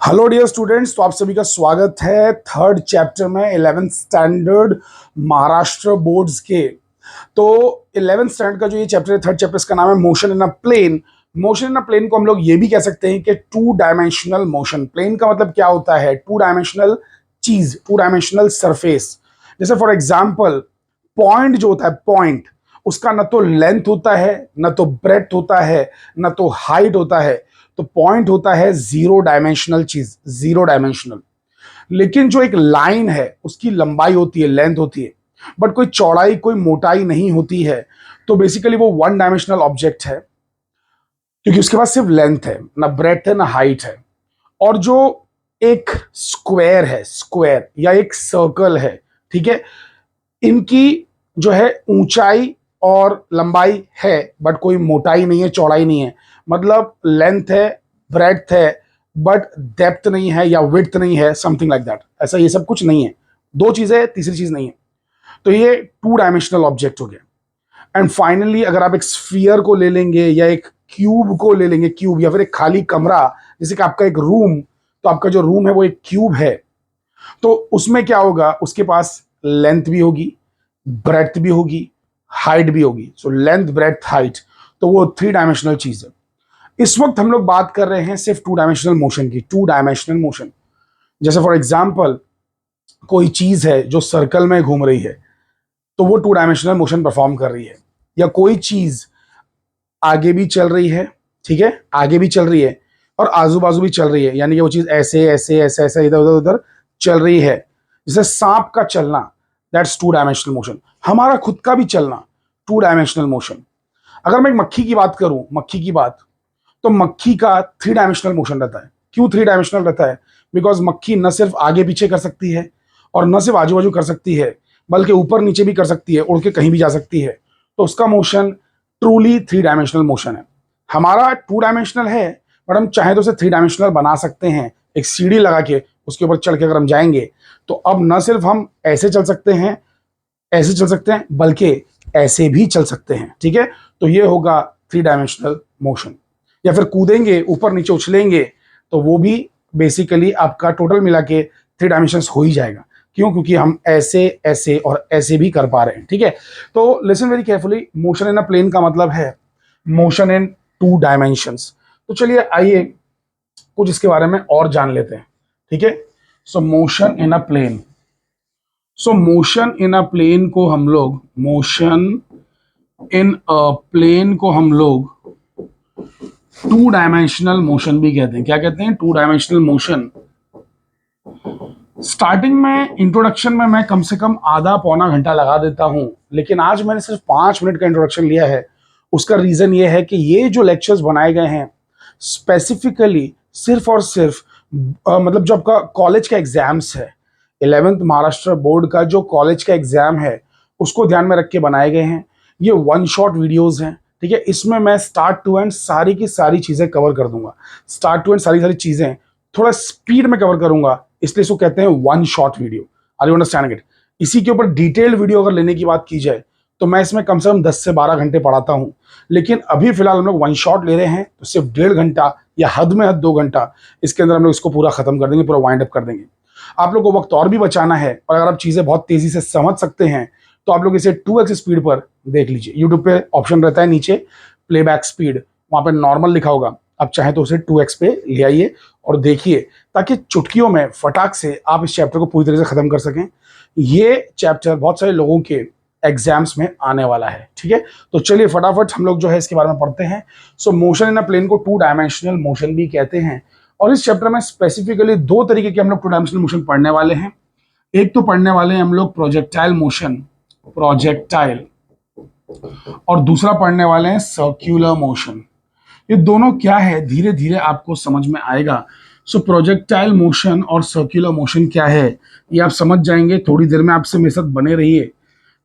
Hello dear students, तो आप सभी का स्वागत है थर्ड चैप्टर में 11th स्टैंडर्ड महाराष्ट्र बोर्ड्स के। तो 11th स्टैंडर्ड का जो ये चैप्टर है, थर्ड चैप्टर, इसका नाम है motion in a plane. Motion in a plane को हम लोग ये भी कह सकते हैं कि टू डायमेंशनल मोशन। प्लेन का मतलब क्या होता है? टू डायमेंशनल चीज, टू डायमेंशनल सरफेस। जैसे फॉर एग्जाम्पल पॉइंट जो होता है, पॉइंट, उसका न तो लेंथ होता है, न तो ब्रेथ होता है, न तो हाइट होता है। तो पॉइंट होता है जीरो डायमेंशनल चीज, जीरो डायमेंशनल। लेकिन जो एक लाइन है उसकी लंबाई होती है, लेंथ होती है, बट कोई चौड़ाई कोई मोटाई नहीं होती है। तो बेसिकली वो वन डायमेंशनल ऑब्जेक्ट है, क्योंकि उसके पास सिर्फ लेंथ है, ना ब्रेथ है, ना हाइट है। और जो एक स्क्वायर है, स्क्वायर या एक सर्कल है, ठीक है, इनकी जो है ऊंचाई और लंबाई है, बट कोई मोटाई नहीं है, चौड़ाई नहीं है। मतलब लेंथ है, ब्रेड्थ है, बट डेप्थ नहीं है या विड्थ नहीं है, समथिंग लाइक दैट। ऐसा ये सब कुछ नहीं है। दो चीजें है, तीसरी चीज नहीं है। तो ये टू डायमेंशनल ऑब्जेक्ट हो गया। एंड फाइनली अगर आप एक स्फीयर को ले लेंगे या एक क्यूब को ले लेंगे, क्यूब या फिर एक खाली कमरा, जैसे कि आपका एक रूम, तो आपका जो रूम है वो एक क्यूब है। तो उसमें क्या होगा? उसके पास लेंथ भी होगी, ब्रेथ भी होगी, हाइट भी होगी। सो लेंथ, ब्रेथ, हाइट, तो वो थ्री डायमेंशनल चीज है। इस वक्त हम लोग बात कर रहे हैं सिर्फ टू डायमेंशनल मोशन की, टू डायमेंशनल मोशन। जैसे फॉर एग्जाम्पल कोई चीज है जो सर्कल में घूम रही है, तो वो टू डायमेंशनल मोशन परफॉर्म कर रही है। या कोई चीज आगे भी चल रही है, ठीक है, आगे भी चल रही है और आजू बाजू भी चल रही है, यानी कि वो चीज ऐसे ऐसे ऐसे ऐसे इधर उधर उधर चल रही है। जैसे सांप का चलना, दैट्स टू डायमेंशनल मोशन। हमारा खुद का भी चलना, टू डायमेंशनल मोशन। अगर मैं एक मक्खी की बात करूं, मक्खी की बात, तो मक्खी का थ्री डायमेंशनल मोशन रहता है। क्यों थ्री डायमेंशनल रहता है? बिकॉज मक्खी न सिर्फ आगे पीछे कर सकती है और न सिर्फ आजू बाजू कर सकती है, बल्कि ऊपर नीचे भी कर सकती है, उड़ के कहीं भी जा सकती है। तो उसका motion truly three dimensional motion है। हमारा टू डायमेंशनल है, बट हम चाहे तो उसे थ्री डायमेंशनल बना सकते हैं। एक सीढ़ी लगा के उसके ऊपर चढ़ के अगर हम जाएंगे, तो अब न सिर्फ हम ऐसे चल सकते हैं, ऐसे चल सकते हैं, बल्कि ऐसे भी चल सकते हैं, ठीक है। तो ये होगा थ्री डायमेंशनल मोशन। या फिर कूदेंगे, ऊपर नीचे उछलेंगे, तो वो भी बेसिकली आपका टोटल मिला के थ्री डायमेंशन हो ही जाएगा। क्यों? क्योंकि हम ऐसे ऐसे और ऐसे भी कर पा रहे हैं, ठीक है। तो listen very carefully, motion in a plane का मतलब है मोशन इन टू डायमेंशंस। तो चलिए आइए कुछ इसके बारे में और जान लेते हैं, ठीक है। So motion in a plane, so motion in a plane को हम लोग, मोशन इन अ प्लेन को हम लोग टू डायमेंशनल मोशन भी कहते हैं। क्या कहते हैं? To dimensional motion. स्टार्टिंग में इंट्रोडक्शन में मैं कम से कम आधा पौना घंटा लगा देता हूं, लेकिन आज मैंने सिर्फ 5 मिनट का इंट्रोडक्शन लिया है। उसका रीजन ये है कि ये जो लेक्चर्स बनाए गए हैं स्पेसिफिकली सिर्फ और सिर्फ मतलब जो आपका कॉलेज का एग्जाम्स है, 11th महाराष्ट्र बोर्ड का जो कॉलेज का एग्जाम है, उसको ध्यान में रख के बनाए गए हैं। ये वन शॉट वीडियोस हैं, ठीक है। इसमें मैं स्टार्ट टू एंड सारी की सारी चीजें कवर कर दूंगा। स्टार्ट टू एंड सारी सारी चीजें थोड़ा स्पीड में कवर करूंगा, इसलिए इसको कहते हैं one shot video. Are you understanding it? इसी के ऊपर डिटेल्ड वीडियो अगर लेने की बात की जाए, तो मैं इसमें कम से कम 10 से 12 घंटे पढ़ाता हूं। लेकिन अभी फिलहाल हम लोग वन शॉट ले रहे हैं, तो सिर्फ 1.5 घंटा या हद में हद 2 घंटा, इसके अंदर हम लोग इसको पूरा खत्म कर देंगे, पूरा वाइंड अप कर देंगे। आप लोग को वक्त और भी बचाना है, और अगर आप चीजें बहुत तेजी से समझ सकते हैं, तो आप लोग इसे 2x स्पीड पर देख लीजिए। यूट्यूब पे ऑप्शन रहता है नीचे प्लेबैक स्पीड, वहां पे नॉर्मल लिखा होगा, आप चाहे तो उसे 2x पे ले आइए और देखिए, ताकि चुटकियों में फटाक से आप इस चैप्टर को पूरी तरह से खत्म कर सकें। ये चैप्टर बहुत सारे लोगों के एग्जाम्स में आने वाला है, ठीक है। तो चलिए फटाफट हम लोग जो है इसके बारे में पढ़ते हैं। So motion in a plane को टू डायमेंशनल मोशन भी कहते हैं, और इस चैप्टर में स्पेसिफिकली दो तरीके के हम लोग टू डायमेंशनल मोशन पढ़ने वाले हैं। एक तो पढ़ने वाले हैं हम लोग प्रोजेक्टाइल मोशन, प्रोजेक्टाइल, और दूसरा पढ़ने वाले हैं सर्क्यूलर मोशन। ये दोनों क्या है धीरे धीरे आपको समझ में आएगा। सो प्रोजेक्टाइल मोशन और सर्कुलर मोशन क्या है ये आप समझ जाएंगे थोड़ी देर में। आपसे मेरे साथ बने रहिए,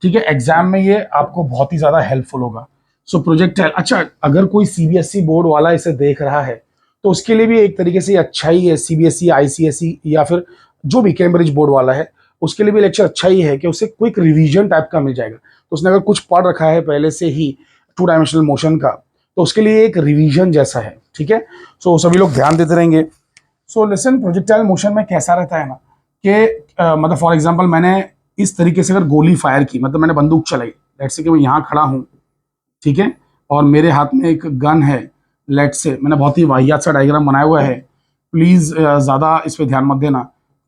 ठीक है। एग्जाम में ये आपको बहुत ही ज्यादा हेल्पफुल होगा। सो प्रोजेक्टाइल, अच्छा, अगर कोई सीबीएसई बोर्ड वाला इसे देख रहा है, तो उसके लिए भी एक तरीके से अच्छा ही है। सीबीएसई, आईसीएसई या फिर जो भी कैम्ब्रिज बोर्ड वाला है, उसके लिए भी लेक्चर अच्छा ही है कि उसे क्विक रिवीजन टाइप का मिल जाएगा। तो उसने अगर कुछ पढ़ रखा है पहले से ही टू डायमेंशनल मोशन का, तो उसके लिए एक रिवीजन जैसा है, ठीक है। सो सभी लोग ध्यान देते रहेंगे। सो लिसन, प्रोजेक्टाइल मोशन में कैसा रहता है ना कि मतलब फॉर एग्जांपल मैंने इस तरीके से अगर गोली फायर की, मतलब मैंने बंदूक चलाई, लेट्स से कि मैं यहाँ खड़ा हूँ, ठीक है, और मेरे हाथ में एक गन है, लेट्स से मैंने बहुत ही वाहियात सा डायग्राम बनाया हुआ है, प्लीज ज्यादा इस पे ध्यान मत देना।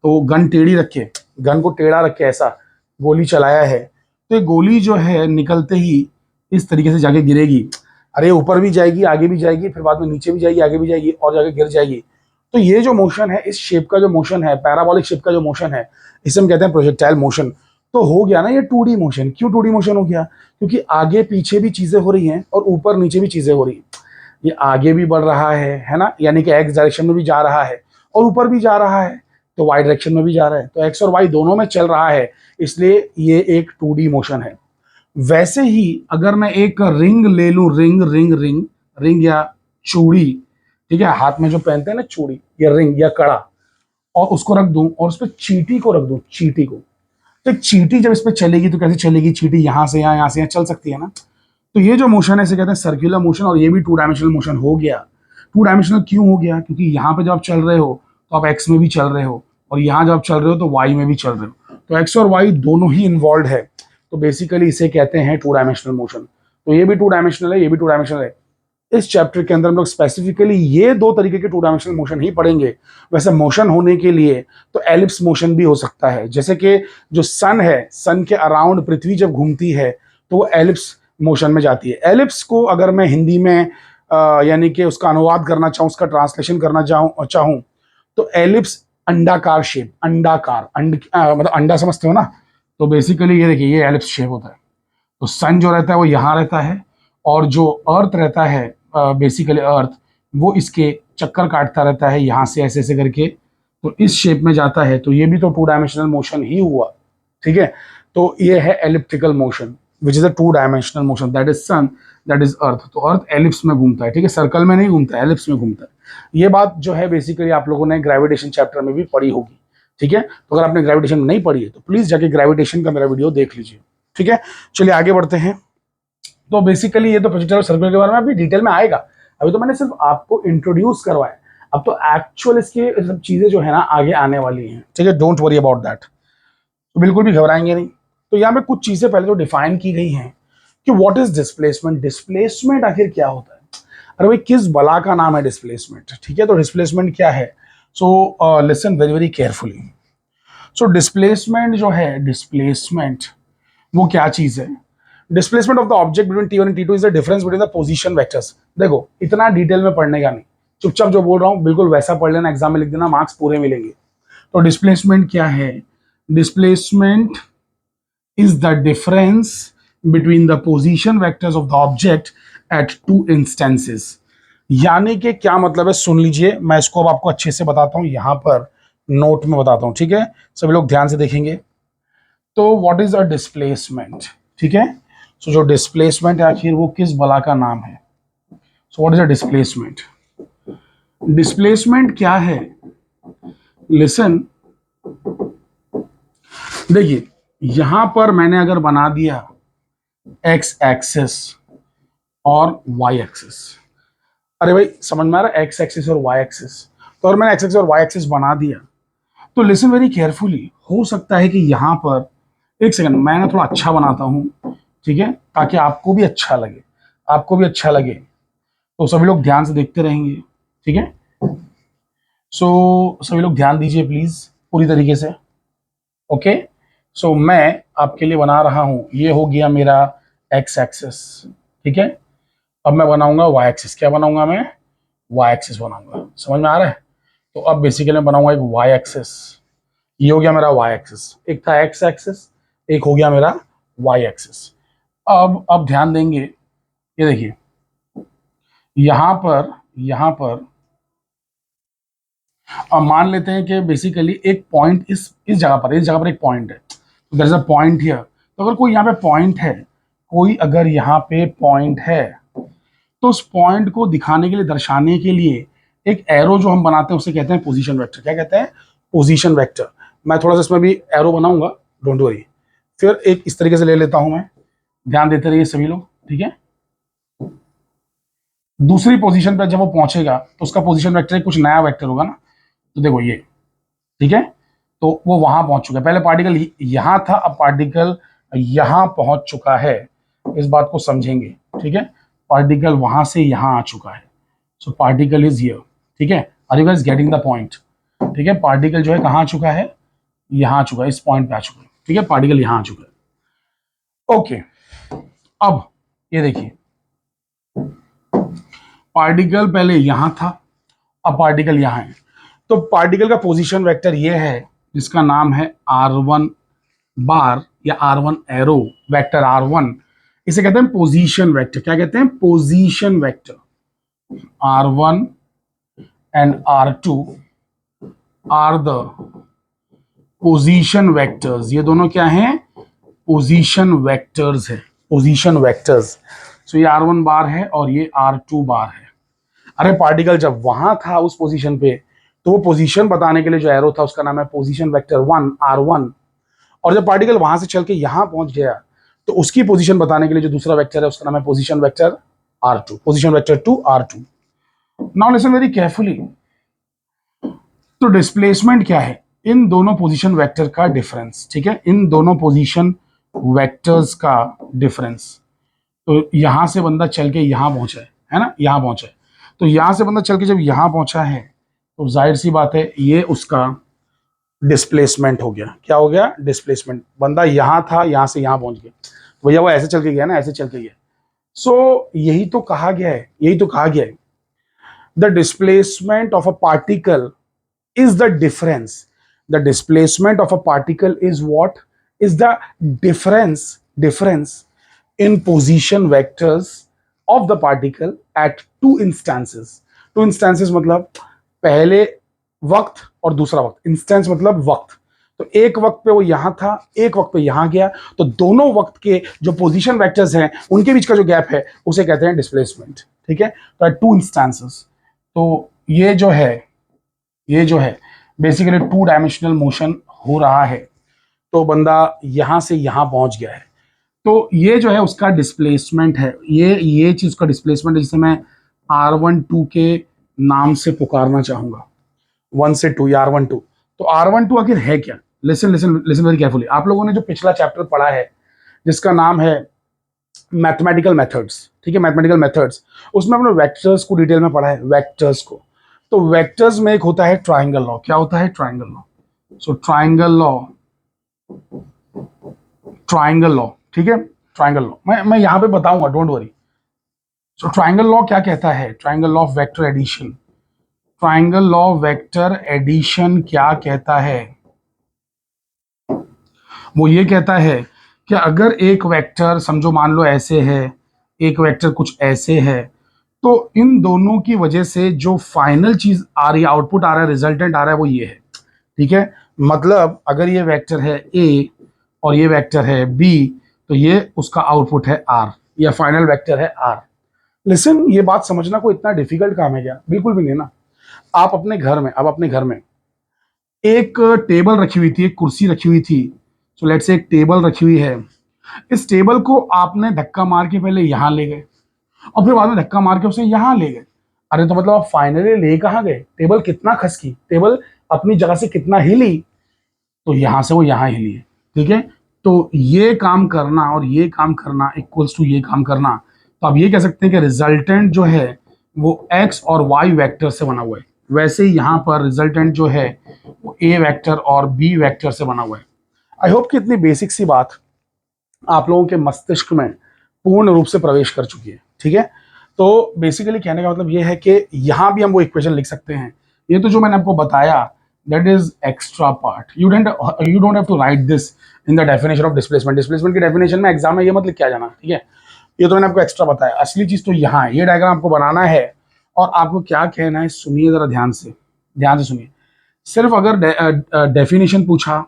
तो गन टेढ़ी रखे, गन को टेढ़ा रखे, ऐसा गोली चलाया है, तो ये गोली जो है निकलते ही इस तरीके से जाके गिरेगी। अरे ऊपर भी जाएगी, आगे भी जाएगी, फिर बाद में नीचे भी जाएगी, आगे भी जाएगी और जाके गिर जाएगी। तो ये जो मोशन है, इस शेप का जो मोशन है, पैराबोलिक शेप का जो मोशन है, इसे हम कहते हैं प्रोजेक्टाइल मोशन। तो हो गया ना ये 2D मोशन। क्यों 2D मोशन हो गया? क्योंकि आगे पीछे भी चीजें हो रही हैं और ऊपर नीचे भी चीजें हो रही हैं। ये आगे भी बढ़ रहा है ना, यानी कि एक्स डायरेक्शन में भी जा रहा है और ऊपर भी जा रहा है, तो वाई डायरेक्शन में भी जा रहा है, तो एक्स और वाई दोनों में चल रहा है, इसलिए ये एक 2D मोशन है। वैसे ही अगर मैं एक रिंग ले लूं, रिंग रिंग रिंग रिंग या चूड़ी, ठीक है, हाथ में जो पहनते हैं ना चूड़ी या रिंग या कड़ा, और उसको रख दूं और उस पर चींटी को रख दूं, चींटी को, तो एक चींटी जब इस पर चलेगी तो कैसे चलेगी? चींटी यहां से यहाँ, यहाँ से यहाँ चल सकती है ना। तो ये जो मोशन है इसे कहते हैं सर्कुलर मोशन, और ये भी 2 डायमेंशनल मोशन हो गया। 2 डायमेंशनल क्यों हो गया? क्योंकि यहाँ पे जब आप चल रहे हो तो आप एक्स में भी चल रहे हो, और यहाँ जब आप चल रहे हो तो वाई में भी चल रहे हो, तो एक्स और वाई दोनों ही इन्वॉल्व है। तो बेसिकली इसे कहते हैं 2 डायमेंशनल मोशन। तो ये भी 2 डायमेंशनल है, ये भी 2 डायमेंशनल है। इस चैप्टर के अंदर हम लोग स्पेसिफिकली ये 2 तरीके के 2 डायमेंशनल मोशन ही पढ़ेंगे। वैसे मोशन होने के लिए तो एलिप्स मोशन भी हो सकता है, जैसे कि जो सन है, सन के अराउंड पृथ्वी जब घूमती है तो वो एलिप्स मोशन में जाती है। एलिप्स को अगर मैं हिंदी में यानी कि उसका अनुवाद करना चाहूँ, उसका ट्रांसलेशन करना चाहूँ तो एलिप्स अंडाकार शेप, अंडाकार, मतलब अंडा समझते हो ना, तो बेसिकली ये देखिए, ये एलिप्स शेप होता है। तो सन जो रहता है वो यहाँ रहता है, और जो अर्थ रहता है, बेसिकली अर्थ, वो इसके चक्कर काटता रहता है यहाँ से ऐसे ऐसे करके, तो इस शेप में जाता है। तो ये भी तो 2 डायमेंशनल मोशन ही हुआ, ठीक है। तो ये है elliptical motion, which is a 2 dimensional motion, that is sun, that is earth. तो अर्थ एलिप्स में घूमता है, ठीक है, सर्कल में नहीं घूमता है, एलिप्स में घूमता है। ये बात जो है बेसिकली आप लोगों ने ग्रेविटेशन चैप्टर में भी पढ़ी होगी, ठीक है। तो अगर आपने ग्रेविटेशन नहीं पढ़ी है तो प्लीज जाके ग्रेविटेशन का मेरा वीडियो देख लीजिए, ठीक है। चलिए आगे बढ़ते हैं। तो बेसिकली ये तो प्रोजेक्टाइल सर्कुलर के बारे में अभी डिटेल में आएगा, अभी तो मैंने सिर्फ आपको इंट्रोड्यूस करवाया। अब तो एक्चुअल इसकी सब चीजें जो है ना आगे आने वाली हैं, ठीक है, डोंट वरी अबाउट दैट। तो बिल्कुल भी घबराएंगे नहीं। तो यहाँ पे कुछ चीजें पहले तो डिफाइन की गई हैं कि व्हाट इज डिस्प्लेसमेंट। डिस्प्लेसमेंट आखिर क्या होता है? अरे भाई किस बला का नाम है डिस्प्लेसमेंट, ठीक है। तो डिस्प्लेसमेंट क्या है? So listen very very carefully. So displacement जो है, डिस्प्लेसमेंट वो क्या चीज है? Displacement of the object between T1 and T2 is the difference between the position vectors. देखो इतना डिटेल में पढ़ने का नहीं, चुपचाप जो बोल रहा हूं बिल्कुल वैसा पढ़ लेना, एग्जाम में लिख देना, मार्क्स पूरे मिलेंगे। तो डिस्प्लेसमेंट क्या है? Displacement is the difference between the position vectors of the object at 2 instances. यानी कि क्या मतलब है, सुन लीजिए, मैं इसको अब आपको अच्छे से बताता हूं, यहां पर नोट में बताता हूं, ठीक है। सभी लोग ध्यान से देखेंगे। तो व्हाट इज अ डिस्प्लेसमेंट, ठीक है। सो जो डिस्प्लेसमेंट है आखिर वो किस बला का नाम है? So what is a displacement? Displacement क्या है? लिसन, देखिए यहां पर मैंने अगर बना दिया एक्स एक्सिस और वाई एक्सिस, अरे भाई समझ में आ रहा है, एक्स एक्सिस और वाई एक्सिस, तो अगर मैंने एक्स एक्सिस और वाई एक्सिस बना दिया तो लिसन वेरी केयरफुली, हो सकता है कि यहां पर, एक सेकंड मैं ना थोड़ा अच्छा बनाता हूं, ठीक है, ताकि आपको भी अच्छा लगे, आपको भी अच्छा लगे। तो सभी लोग ध्यान से देखते रहेंगे, ठीक है। सो सभी लोग ध्यान दीजिए प्लीज पूरी तरीके से, ओके। सो मैं आपके लिए बना रहा हूं, ये हो गया मेरा एक्स एक्सिस, ठीक है। अब मैं बनाऊंगा वाई एक्सिस। क्या बनाऊंगा मैं? वाई एक्सिस बनाऊंगा। समझ में आ रहा है? तो अब बेसिकली मैं बनाऊंगा एक वाई एक्सिस। ये हो गया मेरा वाई एक्सिस, एक था एक्स एक्सिस, एक हो गया मेरा वाई एक्सिस। अब ध्यान देंगे, ये देखिए यहां पर अब मान लेते हैं कि बेसिकली एक पॉइंट इस जगह पर एक पॉइंट है, तो there is a point here. तो अगर कोई यहाँ पे पॉइंट है, कोई अगर यहाँ पे पॉइंट है, तो उस पॉइंट को दिखाने के लिए, दर्शाने के लिए एक एरो जो हम बनाते हैं उसे कहते हैं पोजीशन वेक्टर। क्या कहते हैं? Position vector. मैं थोड़ा सा इसमें भी एरो बनाऊंगा, डोंट वरी। फिर एक इस तरीके से ले लेता हूं मैं, ध्यान देते रहिए सभी लोग, ठीक है। दूसरी पोजीशन पर जब वो पहुंचेगा तो उसका पोजीशन वेक्टर कुछ नया वेक्टर होगा ना, तो देखो ये, ठीक है, तो वो वहां पहुंच चुका है। पहले पार्टिकल यहां था, अब पार्टिकल यहां पहुंच चुका है। इस बात को समझेंगे, ठीक है। पार्टिकल वहां से यहां आ चुका है, सो पार्टिकल इज हियर, ठीक है। Are you guys getting the point? ठीक है, पार्टिकल जो है कहां आ चुका है, यहां आ चुका है, इस पॉइंट पे आ चुका है, ठीक है, पार्टिकल यहां आ चुका है। ओके, अब ये देखिए, पार्टिकल पहले यहां था, अब पार्टिकल यहां है। तो पार्टिकल का पोजीशन वेक्टर ये है, जिसका नाम है r1 बार या r1 एरो, वेक्टर r1। इसे कहते हैं पोजीशन वेक्टर। क्या कहते हैं? Position vector. r1 and r2 are the position vectors. ये दोनों क्या हैं? पोजीशन वेक्टर्स है, पोजीशन वेक्टर्स। सो ये r1 बार है और ये r2 बार है। अरे पार्टिकल जब वहां था उस पोजीशन पे, तो वो पोजीशन बताने के लिए जो एरो था उसका नाम है पोजीशन वेक्टर 1, r1। और जब पार्टिकल वहां से चल के यहां पहुंच गया, तो उसकी पोजीशन बताने के लिए जो दूसरा वेक्टर है उसका नाम है position vector r2, position vector 2, r2। Now listen very carefully. तो डिस्प्लेसमेंट क्या है? इन दोनों पोजीशन वेक्टर का डिफरेंस, ठीक है, इन दोनों पोजीशन वेक्टर्स का डिफरेंस। तो यहां से बंदा चल के यहां पहुंचा है ना, यहां पहुंचा है। तो यहां से बंदा चल के जब यहां पहुंचा है, तो जाहिर सी बात है ये उसका डिस्प्लेसमेंट हो गया। क्या हो गया? डिस्प्लेसमेंट। बंदा यहां था, यहां से यहां पहुंच गया, भैया वो ऐसे चल के गया ना, ऐसे चल के गया। सो यही तो कहा गया है, यही तो कहा गया है, the displacement of a particle is the difference. The displacement of a particle is what? Is the difference in position vectors of the particle at two instances. Two instances मतलब पहले वक्त और दूसरा वक्त। इंस्टेंस मतलब वक्त। तो एक वक्त पे वो यहां था, एक वक्त पे यहां गया, तो दोनों वक्त के जो पोजीशन वेक्टर्स हैं उनके बीच का जो गैप है उसे कहते हैं डिस्प्लेसमेंट, ठीक है। तो एट टू इंस्टेंसेस, तो ये जो है बेसिकली टू डायमेंशनल मोशन हो रहा है। तो बंदा यहां से यहां पहुंच गया है, तो ये जो है उसका डिस्प्लेसमेंट है। ये चीज का डिस्प्लेसमेंट है, जिसे मैं r12 के नाम से पुकारना चाहूंगा। 1 से 2 या r12। तो r12 आखिर है क्या? Listen listen listen very carefully. आप लोगों ने जो पिछला चैप्टर पढ़ा है जिसका नाम है मैथमेटिकल मेथड्स, ठीक है, मैथमेटिकल मेथड्स, उसमें हमने वेक्टर्स को डिटेल में पढ़ा है, वेक्टर्स को। तो वेक्टर्स में एक होता है ट्राइंगल लॉ। क्या होता है? Triangle law. So triangle law, triangle law, ठीक है, ट्राइंगल लॉ मैं यहां पे बताऊंगा, don't worry. So triangle law क्या कहता है? Triangle law of vector addition. Triangle law of vector addition क्या कहता है? वो ये कहता है कि अगर एक वेक्टर समझो मान लो ऐसे है, एक वेक्टर कुछ ऐसे है, तो इन दोनों की वजह से जो फाइनल चीज आ रही है, आउटपुट आ रहा है, रिजल्टेंट आ रहा है, वो ये है, ठीक है। मतलब अगर ये वेक्टर है ए और ये वेक्टर है बी, तो ये उसका आउटपुट है आर, या फाइनल वेक्टर है आर। लिसन, ये बात समझना कोई इतना डिफिकल्ट काम है क्या? बिल्कुल भी नहीं ना। आप अपने घर में, अब अपने घर में एक टेबल रखी हुई थी, एक कुर्सी रखी हुई थी। सो लेट्स से एक टेबल रखी हुई है। इस टेबल को आपने धक्का मार के पहले यहां ले गए और फिर बाद में धक्का मार के उसे यहां ले गए। अरे तो मतलब आप फाइनली ले कहां गए? टेबल कितना खसकी, टेबल अपनी जगह से कितना हिली, तो यहां से वो यहां हिली है, ठीक है। तो ये काम करना और ये काम करना इक्वल्स टू ये काम करना। तो आप ये कह सकते हैं कि रिजल्टेंट जो है वो एक्स और वाई वेक्टर से बना हुआ है। वैसे ही यहां पर रिजल्टेंट जो है वो ए वेक्टर और बी वेक्टर से बना हुआ है। आई होप कि इतनी बेसिक सी बात आप लोगों के मस्तिष्क में पूर्ण रूप से प्रवेश कर चुकी है, ठीक है। तो बेसिकली कहने का मतलब ये है कि यहां भी हम वो इक्वेशन लिख सकते हैं। ये तो जो मैंने आपको बताया, that is extra part. You don't have to write this in the definition of displacement. Displacement की डेफिनेशन में एग्जाम में ये मत लिख के आ जाना, ठीक है। ये तो मैंने आपको एक्स्ट्रा बताया। असली चीज तो यहाँ है। ये डायग्राम आपको बनाना है और आपको क्या कहना है सुनिए जरा ध्यान से, ध्यान से सुनिए। सिर्फ अगर डेफिनेशन पूछा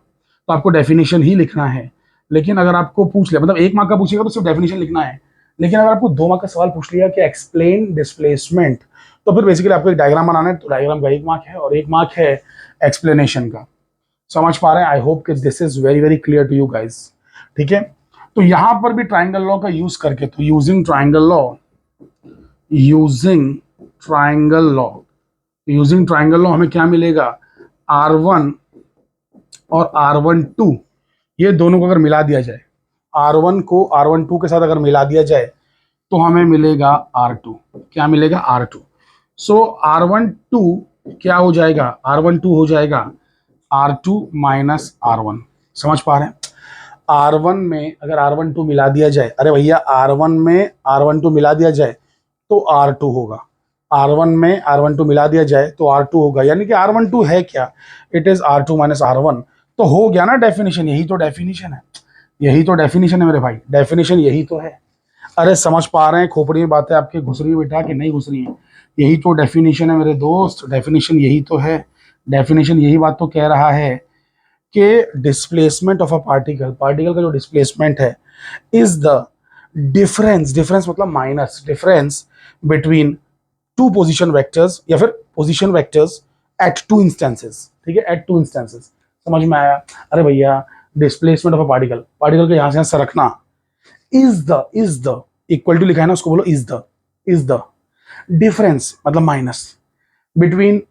तो आपको डेफिनेशन ही लिखना है, लेकिन अगर आपको पूछ लिया, मतलब 1 मार्क का पूछेगा तो सिर्फ डेफिनेशन लिखना है। लेकिन अगर आपको 2 मार्क का सवाल पूछ लिया कि एक्सप्लेन डिस्प्लेसमेंट, तो फिर बेसिकली आपको एक डायग्राम बनाना है। तो डायग्राम का 1 मार्क है और 1 मार्क है एक्सप्लेनेशन का। समझ पा रहे हैं? आई होप कि this is very very clear to you guys, ठीक है। तो यहां पर भी ट्राइंगल लॉ का यूज करके, तो using triangle law, using triangle law, using triangle law हमें क्या मिलेगा? R1 और R12 ये दोनों को अगर मिला दिया जाए, R1 को R12 के साथ अगर मिला दिया जाए तो हमें मिलेगा R2। क्या मिलेगा? R2। सो R12 क्या हो जाएगा? R12 हो जाएगा R2 माइनस R1। समझ पा रहे हैं? R1 में अगर R12 मिला दिया जाए, अरे भैया R1 में R12 मिला दिया जाए तो R2 होगा। R1 में R12 मिला दिया जाए तो R2 होगा, यानी कि R12 है क्या? It is R2 minus R1। तो हो गया ना डेफिनेशन, यही तो डेफिनेशन है, यही तो डेफिनेशन है मेरे भाई, डेफिनेशन यही तो है। अरे समझ पा रहे हैं खोपड़ी में बातें आपके घुस रही है बेटा कि नहीं घुस रही है? यही तो डेफिनेशन है मेरे दोस्त, डेफिनेशन यही तो है। डेफिनेशन यही बात तो कह रहा है कि displacement of a particle, particle का जो डिस्प्लेसमेंट है इज द डिफरेंस, डिफरेंस मतलब minus, difference between two position vectors या फिर position vectors at two instances. ठीक है, एट टू इंस्टेंसेस। समझ में आया? अरे भैया displacement of a particle, particle को यहां से यहां सरकना, इज द इक्वल टू लिखा है ना, उसको बोलो इज द डिफरेंस मतलब minus between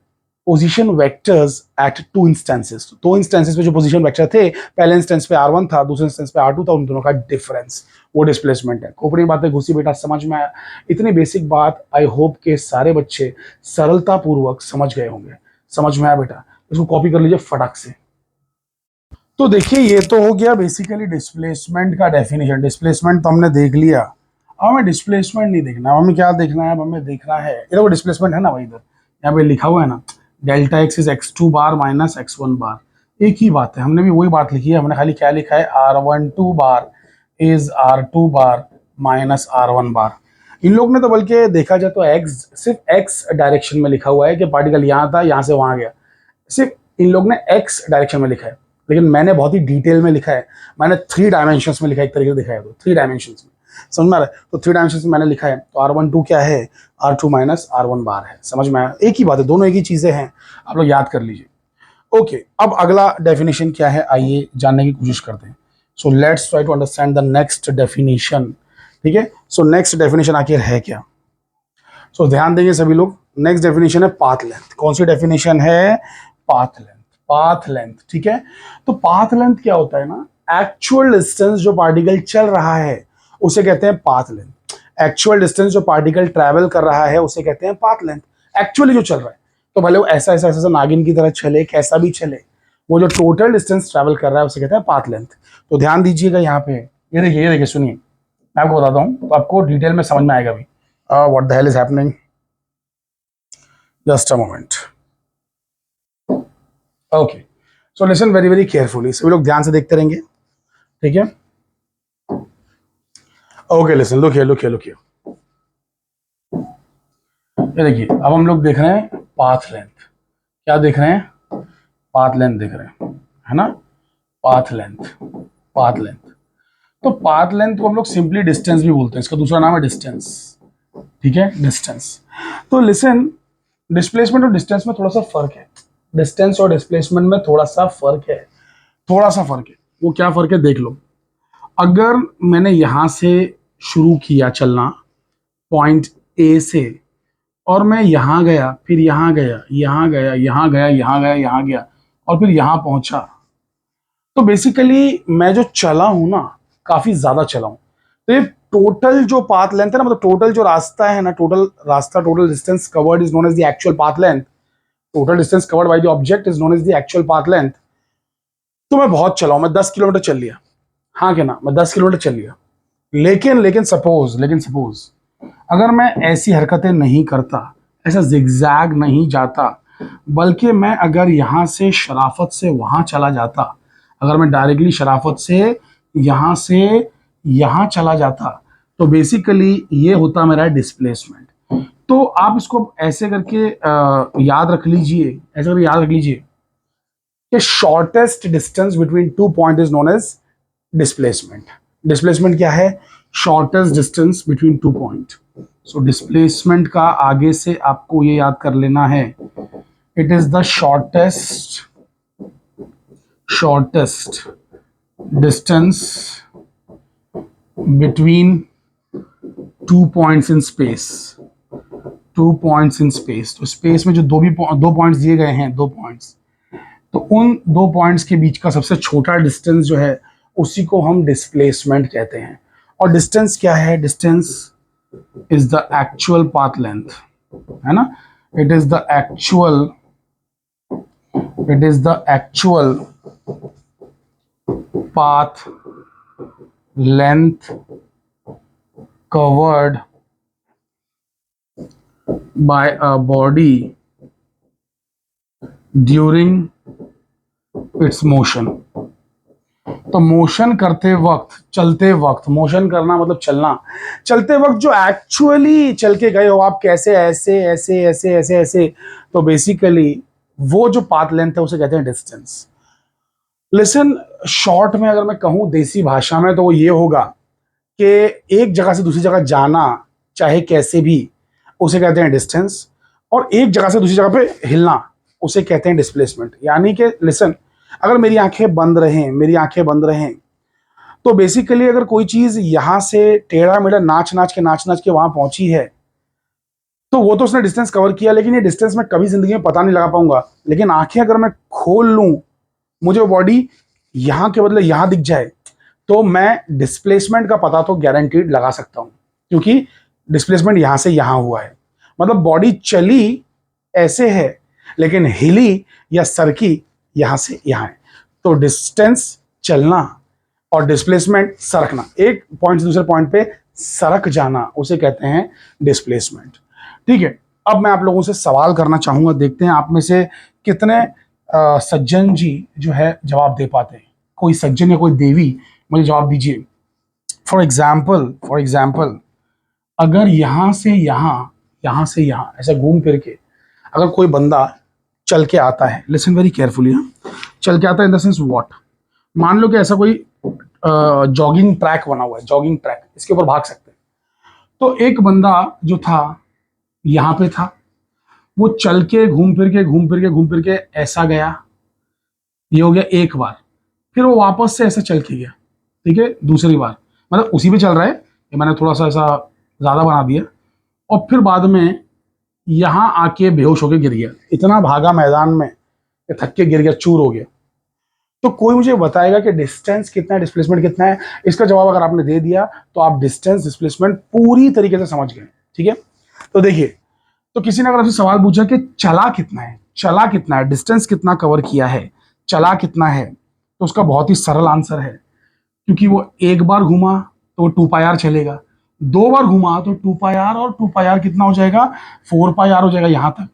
position vectors at two instances. दो इंस्टेंसेस पे जो पोजीशन वेक्टर थे, पहले इंस्टेंस पे R1 था, दूसरे इंस्टेंस पे R2 था, उन दोनों का डिफरेंस वो डिस्प्लेसमेंट है। खोपड़ी में बातें घुसी बेटा, समझ में आया? इतनी बेसिक बात आई होप के सारे बच्चे सरलता पूर्वक समझ गए होंगे। समझ में आया बेटा? इसको कॉपी कर लीजिए फटाक से। तो देखिए ये तो हो गया बेसिकली डिस्प्लेसमेंट का डेफिनेशन। डिस्प्लेसमेंट तो हमने देख लिया, अब हमें डिस्प्लेसमेंट नहीं देखना, हमें क्या देखना है? अब हमें देखना है, ये देखो डिस्प्लेसमेंट है ना भाई, इधर यहाँ पे लिखा हुआ है ना, delta x is x2 bar minus x1 बार। एक ही बात है, हमने भी वही बात लिखी है, हमने खाली क्या लिखा है? R12 bar is R2 bar minus R1 बार। इन लोग ने तो बल्कि देखा जाए तो x सिर्फ x डायरेक्शन में लिखा हुआ है कि पार्टिकल यहाँ था, यहाँ से वहां गया, सिर्फ इन लोग ने x डायरेक्शन में लिखा है। लेकिन मैंने बहुत ही डिटेल में लिखा है, मैंने 3 डायमेंशंस में लिखा है, एक तरीके से दिखाया तो 3 डायमेंशंस में। समझ में आ रहा है? तो 3 डायमेंशंस में मैंने लिखा है, तो R12 क्या है? R2 माइनस R1 बार है। समझ में आया? एक ही बात है, दोनों एक ही चीजें हैं, आप लोग याद कर लीजिए। ओके, अब अगला डेफिनेशन क्या है आइए जानने की कोशिश करते हैं। So let's try to understand the next definition. ठीक है, सो नेक्स्ट डेफिनेशन आखिर है क्या? सो ध्यान देंगे सभी लोग, नेक्स्ट डेफिनेशन है पाथ लेंथ। कौन सी डेफिनेशन है? Path length. पाथ लेंथ, ठीक है। तो पाथ लेंथ क्या होता है ना, एक्चुअल डिस्टेंस जो पार्टिकल चल रहा है उसे कहते हैं पाथ लेंथ। एक्चुअल डिस्टेंस जो पार्टिकल ट्रैवल कर रहा है उसे कहते हैं पाथ लेंथ। एक्चुअली जो चल रहा है, तो भले वो ऐसा ऐसा ऐसा नागिन की तरह चले, कैसा भी चले, वो जो टोटल डिस्टेंस ट्रैवल कर रहा है उसे कहते हैं पाथ लेंथ। तो ध्यान दीजिएगा यहाँ पे, ये देखिए सुनिए, मैं आपको बताता हूँ तो आपको डिटेल में समझ में आएगा भी। What the hell is happening, just a moment. Okay, so listen very very carefully, सभी लोग ध्यान से देखते रहेंगे। ठीक है, ओके लिसन, लुक हियर। ये देखिए, अब हम लोग देख रहे हैं पाथ लेंथ। क्या देख रहे हैं? पाथ लेंथ देख रहे हैं, है ना? Path length, path length. तो पाथ लेंथ को हम लोग सिंपली डिस्टेंस भी बोलते हैं, इसका दूसरा नाम है डिस्टेंस। ठीक है, डिस्टेंस। तो लिसन, डिस्प्लेसमेंट और डिस्टेंस में थोड़ा सा फर्क है, डिस्टेंस और डिस्प्लेसमेंट में थोड़ा सा फर्क है, थोड़ा सा फर्क है। वो क्या फर्क है देख लो। अगर मैंने यहां से शुरू किया चलना पॉइंट ए से, और मैं यहां गया, फिर यहां गया, यहां गया, यहां गया, यहां गया, यहां गया, और फिर यहां पहुंचा, तो बेसिकली मैं जो चला हूं ना, काफी ज्यादा चला हूं। तो ये टोटल जो पाथ लेंथ है ना, मतलब टोटल जो रास्ता है ना, टोटल रास्ता, total distance covered is known as the actual path length. Total distance covered by the object is known as the actual path length. तो मैं बहुत चला हूं, मैं 10 किलोमीटर चल लिया, हाँ क्या ना, मैं 10 किलोमीटर चल लिया। लेकिन सपोज अगर मैं ऐसी हरकतें नहीं करता, ऐसा जिगजैग नहीं जाता, बल्कि मैं अगर यहां से शराफत से वहां चला जाता, अगर मैं डायरेक्टली शराफत से यहां से यहां चला जाता, तो बेसिकली ये होता मेरा डिस्प्लेसमेंट। तो आप इसको ऐसे करके याद रख लीजिए, ऐसे करके याद रख लीजिए कि shortest distance between two point is known as displacement. Displacement क्या है? Shortest distance between two point. So displacement का आगे से आपको ये याद कर लेना है, it is the shortest distance between two points in space. Two points in space, तो स्पेस में जो दो पॉइंट्स दिए गए हैं, दो पॉइंट्स, तो उन दो पॉइंट्स के बीच का सबसे छोटा डिस्टेंस जो है उसी को हम डिस्प्लेसमेंट कहते हैं। और डिस्टेंस क्या है? Distance is the actual path length, है ना? It is the actual path length covered by a body during its motion। तो मोशन करते वक्त, चलते वक्त, मोशन करना मतलब चलना, चलते वक्त जो एक्चुअली चल के गए हो आप, कैसे, ऐसे ऐसे ऐसे ऐसे ऐसे, तो बेसिकली वो जो पाथ लेंथ है उसे कहते हैं डिस्टेंस। लिसन, शॉर्ट में अगर मैं कहूं देसी भाषा में तो वो ये होगा कि एक जगह से दूसरी जगह जाना चाहे कैसे भी उसे कहते हैं डिस्टेंस, और एक जगह से दूसरी जगह पे हिलना उसे कहते हैं डिस्प्लेसमेंट। यानी कि लिसन, अगर मेरी आंखें बंद रहें तो बेसिकली अगर कोई चीज यहां से टेढ़ा मेढ़ा नाच नाच के वहां पहुंची है तो वो तो उसने डिस्टेंस कवर किया, लेकिन ये डिस्टेंस मैं कभी जिंदगी में पता नहीं लगा पाऊंगा। लेकिन आंखें अगर मैं खोल लूं, मुझे बॉडी यहां के बदले यहां दिख जाए, तो मैं डिस्प्लेसमेंट का पता तो गारंटीड लगा सकता हूं, क्योंकि डिस्प्लेसमेंट यहां से यहां हुआ है। मतलब बॉडी चली ऐसे है लेकिन हिली या सरकी यहां से यहां है। तो डिस्टेंस चलना और डिस्प्लेसमेंट सरकना, एक पॉइंट से दूसरे पॉइंट पे सरक जाना, उसे कहते हैं डिस्प्लेसमेंट। ठीक है, अब मैं आप लोगों से सवाल करना चाहूंगा, देखते हैं आप में से कितने सज्जन जी जो है जवाब दे पाते हैं। कोई सज्जन या कोई देवी मुझे जवाब दीजिए। फॉर एग्जाम्पल अगर यहां से यहां ऐसे घूम फिर के अगर कोई बंदा चल के आता है, लिसन वेरी केयरफुली, चल के आता है इन द सेंस व्हाट, मान लो कि ऐसा कोई जॉगिंग ट्रैक बना हुआ है, जॉगिंग ट्रैक, इसके ऊपर भाग सकते हैं। तो एक बंदा जो था यहां पे था, वो चल के घूम फिर के ऐसा गया, ये हो गया एक बार। फिर वो वापस से ऐसा चल के गया, ठीक है, दूसरी बार, मतलब उसी पे चल रहा है, ये मैंने थोड़ा सा ऐसा ज्यादा बना दिया। और फिर बाद में यहां आके बेहोश होके गिर गया, इतना भागा मैदान में कि थक के गिर गया, चूर हो गया। तो कोई मुझे बताएगा कि डिस्टेंस कितना है, डिस्प्लेसमेंट कितना है? इसका जवाब अगर आपने दे दिया तो आप डिस्टेंस डिस्प्लेसमेंट पूरी तरीके से समझ गए। ठीक है, तो देखिए, तो किसी ने अगर आपसे सवाल पूछा कि चला कितना है, डिस्टेंस कितना कवर किया है, चला कितना है, तो उसका बहुत ही सरल आंसर है, क्योंकि वो एक बार घूमा तो 2πr चलेगा, दो बार घूमा तो 2πr, और 2πr कितना हो जाएगा, 4πr हो जाएगा यहां तक।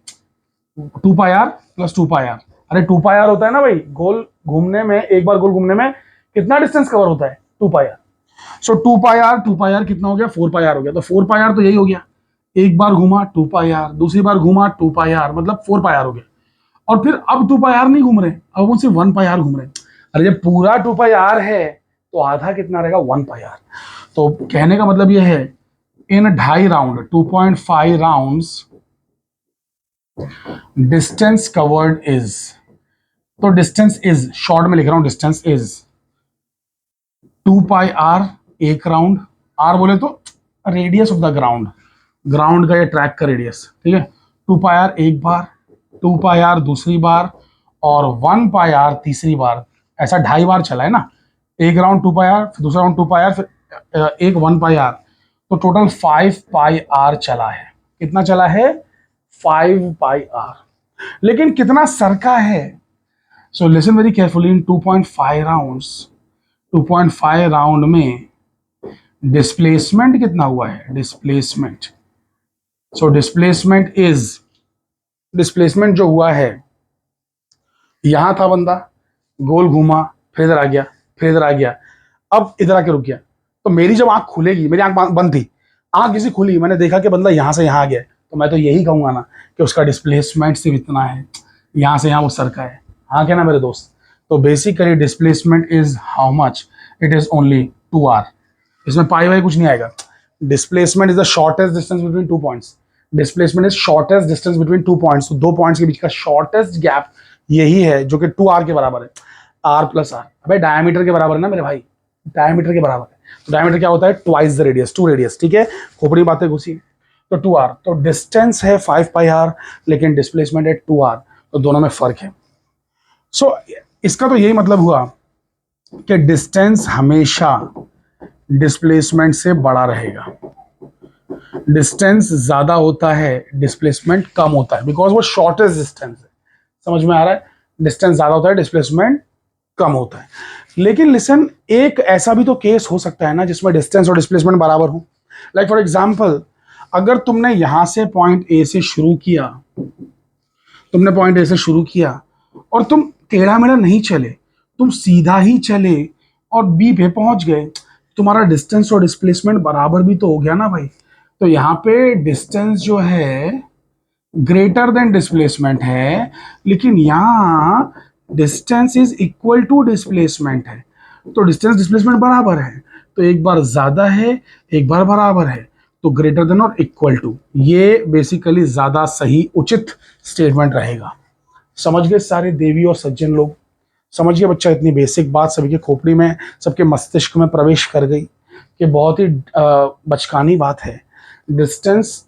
2πr प्लस 2πr, अरे 2πr होता है ना भाई, गोल घूमने में, एक बार गोल घूमने में कितना डिस्टेंस कवर होता है, 2πr। सो 2πr कितना हो गया, 4πr हो गया। तो 4πr तो यही हो गया, एक बार घूमा 2πr, दूसरी बार घूमा 2πr, मतलब 4πr हो गया। और फिर अब 2πr नहीं घूम रहे, अब वो सिर्फ 1πr घूम रहे हैं। अरे जब पूरा 2πr है तो आधा कितना रहेगा, 1πr। तो कहने का मतलब यह है, इन 2.5 round, 2.5 rounds, distance covered is, तो डिस्टेंस इज, शॉर्ट में लिख रहा हूं, डिस्टेंस इज 2πr एक राउंड, आर बोले तो radius of the ground, ground का या ट्रैक का रेडियस, ठीक है। 2πr एक बार, 2πr दूसरी बार, और 1πr तीसरी बार। ऐसा 2.5 बार चला है ना, एक राउंड 2πr, फिर दूसरा राउंड 2πr, फिर एक 1πr, तो टोटल 5πr चला है। कितना चला है, 5πr। लेकिन कितना सरका है, सो लिसन वेरी केयरफुली, इन 2.5 राउंड्स, 2.5 राउंड में डिस्प्लेसमेंट कितना हुआ है, displacement, so displacement is, displacement जो हुआ है, यहां था बंदा, गोल घूमा, फिर इधर आ गया, फिर इधर आ गया, अब इधर आके रुक गया। तो मेरी जब आंख खुलेगी, मेरी आंख बंद थी, आंख किसी खुली, मैंने देखा कि बंदा यहां से यहां आ गया, तो मैं तो यही कहूंगा ना कि उसका डिस्प्लेसमेंट सिर्फ इतना है, यहां से यहां वो सरका है। हाँ क्या ना मेरे दोस्त? तो basically displacement is how much, it is only 2r। इसमें पाई वाई कुछ नहीं आएगा। Displacement is the shortest distance between 2 points, displacement is shortest distance between 2 points. तो 2 पॉइंट्स के बीच का शॉर्टेस्ट गैप यही है, जो कि 2r के बराबर है, r प्लस r। अबे डायमीटर के बराबर है ना मेरे भाई, डायमीटर के बराबर है। तो डायमीटर क्या होता है, ट्वाइस द रेडियस, 2 रेडियस, ठीक है, खोपड़ी बातें घुसी। तो 2r, तो डिस्टेंस है 5πr, लेकिन डिस्प्लेसमेंट है 2r, तो दोनों में फर्क है। सो इसका तो यही मतलब हुआ कि डिस्टेंस हमेशा डिस्प्लेसमेंट से बड़ा रहेगा। डिस्टेंस ज्यादा होता है, डिस्प्लेसमेंट कम होता है, बिकॉज वो शॉर्टेस्ट डिस्टेंस है। समझ में आ रहा है? डिस्टेंस ज्यादा होता है, डिस्प्लेसमेंट कम होता है। लेकिन लिसन, एक ऐसा भी तो केस हो सकता है ना जिसमें डिस्टेंस और डिस्प्लेसमेंट बराबर हो। लाइक फॉर एग्जाम्पल, अगर तुमने यहां से पॉइंट ए से शुरू किया, तुमने पॉइंट ए से शुरू किया और तुम टेढ़ा मेढ़ा नहीं चले, तुम सीधा ही चले और बी पे पहुंच गए, तुम्हारा डिस्टेंस और डिस्प्लेसमेंट बराबर भी तो हो गया ना भाई। तो यहाँ पे डिस्टेंस जो है ग्रेटर देन डिस्प्लेसमेंट है, लेकिन यहाँ distance is equal to displacement है। तो डिस्टेंस डिस्प्लेसमेंट बराबर है, तो एक बार ज्यादा है एक बार बराबर है, तो ग्रेटर देन और इक्वल टू, ये बेसिकली ज्यादा सही उचित स्टेटमेंट रहेगा। समझ गए सारे देवी और सज्जन लोग? समझ गए बच्चा? इतनी बेसिक बात सभी के खोपड़ी में, सबके मस्तिष्क में प्रवेश कर गई कि बहुत ही बचकानी बात है। डिस्टेंस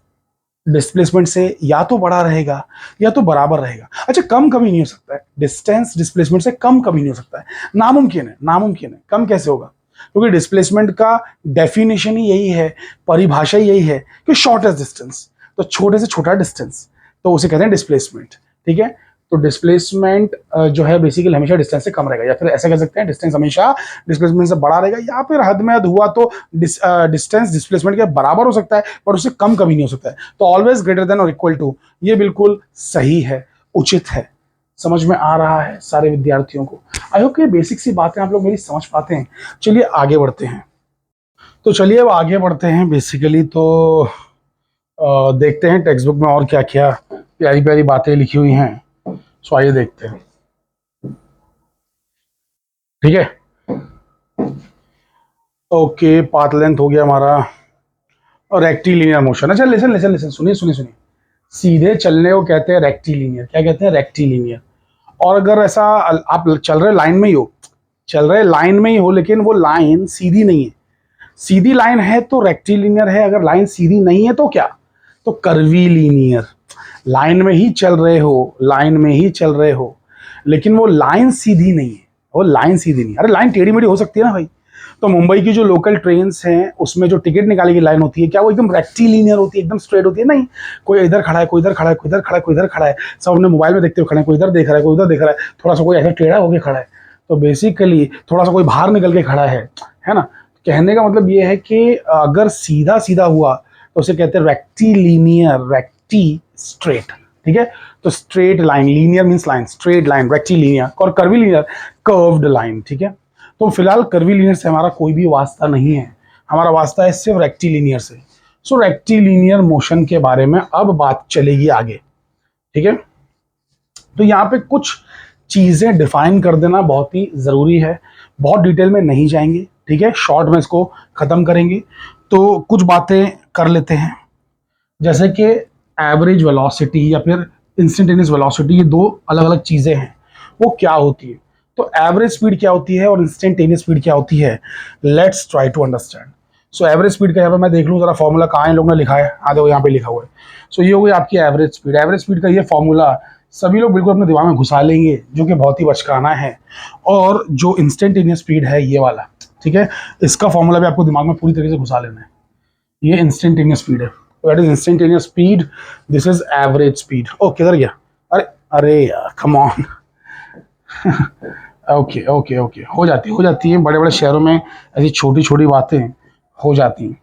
डिस्प्लेसमेंट से या तो बड़ा रहेगा या तो बराबर रहेगा। अच्छा, कम कभी नहीं हो सकता है। डिस्टेंस डिस्प्लेसमेंट से कम कभी नहीं हो सकता है, नामुमकिन है, नामुमकिन है। कम कैसे होगा? क्योंकि डिस्प्लेसमेंट का डेफिनेशन ही यही है, परिभाषा ही यही है कि शॉर्टेस्ट डिस्टेंस, तो छोटे से छोटा डिस्टेंस, तो उसे कहते हैं डिस्प्लेसमेंट। ठीक है, तो डिस्प्लेसमेंट जो है बेसिकली हमेशा डिस्टेंस से कम रहेगा, या फिर ऐसा कह सकते हैं डिस्टेंस हमेशा डिस्प्लेसमेंट से बड़ा रहेगा, या फिर हद में हद हुआ तो डिस्टेंस डिस्प्लेसमेंट के बराबर हो सकता है पर उससे कम कभी नहीं हो सकता है। तो ऑलवेज ग्रेटर देन और इक्वल टू, ये बिल्कुल सही है, उचित है। समझ में आ रहा है सारे विद्यार्थियों को? आई होप कि बेसिक सी बातें आप लोग मेरी समझ पाते हैं। चलिए आगे बढ़ते हैं। तो चलिए अब आगे बढ़ते हैं। बेसिकली तो देखते हैं टेक्स्ट बुक में और क्या क्या प्यारी प्यारी बातें लिखी हुई हैं। सो आइए देखते हैं। ठीक है, ओके, पाथ लेंथ हो गया हमारा, और रेक्टिलिनियर मोशन। अच्छा लिसन लिसन लिसन, सुनिए सुनिए सुनिए। सीधे चलने को कहते हैं रेक्टिलिनियर। क्या कहते हैं? रेक्टिलिनियर। और अगर ऐसा आप चल रहे लाइन में ही हो, चल रहे लाइन में ही हो लेकिन वो लाइन सीधी नहीं है, सीधी लाइन है तो रेक्टिलिनियर है, अगर लाइन सीधी नहीं है तो क्या? तो कर्वीलिनियर। लाइन में ही चल रहे हो, लाइन में ही चल रहे हो, लेकिन वो लाइन सीधी नहीं है, वो लाइन सीधी नहीं। अरे लाइन टेढ़ी मेढ़ी हो सकती है ना भाई। तो मुंबई की जो लोकल ट्रेन्स हैं उसमें जो टिकट निकाली की लाइन होती है, क्या वो एकदम रेक्टिलिनियर होती है, एकदम स्ट्रेट होती है? नहीं, कोई इधर खड़ा है, कोई इधर खड़ा है, कोई इधर खड़ा है, कोई इधर खड़ा है, सब अपने मोबाइल में देखते हुए खड़े हैं, कोई इधर देख रहा है, कोई उधर देख रहा है, थोड़ा सा कोई ऐसा टेढ़ा होकर खड़ा है। तो बेसिकली थोड़ा सा कोई बाहर निकल के खड़ा है ना। कहने का मतलब ये है कि अगर सीधा सीधा हुआ तो उसे कहते हैं रेक्टिलिनियर, रेक्टी स्ट्रेट। ठीक है, तो straight line, linear means line, straight line rectilinear, और कर्वीलिनियर कर्व्ड लाइन। ठीक है, तो फिलहाल कर्वीलिनियर से हमारा कोई भी वास्ता नहीं है, हमारा वास्ता है सिर्फ रेक्टिलिनियर से। सो रेक्टिलिनियर मोशन के बारे में अब बात चलेगी आगे। ठीक है, तो यहाँ पे कुछ चीजें डिफाइन कर देना बहुत ही जरूरी है, बहुत डिटेल में नहीं जाएंगे। ठीक है, शॉर्ट में इसको खत्म करेंगे। तो कुछ बातें कर लेते हैं, जैसे कि एवरेज वेलोसिटी या फिर इंस्टेंटेनियस वेलोसिटी, ये दो अलग अलग चीजें हैं। वो क्या होती है? तो एवरेज स्पीड क्या होती है और इंस्टेंटेनियस स्पीड क्या होती है? Let's try to understand. So average speed का यहाँ पे मैं देख लूँ जरा फॉर्मूला कहाँ इन लोगों ने लिखा है। आ देखो यहाँ पे लिखा हुआ है। सो ये हो गई आपकी एवरेज स्पीड। एवरेज स्पीड का ये फॉर्मूला सभी लोग बिल्कुल अपने दिमाग में घुसा लेंगे, जो कि बहुत ही बचकाना है। और जो इंस्टेंटेनियस स्पीड है ये वाला, ठीक है, इसका फॉर्मूला भी आपको दिमाग में पूरी तरीके से घुसा लेना है। ये इंस्टेंटेनियस स्पीड है, that is instantaneous speed, this is average speed. ओ किधर गया? अरे अरे यार come on. Okay okay okay, हो जाती है बड़े बड़े शहरों में ऐसी छोटी छोटी बातें हो जाती हैं।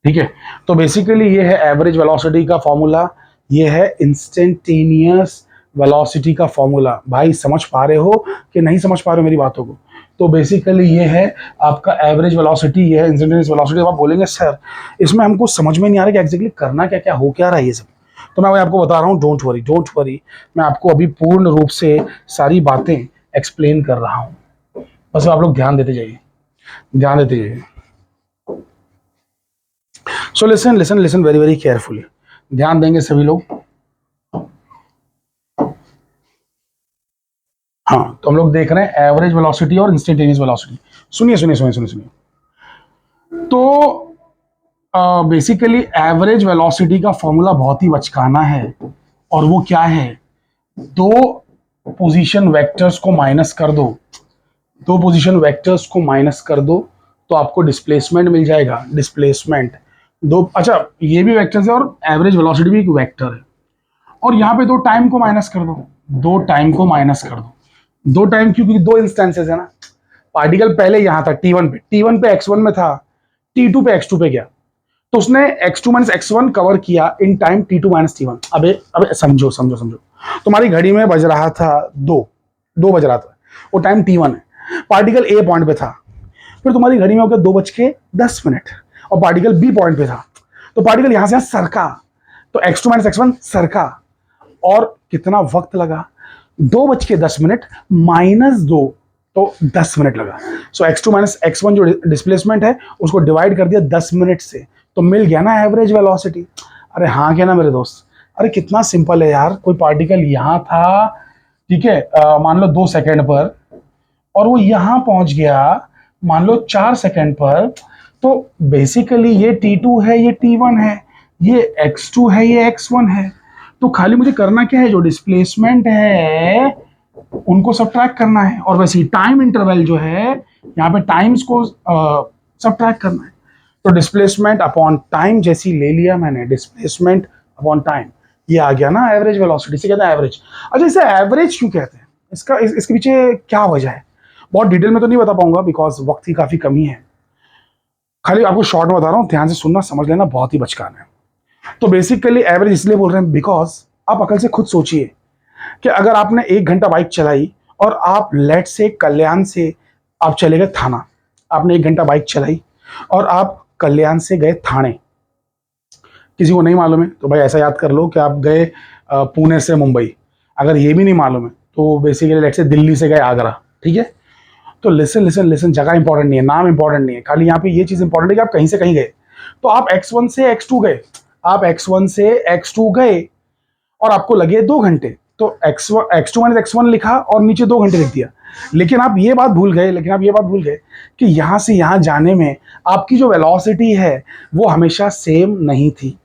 ठीक है, तो बेसिकली ये है एवरेज वेलोसिटी का फॉर्मूला, ये है इंस्टेंटेनियस वेलोसिटी का फॉर्मूला। भाई समझ पा रहे हो कि नहीं समझ पा रहे हो मेरी बातों को? तो बेसिकली ये है आपका एवरेज वेलोसिटी, ये है इंस्टेंटेनियस वेलोसिटी। आप बोलेंगे सर इसमें हमको समझ में नहीं आ रहा कि एग्जैक्टली करना क्या क्या हो क्या रहा है ये सब। तो मैं आपको बता रहा हूँ, डोंट वरी डोंट वरी, मैं आपको अभी पूर्ण रूप से सारी बातें एक्सप्लेन कर रहा हूँ, बस आप लोग ध्यान देते जाइए, ध्यान देते जाइए। So listen listen listen very very carefully, ध्यान देंगे सभी लोग। हाँ, तो हम लोग देख रहे हैं एवरेज वेलोसिटी और इंस्टेंटेनियस वेलोसिटी। सुनिए सुनिए सुनिए सुनिए सुनिए। तो बेसिकली एवरेज वेलोसिटी का फॉर्मूला बहुत ही बचकाना है, और वो क्या है? दो पोजीशन वेक्टर्स को माइनस कर दो, दो पोजीशन वेक्टर्स को माइनस कर दो तो आपको डिस्प्लेसमेंट मिल जाएगा। डिस्प्लेसमेंट दो, अच्छा ये भी वेक्टर है और एवरेज वेलोसिटी भी एक वेक्टर है। और यहाँ पे दो टाइम को माइनस कर दो, दो टाइम को माइनस कर दो। दो टाइम क्यों? क्योंकि दो इंस्टेंसेस है ना। पार्टिकल पहले यहाँ था T1 पे x1 में था, T2 पे x2 पे गया, तो उसने x2 माइनस x1 कवर किया in time T2 minus T1। अबे समझो समझो समझो, तुम्हारी घड़ी में बज रहा था दो बज रहा था, वो टाइम T1 है। पार्टिकल ए पॉइंट पे था, फिर तुम्हारी घड़ी में हो गया 2:10 और पार्टिकल बी पॉइंट पे था, तो पार्टिकल यहां से यहां सरका, तो x2 माइनस x1 सरका, और कितना वक्त लगा? 2:10 -2, तो 10 मिनट लगा। सो x2 माइनस x1 जो डिस्प्लेसमेंट है उसको डिवाइड कर दिया 10 मिनट से, तो मिल गया ना एवरेज वेलोसिटी। अरे हाँ क्या ना मेरे दोस्त, अरे कितना सिंपल है यार। कोई पार्टिकल यहां था, ठीक है, मान लो 2 सेकेंड पर, और वो यहां पहुंच गया मान लो 4 सेकेंड पर, तो बेसिकली ये T2 है, ये T1 है, ये x2 है, ये x1 है। तो खाली मुझे करना क्या है, जो डिस्प्लेसमेंट है उनको सब्ट्रैक्ट करना है, और वैसे ही टाइम इंटरवल जो है यहाँ पे टाइम्स को सब्ट्रैक्ट करना है। तो डिस्प्लेसमेंट अपॉन टाइम जैसी ले लिया मैंने, डिस्प्लेसमेंट अपॉन टाइम, ये आ गया ना एवरेज वेलोसिटी। से कहते हैं एवरेज। अच्छा इसे एवरेज क्यों कहते हैं, इसके पीछे क्या वजह है? बहुत डिटेल में तो नहीं बता पाऊंगा बिकॉज वक्त की काफी कमी है, खाली आपको शॉर्ट में बता रहा हूँ, ध्यान से सुनना, समझ लेना, बहुत ही बचकान है। तो बेसिकली एवरेज इसलिए बोल रहे हैं बिकॉज आप अकल से खुद सोचिए कि अगर आपने 1 घंटा बाइक चलाई और आप लेट से कल्याण से आप चले गए थाना, आपने 1 घंटा बाइक चलाई और आप कल्याण से गए थाने, किसी को नहीं मालूम है तो भाई ऐसा याद कर लो कि आप गए पुणे से मुंबई। अगर ये भी नहीं मालूम है तो बेसिकली लेट से दिल्ली से गए आगरा, ठीक है। तो लिसन लिसन लिसन, जगह इंपॉर्टेंट नहीं है, नाम इंपॉर्टेंट नहीं है, खाली यहाँ पे ये चीज इंपॉर्टेंट है कि आप कहीं से कहीं गए। तो आप x1 से x2 गए, आप x1 से x2 गए और आपको लगे 2 घंटे, तो x2 माइनस x1 लिखा और नीचे 2 घंटे लिख दिया। लेकिन आप ये बात भूल गए कि यहां से यहां जाने में आपकी जो वेलोसिटी है वो हमेशा सेम नहीं थी।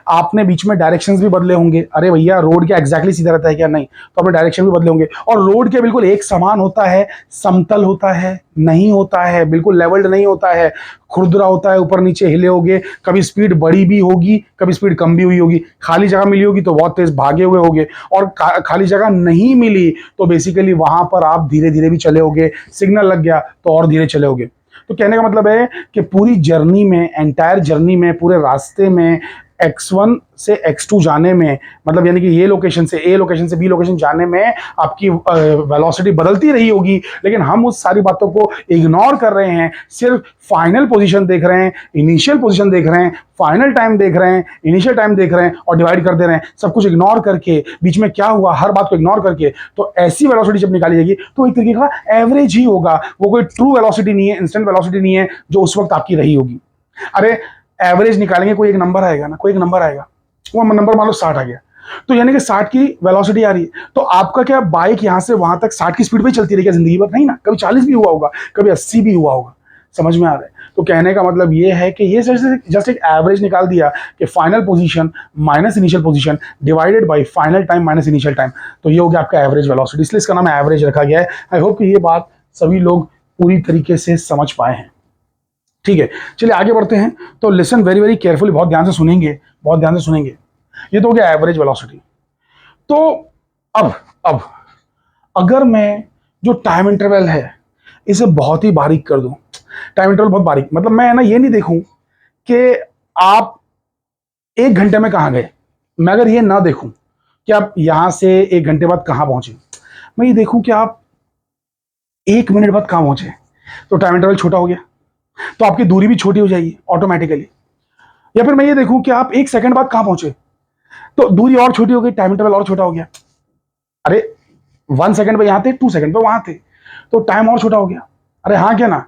आपने बीच में डायरेक्शंस भी बदले होंगे। अरे भैया रोड क्या एग्जैक्टली सीधा रहता है क्या? नहीं, तो अपने डायरेक्शन भी बदले होंगे। और रोड क्या बिल्कुल एक समान होता है? समतल होता है? नहीं होता है, बिल्कुल लेवल्ड नहीं होता है, खुरदुरा होता है, ऊपर नीचे हिले होगे, कभी स्पीड बढ़ी भी होगी, कभी स्पीड कम भी हुई होगी, खाली जगह मिली होगी तो बहुत तेज भागे हुए होगे, और खाली जगह नहीं मिली तो बेसिकली वहां पर आप धीरे धीरे भी चले होगे, सिग्नल लग गया तो और धीरे चले होगे। तो कहने का मतलब है कि पूरी जर्नी में, एंटायर जर्नी में, पूरे रास्ते में x1 से x2 जाने में, मतलब यानी कि ये लोकेशन से A लोकेशन से B लोकेशन जाने में आपकी वेलोसिटी बदलती रही होगी, लेकिन हम उस सारी बातों को इग्नोर कर रहे हैं। सिर्फ फाइनल पोजीशन देख रहे हैं, इनिशियल पोजीशन देख रहे हैं, फाइनल टाइम देख रहे हैं, इनिशियल टाइम देख रहे हैं और डिवाइड कर दे रहे हैं। सब कुछ इग्नोर करके, बीच में क्या हुआ हर बात को इग्नोर करके, तो ऐसी वेलोसिटी जब निकाली जाएगी तो एक तरीके का एवरेज ही होगा। वो कोई ट्रू वेलोसिटी नहीं है, इंस्टेंट वेलोसिटी नहीं है जो उस वक्त आपकी रही होगी। अरे एवरेज निकालेंगे, कोई एक नंबर आएगा ना, कोई एक नंबर आएगा, वो नंबर मान लो 60 आ गया, तो यानी कि 60 की वेलोसिटी आ रही है। तो आपका क्या बाइक यहां से वहां तक 60 की स्पीड पे चलती रही क्या जिंदगी भर? नहीं ना, कभी 40 भी हुआ होगा, कभी 80 भी हुआ होगा। समझ में आ रहा है? तो कहने का मतलब ये है कि ये जस्ट एक एवरेज निकाल दिया कि final position minus initial position divided by final time minus initial time, तो ये हो गया आपका एवरेज वेलोसिटी, इसलिए इसका नाम एवरेज रखा गया है। आई होप कि ये बात सभी लोग पूरी तरीके से समझ पाए हैं। ठीक है, चलिए आगे बढ़ते हैं। तो लिसन वेरी वेरी केयरफुली, बहुत ध्यान से सुनेंगे, बहुत ध्यान से सुनेंगे। ये तो हो गया एवरेज वेलोसिटी। तो अब अगर मैं जो टाइम इंटरवल है इसे बहुत ही बारीक कर दूं, टाइम इंटरवल बहुत बारीक, मतलब मैं ना ये नहीं देखूं कि आप 1 घंटे में कहां गए, मैं अगर ये ना देखूं कि आप यहां से 1 घंटे बाद कहां पहुंचे, मैं ये देखूं कि आप 1 मिनट बाद कहां पहुंचे, तो टाइम इंटरवल छोटा हो गया, तो आपकी दूरी भी छोटी हो जाएगी ऑटोमेटिकली। या फिर मैं ये देखूं कि आप 1 सेकंड बाद कहां पहुंचे, तो दूरी और छोटी हो गई, टाइम इंटरवल और छोटा हो गया। अरे 1 सेकंड पे यहां थे, 2 सेकंड पे वहां थे, तो टाइम और छोटा हो गया। अरे हाँ क्या ना?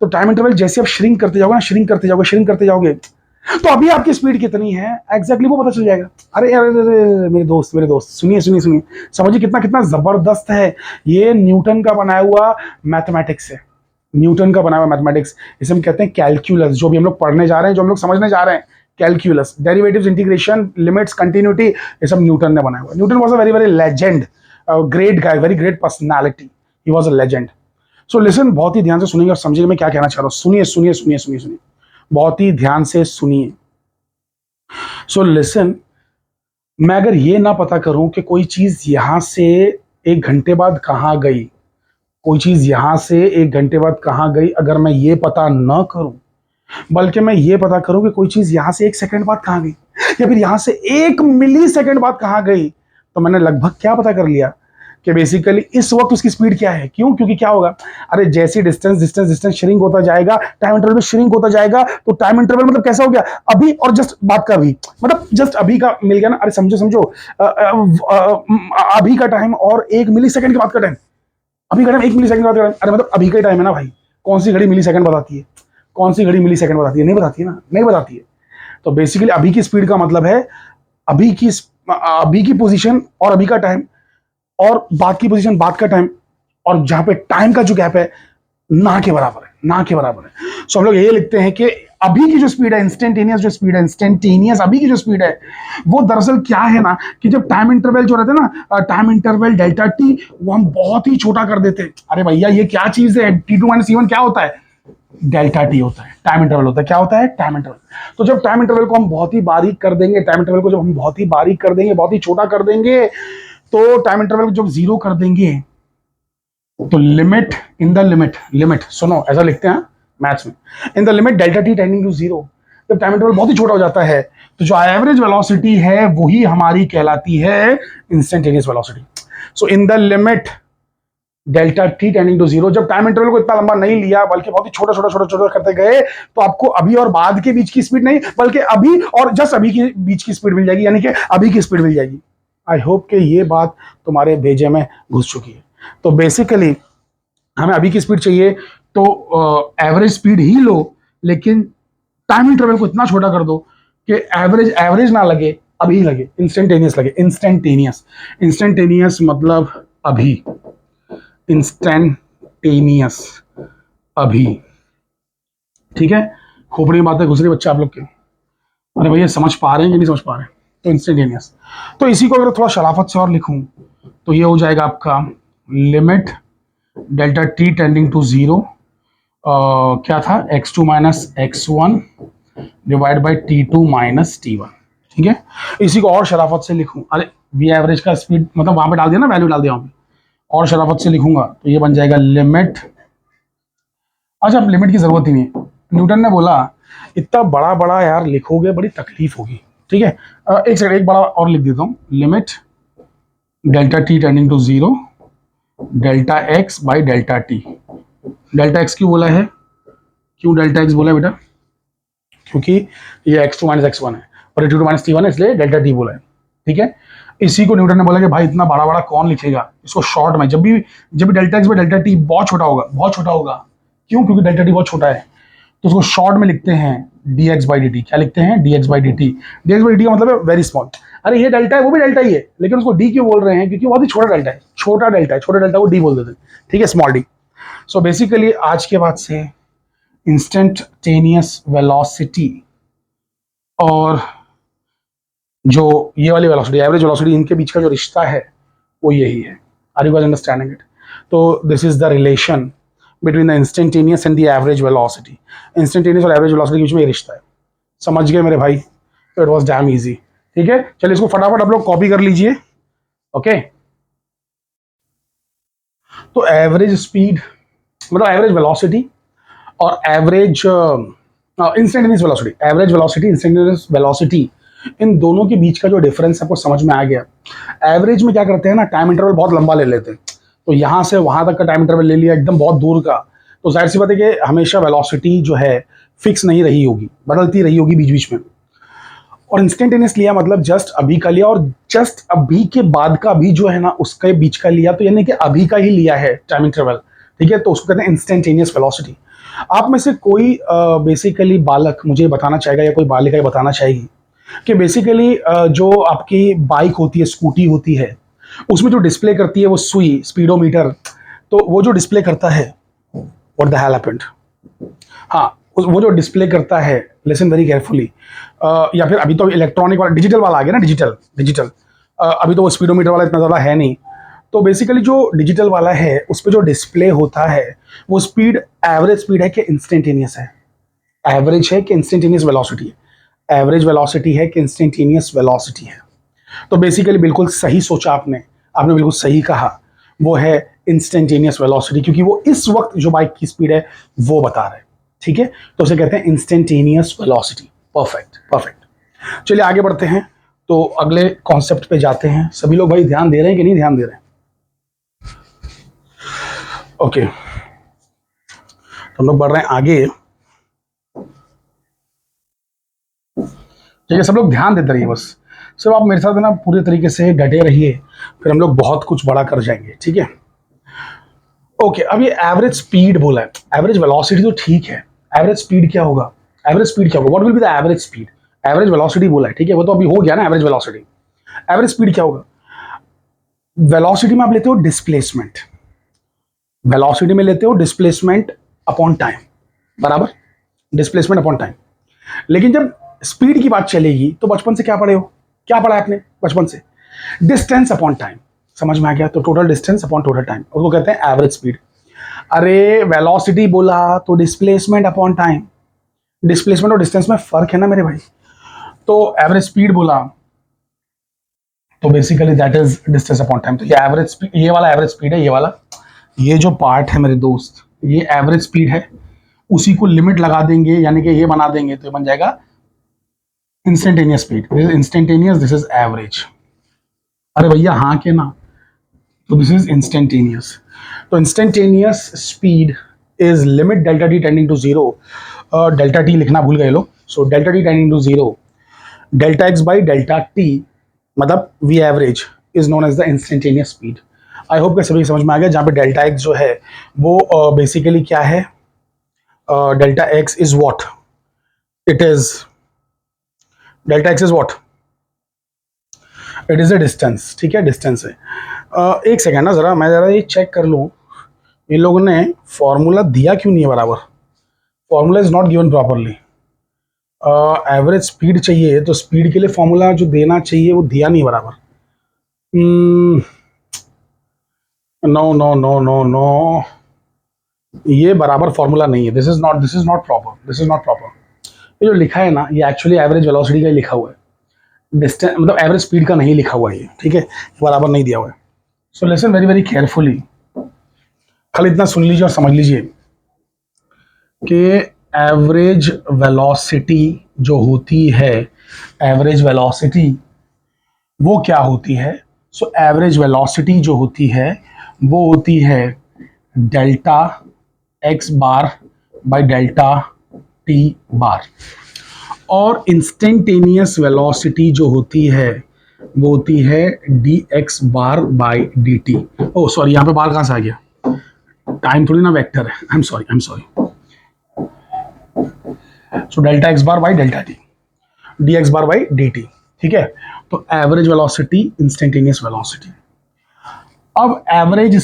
तो टाइम इंटरवल जैसे आप श्रिंक करते जाओगे ना, श्रिंक करते जाओगे, तो अभी आपकी स्पीड कितनी है एग्जैक्टली वो पता चल जाएगा। अरे अरे मेरे दोस्त सुनिए, समझिए कितना कितना जबरदस्त है। ये न्यूटन का बनाया हुआ मैथमेटिक्स है, न्यूटन का बनाया हुआ मैथमेटिक्स, इसे हम कहते हैं कैलकुलस। जो भी हम लोग पढ़ने जा रहे हैं, जो हम लोग समझने जा रहे हैं, calculus, derivatives, integration, limits, continuity, ये सब न्यूटन ने बनाया हुआ। Newton was a very very legend, great guy, very great personality, he was a legend. So listen, बहुत ही ध्यान से सुनिए और समझिएगा मैं क्या कहना चाह रहा हूँ। सुनिए सुनिए सुनिए सुनिए सुनिए, बहुत ही ध्यान से सुनिए। सो लिसन, मैं अगर ये ना पता करूं कि कोई चीज यहां से 1 घंटे बाद कहां गई, कोई चीज यहां से 1 घंटे बाद कहां गई, अगर मैं ये पता ना करूं, बल्कि मैं ये पता करूं कि कोई चीज यहां से 1 सेकंड बाद कहां गई, या फिर यहां से 1 मिली सेकंड बाद कहां गई, तो मैंने लगभग क्या पता कर लिया कि बेसिकली इस वक्त उसकी स्पीड क्या है। क्यों? क्योंकि क्या होगा, अरे जैसे डिस्टेंस डिस्टेंस डिस्टेंस श्रिंक होता जाएगा, टाइम इंटरवल भी श्रिंक होता जाएगा। तो टाइम इंटरवल मतलब कैसा हो गया, अभी और जस्ट बाद का अभी, मतलब जस्ट अभी का मिल गया ना। अरे समझो समझो, अभी का टाइम और 1 मिली सेकंड के बाद का टाइम, अभी का टाइम 1 मिली सेकंड के बाद का टाइम, अरे मतलब अभी का टाइम है ना भाई। कौन सी घड़ी मिली सेकंड बताती है? कौन सी घड़ी मिली सेकंड बताती है? नहीं बताती है ना, नहीं बताती है। तो बेसिकली अभी की स्पीड का मतलब है अभी की पोजीशन और अभी का टाइम, और बाद की पोजीशन बाद का टाइम, और जहां पे टाइम का जो गैप है ना के बराबर है, ना के बराबर है। सो हम लोग ये लिखते हैं कि अभी की जो स्पीड है, इंस्टेंटेनियस जो स्पीड है, इंस्टेंटेनियस अभी की जो स्पीड है, वो दरअसल क्या है ना, कि जब टाइम इंटरवल जो रहता है ना, टाइम इंटरवल डेल्टा टी, वो हम बहुत ही छोटा कर देते हैं। अरे भैया ये क्या चीज है, T2 - T1 क्या होता है? डेल्टा टी होता है, टाइम इंटरवल होता है। क्या होता है? Time interval. तो जब टाइम इंटरवल को हम बहुत ही बारीक कर देंगे, टाइम इंटरवल को जब हम बहुत ही बारीक कर देंगे, बहुत ही छोटा कर देंगे, तो टाइम इंटरवल को जब 0 कर देंगे, तो limit in the limit, limit सुनो ऐसा लिखते हैं मैथ्स में, in the limit delta t tending to 0। जब टाइम इंटरवल बहुत ही छोटा हो जाता है, तो जो एवरेज वेलोसिटी है वही हमारी कहलाती है instantaneous velocity. So in the limit delta t tending to 0, जब टाइम इंटरवल को इतना लंबा नहीं लिया, बल्कि बहुत ही छोटा छोटा छोटा छोटा करते गए, तो आपको अभी और बाद के बीच की स्पीड नहीं, बल्कि अभी और जस्ट अभी के बीच की स्पीड मिल जाएगी, यानी कि अभी की स्पीड मिल जाएगी। आई होप कि ये बात तुम्हारे भेजे में घुस चुकी है। तो बेसिकली हमें अभी की स्पीड चाहिए, तो एवरेज स्पीड ही लो, लेकिन टाइम इंटरवल को इतना छोटा कर दो कि एवरेज एवरेज ना लगे, अभी लगे, इंस्टेंटेनियस लगे। इंस्टेंटेनियस, इंस्टेंटेनियस मतलब अभी, इंस्टेंटेनियस अभी, ठीक है। खोपड़ी में बातें घुस रही बच्चे आप लोग के, अरे भैया समझ पा रहे हैं कि नहीं समझ पा रहे हैं? तो इंस्टेंटेनियस, तो इसी को अगर थोड़ा शराफत से और लिखूं, तो ये हो जाएगा आपका limit delta t tending to 0, क्या था, x2 - x1 divide by T2 - T1, ठीक है। इसी को और शराफत से लिखूं, अरे वी एवरेज का स्पीड मतलब वहां पे डाल दिया ना, वैल्यू डाल दिया वहां पे, और शराफत से लिखूंगा तो ये बन जाएगा लिमिट। अच्छा, अब लिमिट की जरूरत ही नहीं, न्यूटन ने बोला इतना बड़ा बड़ा यार लिखोगे बड़ी तकलीफ होगी, ठीक है। एक सेकंड, एक बड़ा और लिख देता हूँ, limit delta t tending to 0 delta x by delta t. Delta x क्यों बोला है, क्यों डेल्टा एक्स बोला है बेटा? क्योंकि ये x2 - x1 है और T2 - T1 है, इसलिए डेल्टा टी बोला है, ठीक है। इसी को न्यूटन ने बोला कि भाई इतना बड़ा बड़ा कौन लिखेगा, इसको शॉर्ट में, जब भी delta x by delta T बहुत छोटा होगा, बहुत छोटा होगा, क्यों? क्योंकि डेल्टा टी बहुत छोटा है, तो उसको शॉर्ट में लिखते हैं dx बाई dt। क्या लिखते हैं? dx by dt। dx by dt का मतलब है वेरी स्मॉल। अरे ये डेल्टा है, वो भी डेल्टा ही है, लेकिन उसको डी क्यों बोल रहे हैं? क्योंकि बहुत ही छोटा डेल्टा है, छोटा डेल्टा है, छोटे डेल्टा को डी बोल देते हैं, ठीक है, स्मॉल डी। सो बेसिकली आज के बाद से इंस्टेंटेनियस वेलोसिटी और जो ये वाली वेलोसिटी, एवरेज वेलोसिटी, इनके बीच का जो रिश्ता है वो यही है। Are you guys understanding it? तो this is the relation between the instantaneous and the average velocity. Instantaneous और एवरेज वेलोसिटी के बीच में ये रिश्ता है। समझ गए मेरे भाई? तो इट वाज डैम इजी, ठीक है। चलिए इसको फटाफट आप लोग कॉपी कर लीजिए, ओके। तो एवरेज स्पीड मतलब एवरेज वेलोसिटी और average instantaneous velocity, average velocity, instantaneous velocity, इन दोनों के बीच का जो डिफरेंस आपको समझ में आ गया। एवरेज में क्या करते हैं ना, टाइम इंटरवल बहुत लंबा ले लेते हैं, तो यहां से वहां तक का टाइम इंटरवल ले लिया एकदम बहुत दूर का, तो जाहिर सी बात है कि हमेशा वेलोसिटी जो है फिक्स नहीं रही होगी, बदलती रही होगी बीच बीच में। और इंस्टेंटेनियस लिया मतलब जस्ट अभी का लिया, और जस्ट अभी के बाद का भी जो है ना उसके बीच का लिया, तो यानी कि अभी का ही लिया है टाइम इंटरवल, ठीक है। तो उसको कहते हैं इंस्टेंटेनियस वेलोसिटी। आप में से कोई बेसिकली बालक मुझे बताना चाहेगा या कोई बालिका ये बताना चाहेगी कि बेसिकली जो आपकी बाइक होती है, स्कूटी होती है, उसमें जो डिस्प्ले करती है वो सुई, स्पीडोमीटर, तो वो जो डिस्प्ले करता है, व्हाट द हेल हैपेंड, हाँ वो जो डिस्प्ले करता है, लिसन वेरी केयरफुली, या फिर अभी तो इलेक्ट्रॉनिक वाला, डिजिटल वाला आ गया ना, डिजिटल डिजिटल, अभी तो वो स्पीडोमीटर वाला इतना ज़्यादा है नहीं, तो बेसिकली जो डिजिटल वाला है उस पर जो डिस्प्ले होता है वो स्पीड एवरेज स्पीड है कि इंस्टेंटेनियस है, एवरेज है कि इंस्टेंटेनियस वेलोसिटी है, एवरेज वेलोसिटी है कि इंस्टेंटेनियस वेलोसिटी है। तो बेसिकली बिल्कुल सही सोचा आपने, आपने बिल्कुल सही कहा, वो है इंस्टेंटेनियस वेलोसिटी, क्योंकि वो इस वक्त जो बाइक की स्पीड है वो बता रहे हैं। ठीक है, तो उसे कहते हैं इंस्टेंटेनियस वेलोसिटी। Perfect perfect. चलिए आगे बढ़ते हैं, तो अगले कॉन्सेप्ट पे जाते हैं। सभी लोग भाई ध्यान दे रहे हैं कि नहीं ध्यान दे रहे हैं? ओके, तो हम लोग बढ़ रहे हैं आगे। ठीक है, सब लोग ध्यान देते रहिए, बस सिर्फ आप मेरे साथ ना पूरे तरीके से डटे रहिए, फिर हम लोग बहुत कुछ बड़ा कर जाएंगे। ठीक है, ओके। अब ये एवरेज स्पीड बोला है, एवरेज वेलोसिटी तो ठीक है, एवरेज स्पीड क्या होगा? एवरेज स्पीड क्या होगा? What will be the average speed? Average velocity बोला है, ठीक है, वो तो अभी हो गया ना एवरेज वेलोसिटी। एवरेज स्पीड क्या होगा? वेलोसिटी में आप लेते हो डिस्प्लेसमेंट, वेलोसिटी में लेते हो डिस्प्लेसमेंट अपॉन टाइम, बराबर, डिस्प्लेसमेंट अपॉन टाइम। लेकिन जब स्पीड की बात चलेगी तो बचपन से क्या पढ़े हो, क्या पढ़ा है आपने बचपन से? Distance upon time. समझ में आ गया? तो total distance upon total time, उसको कहते हैं एवरेज स्पीड। अरे वेलोसिटी बोला तो डिस्प्लेसमेंट अपॉन टाइम, डिस्प्लेसमेंट और डिस्टेंस में फर्क है ना मेरे भाई। तो एवरेज स्पीड बोला तो basically that is distance upon time. तो ये एवरेज स्पीड, ये वाला एवरेज स्पीड है, ये वाला, ये जो पार्ट है मेरे दोस्त, ये एवरेज स्पीड है। उसी को लिमिट लगा देंगे, यानी कि ये बना देंगे तो ये बन जाएगा instantaneous speed. This is instantaneous, this is average. अरे भैया हाँ के ना, तो दिस इज इंस्टेंटेनियस। तो instantaneous speed is limit delta t tending to zero, delta t लिखना भूल गए लोग, so delta t tending to zero, delta x by delta t, मतलब v average is known as the instantaneous speed. I hope कि सभी समझ में आ गया। जहाँ पे डेल्टा एक्स जो है वो बेसिकली क्या है? Delta x is what? It is, delta x is what? It is a distance. ठीक है, डिस्टेंस है। एक सेकेंड ना, जरा मैं जरा ये चेक कर लूँ, इन लोगों ने फॉर्मूला दिया क्यों नहीं है बराबर? Formula is not given properly. Average speed चाहिए तो स्पीड के लिए फॉर्मूला जो देना चाहिए वो दिया नहीं बराबर। No no no no no, ये बराबर फॉर्मूला नहीं है। This is not proper, this is not proper. ये जो लिखा है ना, ये एक्चुअली एवरेज वेलोसिटी का ही लिखा हुआ है, डिस्टेंस मतलब एवरेज स्पीड का नहीं लिखा हुआ है ये। ठीक है, बराबर नहीं दिया हुआ है। So listen very very carefully, खाली इतना सुन लीजिए और समझ लीजिए कि एवरेज वेलोसिटी जो होती है, एवरेज वेलोसिटी वो क्या होती है? सो एवरेज वेलोसिटी जो होती है वो होती है delta x bar by delta t bar, और इंस्टेंटेनियस वेलोसिटी जो होती है वो होती है d x bar by d t. Oh sorry, यहाँ पे बार कहाँ से आ गया? टाइम थोड़ी ना वेक्टर है, I am sorry. So delta x bar by delta T, D x bar by d T. ठीक है, तो एवरेज वेलोसिटी, इंस्टेंटेनियस वेलोसिटी। अब average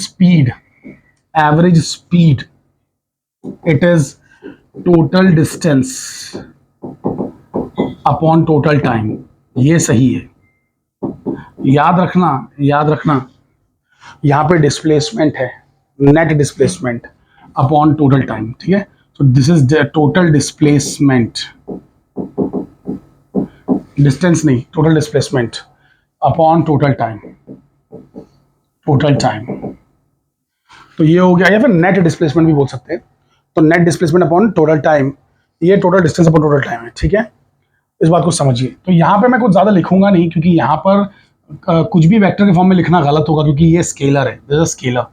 speed it is total distance upon total time, ये सही है। याद रखना यहाँ पे डिस्प्लेसमेंट है, net displacement upon total time. ठीक है, so this is the total displacement, distance नहीं, total displacement upon total time, तो ये हो गया, या फिर नेट डिस्प्लेसमेंट भी बोल सकते हैं। तो net displacement upon total time, ये total distance upon total time है। ठीक है, इस बात को समझिए। तो यहाँ पे मैं कुछ ज़्यादा लिखूंगा नहीं, क्योंकि यहाँ पर कुछ भी वेक्टर के फॉर्म में लिखना गलत होगा, क्योंकि ये स्केलर है, this is scalar,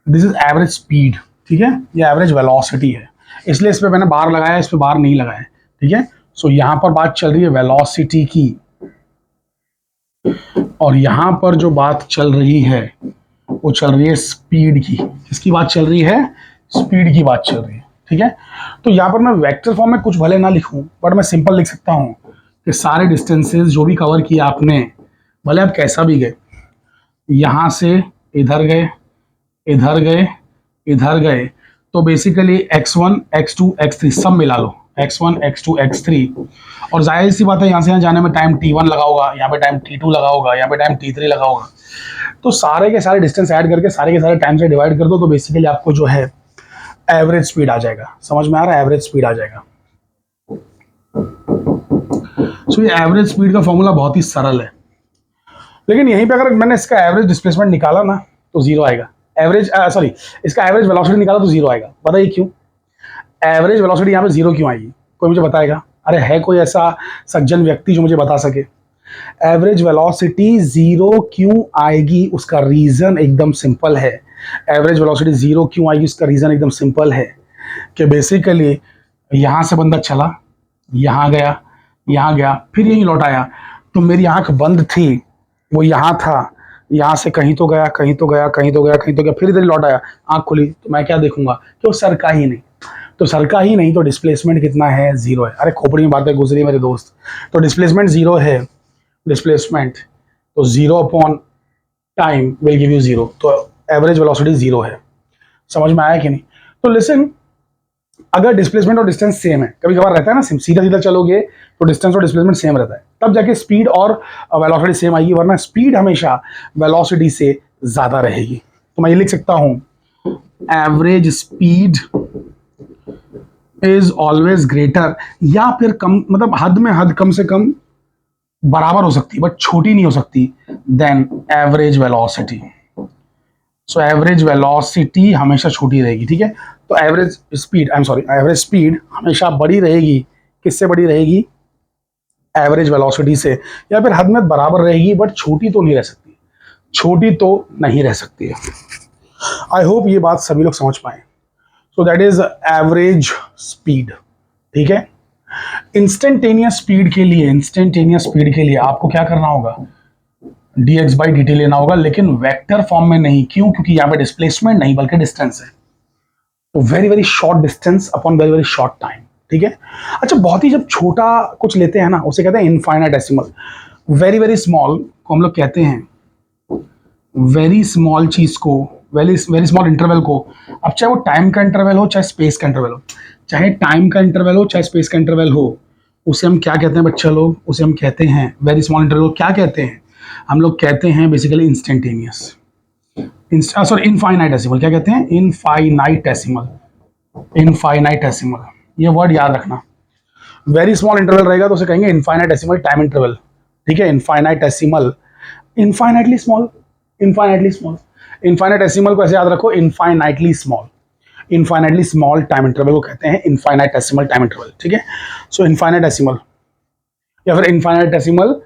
this is average speed. ठीक है, ये एवरेज वेलोसिटी है, इसलिए इस पर मैंने बार लगाया, इस पर बार नहीं लगाया। ठीक है, सो यहां पर बात चल रही है वेलोसिटी की, और यहां पर जो बात चल रही है वो चल रही है स्पीड की। किसकी बात चल रही है? स्पीड की बात चल रही है। ठीक है, तो यहां पर मैं वेक्टर फॉर्म में कुछ भले ना लिखूं, बट मैं सिंपल लिख सकता हूं कि सारे डिस्टेंसेस जो भी कवर किया आपने, भले आप कैसा भी गए, यहां से इधर गए, इधर गए, इधर गए, तो बेसिकली x1, x2, x3 सब मिला लो, x1, x2, x3, और जाहिर सी बात है यहाँ से यहाँ जाने में टाइम t1 लगा होगा, यहाँ पे टाइम t2 लगा होगा, यहाँ पे टाइम t3 लगा होगा। तो सारे के सारे डिस्टेंस ऐड करके सारे के सारे टाइम से डिवाइड कर दो तो बेसिकली आपको जो है एवरेज स्पीड आ जाएगा। समझ में आ रहा है? एवरेज स्पीड आ जाएगा। सो ये एवरेज स्पीड का फॉर्मूला बहुत ही सरल है, लेकिन यहीं पे अगर मैंने इसका एवरेज डिस्प्लेसमेंट निकाला ना तो जीरो आएगा। एवरेज सॉरी, इसका एवरेज वेलोसिटी निकाला तो जीरो आएगा। बताइए क्यों? एवरेज वेलोसिटी यहाँ पे जीरो क्यों आएगी? कोई मुझे बताएगा? अरे है कोई ऐसा सज्जन व्यक्ति जो मुझे बता सके एवरेज वेलोसिटी जीरो क्यों आएगी? उसका रीजन एकदम सिंपल है। एवरेज वेलोसिटी जीरो क्यों आएगी? उसका रीजन एकदम सिंपल है कि बेसिकली यहां से बंदा चला, यहां गया, फिर यहीं लौट आया, तो मेरी आंख बंद थी, वो यहां था, यहां से कहीं तो गया, फिर इधर लौट आया, आंख खुली तो मैं क्या देखूंगा कि वो सरका ही नहीं। तो सरका ही नहीं तो डिस्प्लेसमेंट कितना है? जीरो है। अरे खोपड़ी में बातें गुजरी मेरे दोस्त। तो डिस्प्लेसमेंट जीरो है, डिस्प्लेसमेंट तो zero upon time will give you zero, तो एवरेज वेलोसिटी जीरो है। समझ में आया कि नहीं? तो लिसन, अगर डिस्प्लेसमेंट और डिस्टेंस सेम है, कभी कभार रहता है ना, सीधा सीधा चलोगे तो डिस्टेंस और डिस्प्लेसमेंट सेम रहता है, तब जाके स्पीड और वेलोसिटी सेम आएगी, वरना स्पीड हमेशा वेलोसिटी से ज्यादा रहेगी। तो मैं ये लिख सकता हूं average speed is always greater, या फिर कम, मतलब हद में हद कम से कम बराबर हो सकती है बट छोटी नहीं हो सकती, then average velocity. So average velocity हमेशा छोटी रहेगी, ठीक है? तो एवरेज स्पीड हमेशा बड़ी रहेगी। किससे बड़ी रहेगी? एवरेज वेलोसिटी से, या फिर हद में बराबर रहेगी बट छोटी तो नहीं रह सकती है। आई होप ये बात सभी लोग समझ पाए। So that is average speed, ठीक है? इंस्टेंटेनियस स्पीड के लिए आपको क्या करना होगा? dx बाई dt लेना होगा, लेकिन वेक्टर फॉर्म में नहीं। क्यों? क्योंकि यहाँ पे डिस्प्लेसमेंट नहीं बल्कि डिस्टेंस है। तो very very short distance upon very very short time, ठीक है? अच्छा, बहुत ही जब छोटा कुछ लेते हैं ना, उसे कहते हैं इनफाइनाइटेसिमल। वेरी वेरी स्मॉल को हम लोग कहते हैं, वेरी स्मॉल चीज को, वेरी वेरी स्मॉल इंटरवल को, अब चाहे वो टाइम का इंटरवल हो चाहे स्पेस का इंटरवल हो, चाहे स्पेस का इंटरवल हो, उसे हम क्या कहते हैं बच्चे लोग? उसे हम कहते हैं, वेरी स्मॉल इंटरवल को क्या कहते हैं? हम लोग कहते हैं बेसिकली इंस्टेंटेनियस, सॉरी इनफाइनाइटेसिमल। क्या कहते हैं? इनफाइनाइटेसिमल। ये वर्ड याद रखना। वेरी स्मॉल इंटरवल रहेगा तो उसे कहेंगे इनफाइनाइटेसिमल टाइम इंटरवल, ठीक है? इनफाइनाइटेसिमल, इनफाइनाइटली स्मॉल इनफाइनाइटेसिमल को ऐसे याद रखो, इनफाइनाइटली स्मॉल टाइम इंटरवल को कहते हैं इनफाइनाइटेसिमल टाइम इंटरवल, ठीक है? सो इनफाइनाइटेसिमल या फिर इनफाइनाइटेसिमल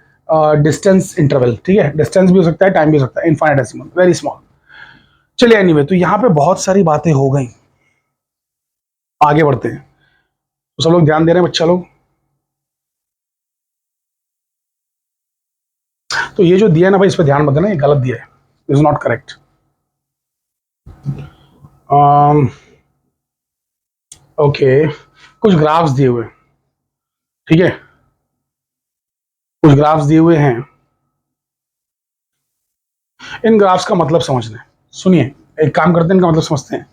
डिस्टेंस इंटरवल, ठीक है? डिस्टेंस भी हो सकता है, टाइम भी हो सकता है। Infinitesimal, very small. चलिए एनीवे, तो यहां पे बहुत सारी बातें हो गई, आगे बढ़ते हैं। तो सब लोग ध्यान दे रहे हैं बच्चा लोग? तो ये जो दिया है ना भाई, इस पर ध्यान मत देना, ये गलत दिया है, इज नॉट करेक्ट। ओके, कुछ ग्राफ्स दिए हुए, ठीक है? कुछ ग्राफ्स दिए हुए हैं, इन ग्राफ्स का मतलब समझना है। सुनिए, एक काम करते हैं, इनका मतलब समझते हैं,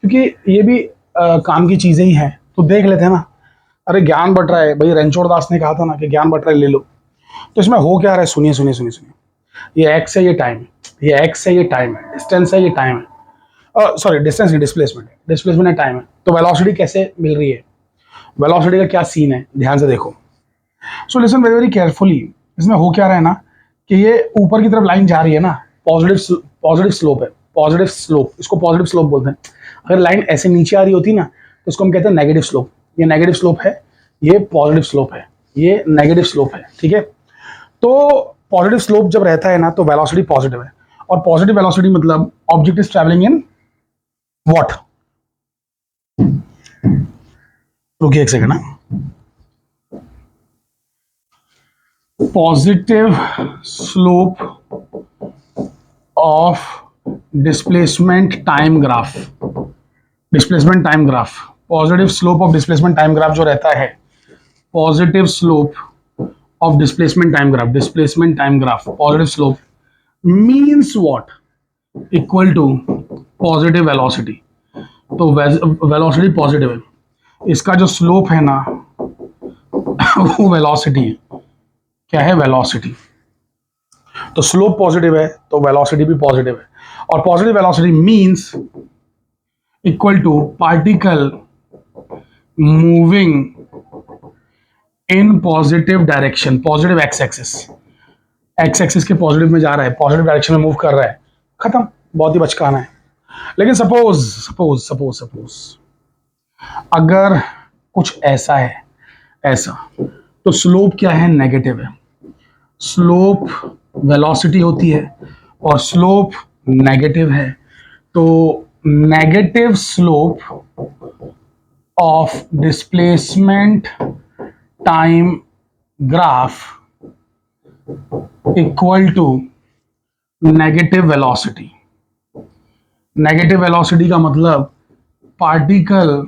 क्योंकि ये भी काम की चीजें ही हैं, तो देख लेते हैं ना। अरे ज्ञान बट रहा है भाई, रणछोड़ दास ने कहा था ना कि ज्ञान बट रहा है, ले लो। तो इसमें हो क्या रहा है? सुनिए, ये एक्स है, ये टाइम है, डिस्टेंस है, ये टाइम है, सॉरी डिस्टेंस नहीं, डिस्प्लेसमेंट है, टाइम है। तो वेलोसिटी कैसे मिल रही है? वेलोसिटी का क्या सीन है, ध्यान से देखो। So listen very very carefully. इसमें हो क्या रहा है ना कि ये ऊपर की तरफ लाइन जा रही है ना, पॉजिटिव स्लोप है, इसको पॉजिटिव स्लोप बोलते हैं। अगर लाइन ऐसे नीचे आ रही होती ना तो इसको हम कहते हैं नेगेटिव स्लोप। ये नेगेटिव स्लोप है, ये पॉजिटिव स्लोप है, ये नेगेटिव स्लोप है, ठीक है? तो पॉजिटिव स्लोप जब रहता है ना तो वेलोसिटी पॉजिटिव है, और पॉजिटिव वेलोसिटी मतलब object is travelling in what? रुकिए एक सेकंड ना। Positive slope of displacement time graph, positive slope of displacement time graph जो रहता है, positive slope of displacement time graph, positive slope means what? Equal to positive velocity. तो velocity positive है, इसका जो स्लोप है ना वो वेलोसिटी है। क्या है? वेलोसिटी। तो स्लोप पॉजिटिव है तो वेलोसिटी भी पॉजिटिव है, और positive velocity means equal to particle moving in positive direction, positive x axis, x axis के पॉजिटिव में जा रहा है, पॉजिटिव डायरेक्शन में मूव कर रहा है, खत्म, बहुत ही बचकाना है। लेकिन सपोज सपोज सपोज सपोज अगर कुछ ऐसा है, ऐसा, तो स्लोप क्या है, नेगेटिव है। स्लोप वेलोसिटी होती है और स्लोप नेगेटिव है, तो negative slope of displacement time graph equal to negative velocity. Negative velocity का मतलब particle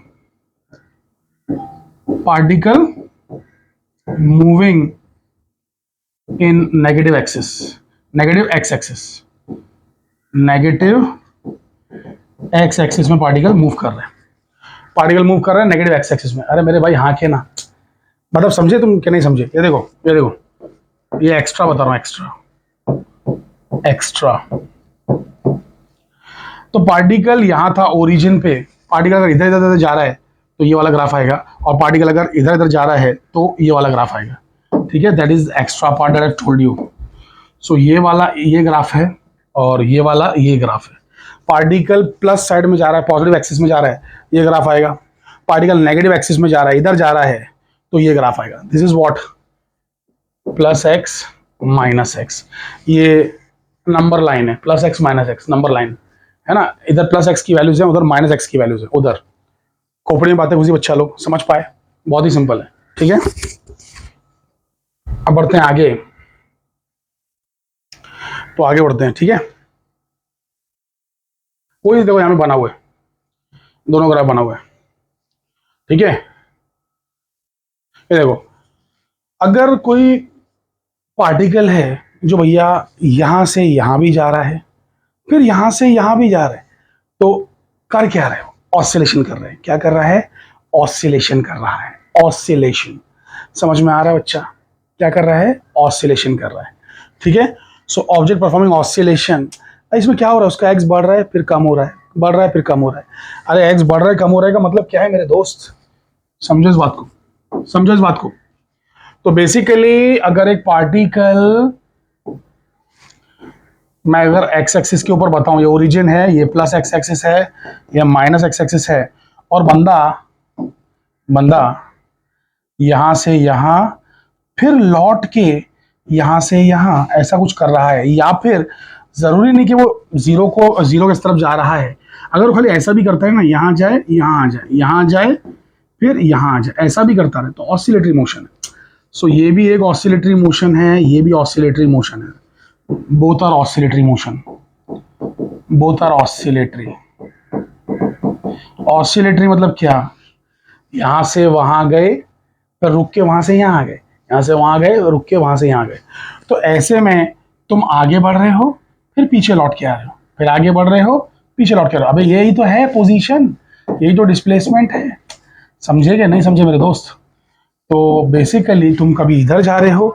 moving in negative axis, negative x axis, negative x axis में पार्टिकल मूव कर रहा है, पार्टिकल मूव कर रहा है नेगेटिव एक्स एक्सिस में। अरे मेरे भाई हाँ के ना, मतलब समझे तुम कि नहीं समझे? ये देखो, ये देखो, ये एक्स्ट्रा बता रहा हूं, एक्स्ट्रा एक्स्ट्रा। तो पार्टिकल यहां था ओरिजिन पे, पार्टिकल अगर इधर इधर जा रहा है तो ये वाला ग्राफ आएगा, और पार्टिकल अगर इधर इधर जा रहा है तो ये वाला ग्राफ आएगा, ठीक है। That is extra part that I told you. So ये वाला ये ग्राफ है और ये वाला ये ग्राफ है। पार्टिकल प्लस साइड में जा रहा है, पॉजिटिव एक्सिस में जा रहा है, ये ग्राफ आएगा। पार्टिकल नेगेटिव एक्सिस में जा रहा है, इधर जा रहा है, तो ये ग्राफ आएगा। This is what, plus x minus x, ये नंबर लाइन है, plus x minus x number line है ना। इधर प्लस एक्स की वैल्यूज है, उधर माइनस एक्स की वैल्यूज है। उधर खोपड़ी में बातें घुसी, बच्चा लोग समझ पाए, बहुत ही सिंपल है, ठीक है। अब बढ़ते हैं आगे, तो आगे बढ़ते हैं, ठीक है। कोई देखो यहां पे बना हुआ है, दोनों ग्राफ बना हुआ है, ठीक है। ये देखो, अगर कोई पार्टिकल है जो भैया यहां से यहां भी जा रहा है, फिर यहां से यहां भी जा रहा है, तो कर क्या रहे हो, ऑसिलेशन कर रहे हैं। क्या कर रहा है, ऑसिलेशन कर रहा है, ऑसिलेशन। समझ में आ रहा है बच्चा, क्या कर रहा है, ऑसिलेशन कर रहा है, ठीक है। सो ऑब्जेक्ट परफॉर्मिंग ऑसिलेशन, इसमें क्या हो रहा है, उसका एक्स बढ़ रहा है फिर कम हो रहा है, बढ़ रहा है फिर कम हो रहा है। अरे एक्स बढ़ रहा है कम हो रहा है का मतलब क्या है मेरे दोस्त, समझो इस बात को, समझो इस बात को। तो बेसिकली अगर एक पार्टिकल, मैं अगर एक्स एक्सिस के ऊपर बताऊं, ये ओरिजिन है, ये प्लस एक्स एक्सिस है, ये माइनस एक्स एक्सिस है, और बंदा यहां से यहां फिर लौट के यहां से यहां ऐसा कुछ कर रहा है, या फिर जरूरी नहीं कि वो जीरो की तरफ जा रहा है। अगर वो खाली ऐसा भी करता है ना, यहां जाए यहां आ जाए, यहां जाए फिर यहां आ जाए, ऐसा भी करता रहे, तो ऑसिलेटरी मोशन है। सो ये भी एक ऑसिलेटरी मोशन है, ये भी ऑसिलेटरी मोशन है। Both are oscillatory motion, both are oscillatory. Oscillatory मतलब क्या, यहां से वहां गए फिर रुक के वहां से यहां आ गए, यहां से वहां गए रुक के वहां से यहां गए। तो ऐसे में तुम आगे बढ़ रहे हो फिर पीछे लौट के आ रहे हो, फिर आगे बढ़ रहे हो पीछे लौट के आ रहे हो। अबे यही तो है पोजीशन, यही तो डिस्प्लेसमेंट है। समझे क्या नहीं समझे मेरे दोस्त? तो बेसिकली तुम कभी इधर जा रहे हो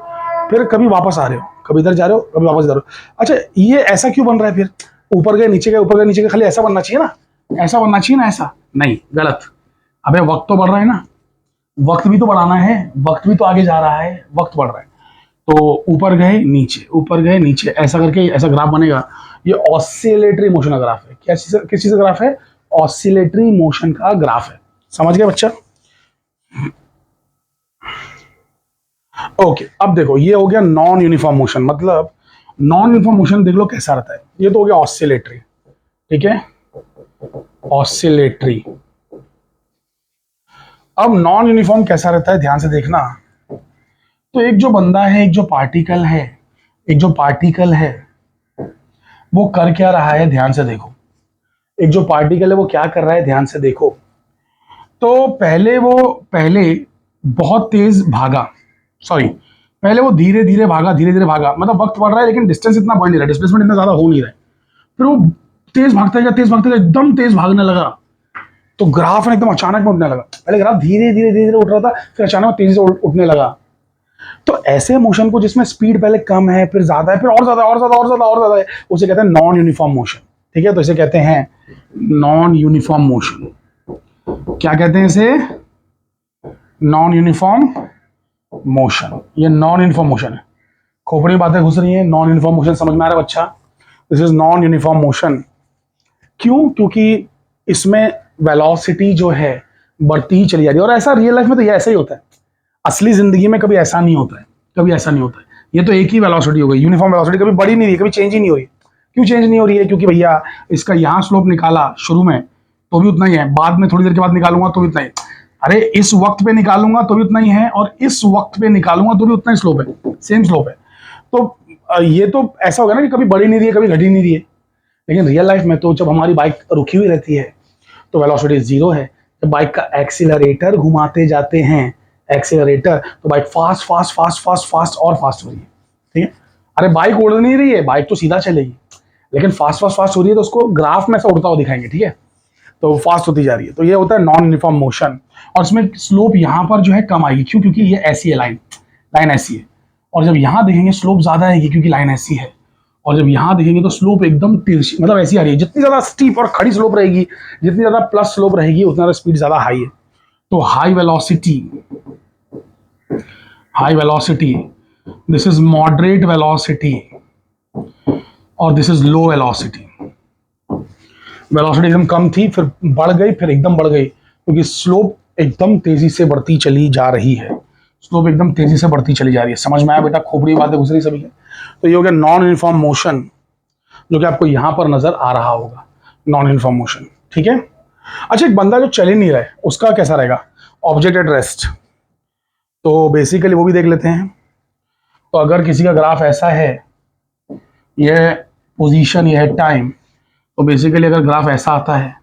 फिर कभी वापस आ रहे हो, कभी इधर जा रहे हो कभी वापस जा रहे हो। अच्छा ये ऐसा क्यों बन रहा है फिर, ऊपर गए नीचे गए, ऊपर गए नीचे गए, खाली ऐसा बनना चाहिए ना, ऐसा बनना चाहिए ना, ऐसा नहीं, गलत। अबे वक्त तो बढ़ रहा है ना, वक्त भी तो बढ़ाना है, वक्त भी तो आगे जा रहा है, वक्त बढ़ रहा है। तो ऊपर गए नीचे, ऊपर गए नीचे, ऐसा करके ऐसा ग्राफ बनेगा। ये ऑसिलेटरी मोशन का ग्राफ है। क्या चीज, किस चीज का ग्राफ है, ऑसिलेटरी मोशन का ग्राफ है। समझ गया बच्चा? ओके, अब देखो ये हो गया नॉन यूनिफॉर्म मोशन। मतलब नॉन यूनिफॉर्म मोशन देख लो कैसा रहता है, ये तो हो गया ऑसिलेटरी, ठीक है, ऑसिलेटरी। अब नॉन यूनिफॉर्म कैसा रहता है, ध्यान से देखना। तो एक जो बंदा है, एक जो पार्टिकल है, एक जो पार्टिकल है वो कर क्या रहा है, ध्यान से देखो। एक जो पार्टिकल है वो क्या कर रहा है, ध्यान से देखो। तो पहले बहुत तेज भागा, सॉरी, पहले वो धीरे धीरे भागा, मतलब वक्त बढ़ रहा है लेकिन डिस्टेंस इतना बढ़ नहीं रहा, डिस्प्लेसमेंट इतना ज्यादा हो नहीं रहा है। फिर वो तेज भागता गया, एकदम तेज भागने लगा, तो ग्राफ एकदम अचानक में उठने लगा। पहले ग्राफ धीरे धीरे उठ रहा था, फिर अचानक तेजी से उठने लगा। तो ऐसे मोशन को जिसमें स्पीड पहले कम है, फिर ज्यादा है, फिर और ज्यादा और ज्यादा और ज्यादा और ज्यादा है, उसे कहते हैं नॉन यूनिफॉर्म मोशन। ठीक है, तो इसे कहते हैं नॉन यूनिफॉर्म मोशन। क्या कहते हैं इसे? Non uniform motion. ये नॉन यूनिफॉर्म मोशन है। खोपड़ी बातें घुस रही हैं। नॉन यूनिफॉर्म मोशन समझ में आ रहा है बच्चा? This is non uniform motion. क्यों? क्योंकि इसमें वेलोसिटी जो है बढ़ती ही चली जा रही है। और ऐसा रियल लाइफ में तो ये ऐसा ही होता है, असली जिंदगी में कभी ऐसा नहीं होता है, कभी ऐसा नहीं होता है। ये तो एक ही वेलोसिटी हो गई, यूनिफॉर्म वेलोसिटी, कभी बढ़ी नहीं रही, कभी चेंज ही नहीं हो रही। क्यों चेंज नहीं हो रही है? क्योंकि भैया इसका यहाँ स्लोप निकाला शुरू में तो भी उतना ही है, बाद में थोड़ी देर के बाद निकालूंगा तो भी उतना ही। अरे इस वक्त पे निकालूंगा तो भी उतना ही है, और इस वक्त पे निकालूंगा तो भी उतना ही स्लोप है, सेम स्लोप है। तो ये तो ऐसा होगा ना कि कभी बढ़ी नहीं रही है, कभी घटी नहीं रही है। लेकिन रियल लाइफ में तो जब हमारी बाइक रुकी हुई रहती है तो वेलोसिटी जीरो है। जब बाइक का एक्सीलरेटर घुमाते जाते हैं, एक्सीलरेटर, तो bike fast fast fast fast fast और फास्ट हो रही है। ठीक है, अरे बाइक उड़ नहीं रही है, बाइक तो सीधा चलेगी, लेकिन फास्ट फास्ट फास्ट हो रही है, तो उसको ग्राफ में ऐसा उड़ता हुआ दिखाएंगे। ठीक है, तो फास्ट होती जा रही है, तो ये होता है नॉन यूनिफॉर्म मोशन। और इसमें स्लोप यहाँ पर जो है कम आएगी। क्यों? क्योंकि ये ऐसी है, लाइन ऐसी है। और जब यहाँ देखेंगे स्लोप ज्यादा आएगी क्योंकि लाइन ऐसी है। और जब यहाँ देखेंगे तो स्लोप एकदम तिरछी, मतलब ऐसी आ रही है। जितनी ज्यादा स्टीप और खड़ी स्लोप रहेगी, जितनी ज्यादा प्लस स्लोप रहेगी, उतना ज्यादा स्पीड ज्यादा हाई है। तो high velocity, this is moderate velocity, और this is low velocity. Velocity एकदम कम थी, फिर बढ़ गई, फिर एकदम बढ़ गई, क्योंकि स्लोप एकदम तेजी से बढ़ती चली जा रही है। स्लोप एकदम तेजी से बढ़ती चली जा रही है। समझ में आया बेटा? खोपड़ी बातें घुस रही सभी के। तो ये हो गया नॉन यूनिफॉर्म मोशन, जो कि आपको यहां पर नजर आ रहा होगा, नॉन यूनिफॉर्म मोशन। ठीक है, अच्छा, एक बंदा जो चल ही नहीं रहा है उसका कैसा रहेगा? Object at rest. तो बेसिकली वो भी देख लेते हैं। तो अगर किसी का ग्राफ ऐसा है, यह पोजीशन, यह है टाइम, तो बेसिकली अगर ग्राफ ऐसा आता है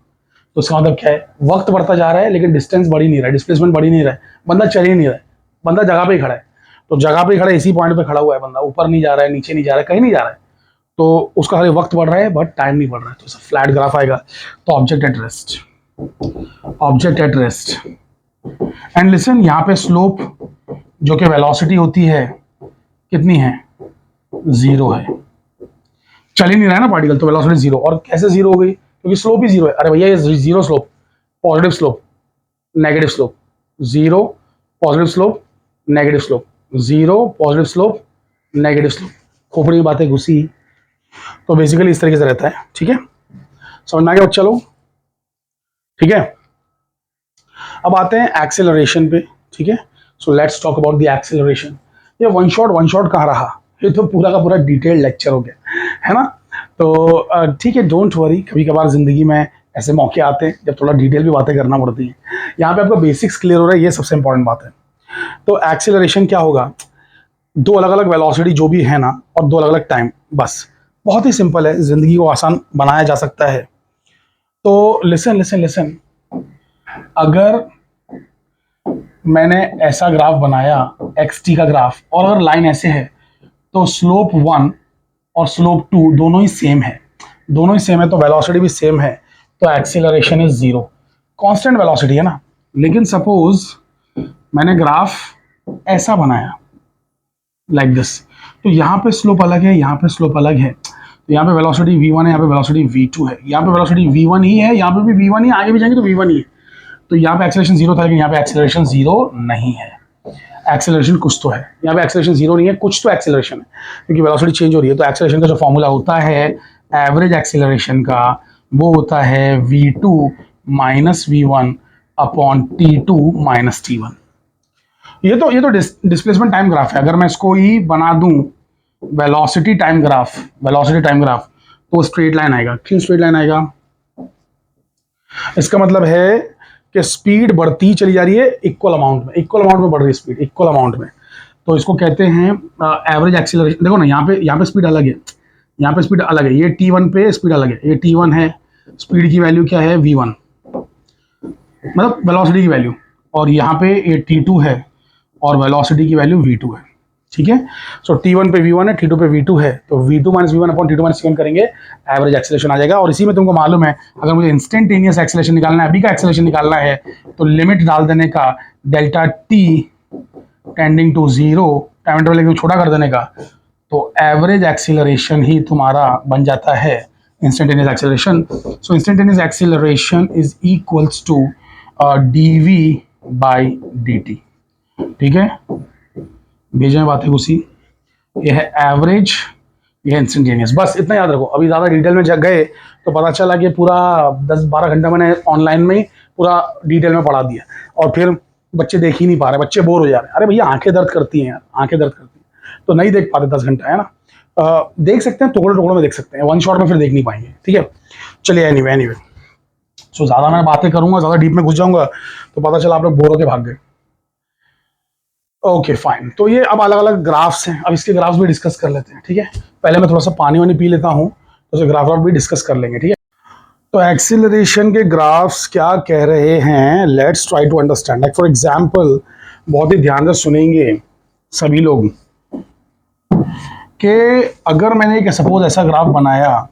तो इसका मतलब क्या है? वक्त बढ़ता जा रहा है लेकिन डिस्टेंस बढ़ ही नहीं रहा है, डिस्प्लेसमेंट बढ़ ही नहीं रहा है, बंदा चल ही नहीं रहा है, बंदा जगह पे ही खड़ा है। तो जगह पे ही खड़ा है, इसी पॉइंट पे खड़ा हुआ है बंदा, ऊपर नहीं जा रहा है, नीचे नहीं जा रहा है, कहीं नहीं जा रहा है। तो उसका खाली वक्त बढ़ रहा है बट टाइम नहीं बढ़ रहा है, तो फ्लैट ग्राफ आएगा। तो object at rest, object at rest. And listen, यहाँ पे स्लोप जो कि वेलोसिटी होती है कितनी है? जीरो है। चल ही नहीं रहा है ना पार्टिकल, तो वेलोसिटी जीरो। और कैसे जीरो हो गई? क्योंकि स्लोप ही जीरो है। अरे भैया ये zero slope, positive slope, negative slope, zero positive slope, negative slope, zero positive slope, negative slope. खोपड़ी में बातें घुसी। तो बेसिकली इस तरीके से रहता है। ठीक है, समझ में आ गया बच्चा लोग? ठीक है, अब आते हैं एक्सेलरेशन पे। ठीक है, so let's talk about the acceleration. ये वन शॉट कहाँ रहा, ये तो पूरा का पूरा डिटेल्ड लेक्चर हो गया है ना। तो ठीक है, डोंट वरी, कभी कभार जिंदगी में ऐसे मौके आते हैं जब थोड़ा डिटेल भी बातें करना पड़ती हैं। यहाँ पे आपका बेसिक्स क्लियर हो रहा है, ये सबसे इंपॉर्टेंट बात है। तो एक्सेलरेशन क्या होगा? दो अलग अलग वेलोसिटी जो भी है ना, और दो अलग अलग टाइम, बस बहुत ही सिंपल है, जिंदगी को आसान बनाया जा सकता है। तो लिसन लिसन लिसन, अगर मैंने ऐसा ग्राफ बनाया, xt का ग्राफ, और अगर लाइन ऐसे है, तो स्लोप 1 और स्लोप 2 दोनों ही सेम है, दोनों ही सेम है, तो वेलोसिटी भी सेम है, तो acceleration is zero. Constant velocity है ना। लेकिन सपोज मैंने ग्राफ ऐसा बनाया, लाइक दिस, तो यहाँ पे स्लोप अलग है, यहाँ पे स्लोप अलग है। तो यहाँ पे वेलोसिटी v1 है, यहाँ पे वेलोसिटी v2 है, यहाँ पे वेलोसिटी v1 ही है, यहाँ पे भी v1 ही, आगे भी जाएंगे तो v1 ही है। तो यहाँ पे एक्सेलरेशन जीरो था, लेकिन यहाँ पे एक्सेलरेशन जीरो नहीं है। एक्सेलरेशन कुछ तो है, यहाँ पे एक्सेलरेशन जीरो नहीं है, कुछ तो एक्सेलरेशन है, क्योंकि वेलोसिटी चेंज हो रही है। तो एक्सेलरेशन का जो फॉर्मूला होता है एवरेज एक्सेलरेशन का, वो होता है v2 minus v1 upon t2 minus t1। ये तो डिस्प्लेसमेंट टाइम ग्राफ है। अगर मैं इसको ही बना दूं वेलोसिटी टाइम ग्राफ, तो स्ट्रेट लाइन आएगा। क्यों स्ट्रेट लाइन आएगा? इसका मतलब है कि स्पीड बढ़ती चली जा रही है इक्वल अमाउंट में बढ़ रही है स्पीड, इक्वल अमाउंट में। तो इसको कहते हैं एवरेज एक्सीलरेशन। देखो ना, यहाँ पे स्पीड अलग है, यहाँ पे स्पीड अलग है, ये t1 पे स्पीड अलग है, ये t1 है, स्पीड की वैल्यू क्या है? v1, मतलब वेलोसिटी की वैल्यू, और यहाँ पे ये t2 है और वेलोसिटी की वैल्यू v2 है। ठीक है, सो t1 पे v1 है, t2 पे v2 है, तो v2 minus v1 upon t2 minus c1 करेंगे, एवरेज एक्सेलरेशन आ जाएगा। और इसी में तुमको मालूम है, अगर मुझे इंस्टेंटेनियस एक्सेलरेशन निकालना है, अभी का एक्सेलरेशन निकालना है, तो लिमिट डाल देने का delta t tending to zero time interval एकदम छोटा कर देने का, तो एवरेज एक्सीलरेशन ही तुम्हारा बन जाता है instantaneous acceleration. So instantaneous acceleration is equals to dv by dt. ठीक है, भेजें बातें उसी. ये है एवरेज, ये है इंस्टेंटेनियस. बस इतना याद रखो. अभी ज़्यादा डिटेल में जग गए तो पता चला कि पूरा 10-12 घंटा मैंने ऑनलाइन में ही पूरा डिटेल में पढ़ा दिया और फिर बच्चे देख ही नहीं पा रहे, बच्चे बोर हो जा रहे हैं. अरे भैया आंखें दर्द करती हैं यार, आंखें दर्द करती हैं तो नहीं देख पाते 10 घंटा, है ना. देख सकते हैं, टुकड़े टुकड़ों में देख सकते हैं, वन शॉट में फिर देख नहीं पाएंगे. ठीक है, चलिए. एनीवे सो ज़्यादा मैं बातें करूंगा, ज़्यादा डीप में घुस जाऊंगा तो पता चला आप लोग बोर होकर भाग गए. Okay fine. तो ये अब अलग अलग ग्राफ्स हैं, अब इसके ग्राफ्स भी डिस्कस कर लेते हैं. ठीक है, पहले मैं थोड़ा सा पानी वानी पी लेता हूँ तो ग्राफ भी डिस्कस कर लेंगे. ठीक है, तो एक्सीलरेशन के ग्राफ्स क्या कह रहे हैं, let's try to understand. Like for example, बहुत ही ध्यान से सुनेंगे सभी लोग कि अगर मैंने एक सपोज ऐसा ग्राफ बनाया,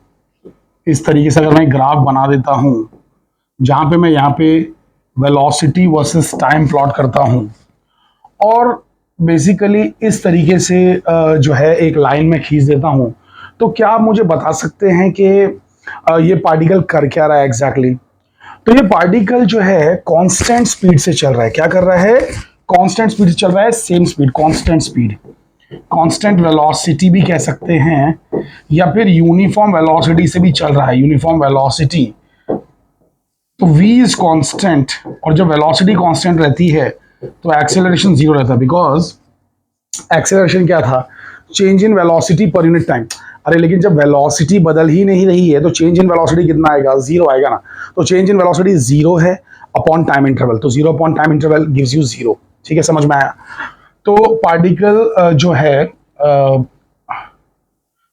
इस तरीके से अगर मैं ग्राफ बना देता हूं जहां पे मैं यहाँ पे वेलोसिटी वर्सेस टाइम प्लॉट करता हूं और बेसिकली इस तरीके से जो है एक लाइन में खींच देता हूं, तो क्या आप मुझे बता सकते हैं कि ये पार्टिकल कर क्या रहा है एग्जैक्टली. तो ये पार्टिकल जो है कांस्टेंट स्पीड से चल रहा है. क्या कर रहा है, कांस्टेंट स्पीड से चल रहा है. Same speed, constant speed, constant velocity भी कह सकते हैं, या फिर यूनिफॉर्म वेलोसिटी से भी चल रहा है. यूनिफॉर्म वेलोसिटी, तो v इज कांस्टेंट, और जब वेलोसिटी कांस्टेंट रहती है तो एक्सेलरेशन जीरो रहता है. बिकॉज एक्सेलरेशन क्या था, change in velocity per unit time. अरे लेकिन जब वेलोसिटी बदल ही नहीं रही है तो चेंज इन वेलोसिटी कितना आएगा, जीरो आएगा ना. तो चेंज इन वेलोसिटी जीरो है अपॉन टाइम इंटरवल, तो zero upon time interval gives you zero. ठीक है, समझ में आया. तो पार्टिकल जो है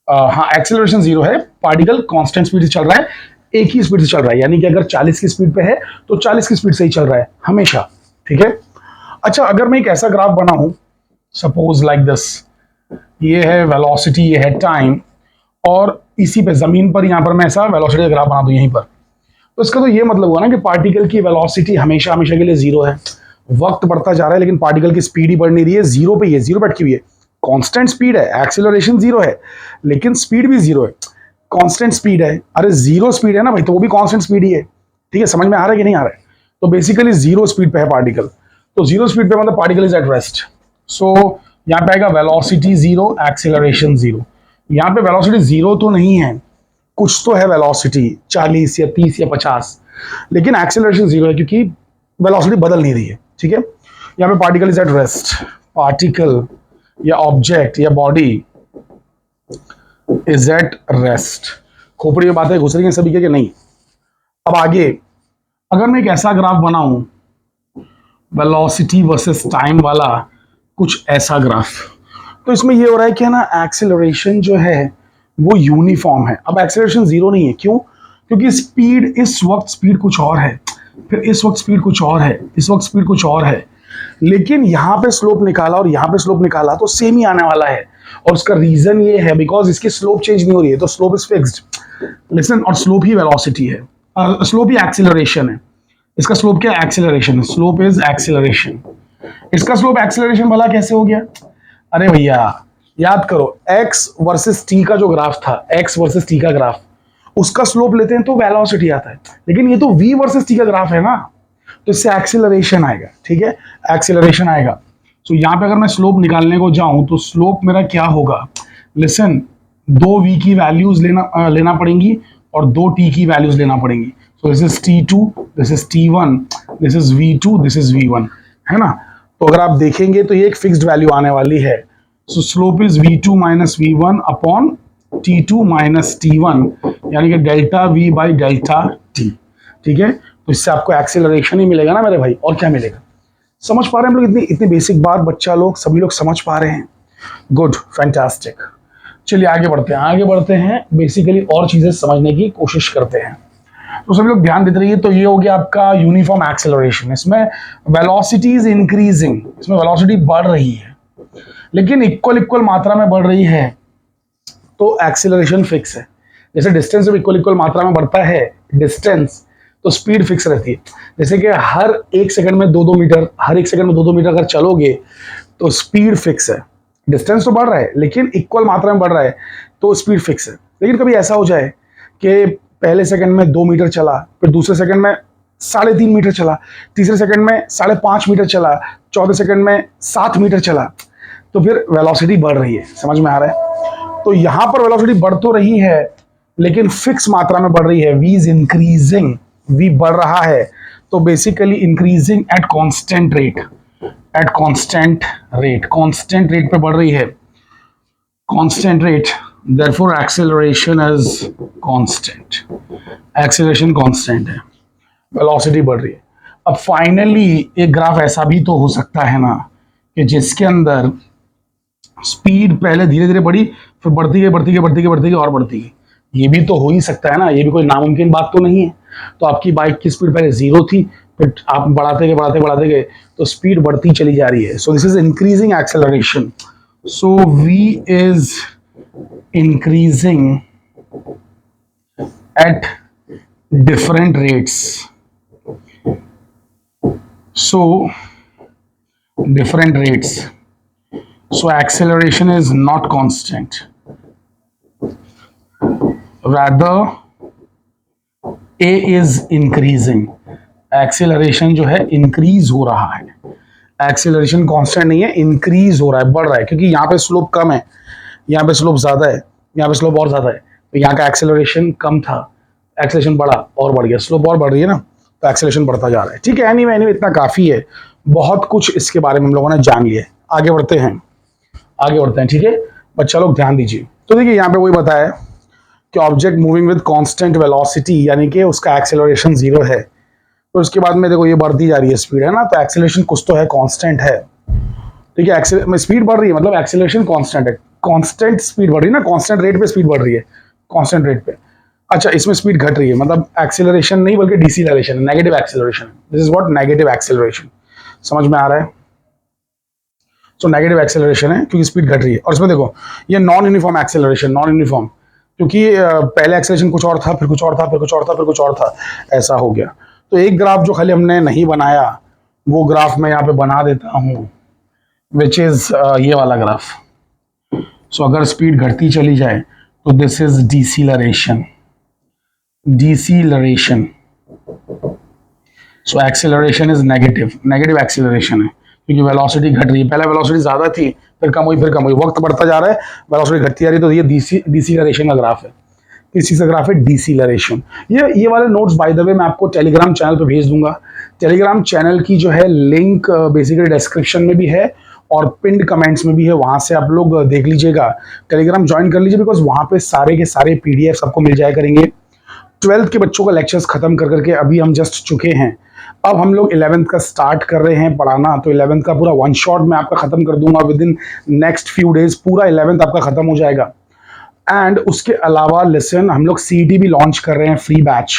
हाँ, एक्सेलरेशन जीरो है, पार्टिकल कांस्टेंट स्पीड से चल रहा है, एक ही स्पीड से चल रहा है. यानी कि अगर 40 की स्पीड पे है तो 40 की स्पीड से ही चल रहा है हमेशा. ठीक है. अच्छा, अगर मैं एक ऐसा ग्राफ बनाऊं, सपोज लाइक दिस, ये है वेलोसिटी, ये है टाइम, और इसी पे जमीन पर यहां पर मैं ऐसा वेलोसिटी का ग्राफ बना दूं यहीं पर, तो इसका तो ये मतलब हुआ ना कि पार्टिकल की वेलोसिटी हमेशा हमेशा के लिए जीरो है. वक्त बढ़ता जा रहा है लेकिन पार्टिकल की स्पीड ही बढ़ नहीं रही है, जीरो पे ही है, जीरो पे अटकी हुई है. कांस्टेंट स्पीड है, एक्सीलरेशन जीरो है लेकिन स्पीड भी जीरो है. कांस्टेंट स्पीड है, अरे जीरो स्पीड है ना भाई, तो वो भी कांस्टेंट स्पीड ही है. ठीक है, समझ में आ रहा है कि नहीं आ रहा है. तो बेसिकली जीरो स्पीड पे है पार्टिकल, तो जीरो स्पीड पे मतलब पार्टिकल इज एट रेस्ट. सो यहाँ पे आएगा वेलोसिटी जीरो, एक्सीलरेशन जीरो. यहाँ पे वेलोसिटी जीरो तो नहीं है, कुछ तो है वेलोसिटी 40 या 30 या 50, लेकिन एक्सीलरेशन जीरो है क्योंकि वेलोसिटी बदल नहीं रही है. ठीक है, यहाँ पे particle is at rest. Particle या ऑब्जेक्ट या बॉडी इज एट रेस्ट. खोपड़ी में बातें घुस रही हैं सभी के नहीं. अब आगे अगर मैं एक ऐसा ग्राफ बनाऊं, वेलोसिटी वर्सेस टाइम वाला, कुछ ऐसा ग्राफ, तो इसमें ये हो रहा है कि ना एक्सीलरेशन जो है वो यूनिफॉर्म है. अब एक्सीलरेशन जीरो नहीं है, क्यों, क्योंकि स्पीड इस वक्त स्पीड कुछ और है, फिर इस वक्त स्पीड कुछ और है, इस वक्त स्पीड कुछ और है, लेकिन यहां पे स्लोप निकाला और यहां पे स्लोप निकाला तो सेम ही आने वाला है. और उसका रीजन ये है बिकॉज इसकी स्लोप चेंज नहीं हो रही है, तो स्लोप इज फिक्स्ड. लिसन, और स्लोप ही वेलोसिटी है, स्लोप ही एक्सीलरेशन है. इसका स्लोप क्या है, एक्सीलरेशन है. Slope is acceleration. इसका स्लोप एक्सीलरेशन भला कैसे हो गया, अरे भैया याद करो, x वर्सेस t का जो ग्राफ था, x वर्सेस t का ग्राफ, उसका स्लोप लेते हैं तो वेलोसिटी आता है, लेकिन ये तो v वर्सेस t का ग्राफ है ना, तो इससे एक्सीलरेशन आएगा. ठीक है, एक्सीलरेशन आएगा. तो यहाँ पे अगर मैं स्लोप निकालने को जाऊं तो स्लोप मेरा क्या होगा, लिसन, दो v की वैल्यूज लेना पड़ेंगी और दो t की वैल्यूज लेना पड़ेंगी. सो this is t2, this is t1, this is v2, this is v1, है ना. तो अगर आप देखेंगे तो ये एक फिक्स्ड वैल्यू आने वाली है. सो slope is v2 minus v1 upon t2 minus t1, यानी कि delta v by delta t. ठीक है, तो इससे आपको एक्सीलरेशन ही मिलेगा ना मेरे भाई, और क्या मिलेगा. समझ पा रहे हैं हम लोग, इतनी बेसिक बात बच्चा लोग सभी लोग समझ पा रहे हैं. Good, fantastic. चलिए आगे बढ़ते हैं बेसिकली और चीजें समझने की कोशिश करते हैं. तो सभी लोग ध्यान देते रहिए. तो ये हो गया आपका यूनिफॉर्म एक्सेलरेशन. इसमें वेलोसिटी इज इंक्रीजिंग, इसमें वेलोसिटी बढ़ रही है लेकिन इक्वल मात्रा में बढ़ रही है, तो एक्सेलरेशन फिक्स है. जैसे डिस्टेंस जब इक्वल मात्रा में बढ़ता है डिस्टेंस, तो स्पीड फिक्स रहती है. जैसे कि हर एक सेकंड में 2-2 मीटर, हर एक सेकंड में 2-2 मीटर अगर चलोगे तो स्पीड फिक्स है. डिस्टेंस तो बढ़ रहा है लेकिन इक्वल मात्रा में बढ़ रहा है, तो स्पीड फिक्स है। लेकिन कभी ऐसा हो जाए कि पहले सेकंड में 2 मीटर चला, फिर दूसरे सेकंड में 3.5 मीटर चला, तीसरे सेकंड में 5.5 मीटर चला, चौथे सेकंड में 7 मीटर चला, तो फिर वेलोसिटी बढ़ रही है। समझ में आ रहा है? तो यहां पर वेलोसिटी बढ़ तो रही है लेकिन फिक्स मात्रा में बढ़ रही है। वी इज इंक्रीजिंग, वी बढ़ रहा है, तो basically increasing at constant rate, at constant rate, constant rate पे बढ़ रही है, constant rate, therefore acceleration is constant, acceleration constant है, वेलोसिटी बढ़ रही है। अब फाइनली एक ग्राफ ऐसा भी तो हो सकता है ना कि जिसके अंदर स्पीड पहले धीरे धीरे बढ़ी, फिर बढ़ती गई बढ़ती गई बढ़ती गई बढ़ती गई और बढ़ती गई। ये भी तो हो ही सकता है ना, ये भी कोई नामुमकिन बात तो नहीं है। तो आपकी बाइक की स्पीड पहले 0 थी, फिर आप बढ़ाते गए बढ़ाते बढ़ाते गए तो स्पीड बढ़ती चली जा रही है। So this is increasing acceleration. So v is increasing at different rates, so different rates, so acceleration is not constant, rather a is increasing, acceleration जो है increase हो रहा है, acceleration constant नहीं है, increase हो रहा है, बढ़ रहा है, क्योंकि यहाँ पे स्लोप कम है, यहाँ पे स्लोप ज्यादा है, यहाँ पे स्लोप और ज्यादा है, तो यहाँ का एक्सेलरेशन कम था, एक्सेलरेशन बढ़ा और बढ़ गया, स्लोप और बढ़ रही है ना, तो एक्सेलरेशन बढ़ता जा रहा है। ठीक है, एनीवे इतना काफी है, बहुत कुछ इसके बारे में हम लोगों ने जान लिया है। आगे बढ़ते हैं, आगे बढ़ते हैं। ठीक है बच्चा लोग ध्यान दीजिए। तो देखिए यहाँ पे वही बताया कि object moving with constant velocity, यानी कि उसका एक्सेलरेशन 0 है, तो उसके बाद में देखो ये बढ़ती जा रही है स्पीड, है ना, तो एक्सेलरेशन कुछ तो है, कांस्टेंट है। ठीक है, स्पीड बढ़ रही है मतलब एक्सेलरेशन कांस्टेंट है, कांस्टेंट स्पीड बढ़ रही है ना, कांस्टेंट रेट पे स्पीड बढ़ रही है, कांस्टेंट रेट पे। अच्छा, इसमें स्पीड घट रही है, मतलब एक्सेलरेशन नहीं बल्कि deceleration, negative acceleration. This is what negative acceleration. समझ में आ रहा है? सो नेगेटिव एक्सेलरेशन है क्योंकि स्पीड घट रही है। और इसमें देखो ये non uniform acceleration, non uniform, क्योंकि पहले एक्सेलरेशन कुछ और था, फिर कुछ और था, फिर कुछ और था, फिर कुछ और था, ऐसा हो गया। तो एक ग्राफ जो खाली हमने नहीं बनाया वो ग्राफ मैं यहाँ पे बना देता हूँ, विच इज ये वाला ग्राफ। सो अगर स्पीड घटती चली जाए तो this is deceleration, deceleration. So acceleration is negative, negative acceleration है क्योंकि वेलोसिटी घट रही है, पहले वेलोसिटी ज्यादा थी, फिर कम हुई, फिर कम हुई, वक्त बढ़ता जा रहा है, वेलोसिटी घटती जा रही है, तो ये डिसीलरेशन का ग्राफ है। किस चीज का ग्राफ है? डिसीलरेशन। ये वाले नोट्स बाय द वे मैं आपको टेलीग्राम चैनल पे भेज दूंगा। टेलीग्राम चैनल की जो है लिंक बेसिकली डिस्क्रिप्शन में भी है और पिंड कमेंट्स में भी है, वहां से आप लोग देख लीजिएगा, टेलीग्राम ज्वाइन कर लीजिए, बिकॉज वहां पे सारे के सारे पीडीएफ सबको मिल जाया करेंगे। 12th के बच्चों का लेक्चर्स खत्म कर करके अभी हम जस्ट चुके हैं, अब हम लोग 11th का स्टार्ट कर रहे हैं पढ़ाना, तो 11th का पूरा वन शॉट में आपका खत्म कर दूंगा with in next few days, पूरा 11th आपका खत्म हो जाएगा। एंड उसके अलावा लिसन, हम लोग सीईटी भी लॉन्च कर रहे हैं, फ्री बैच।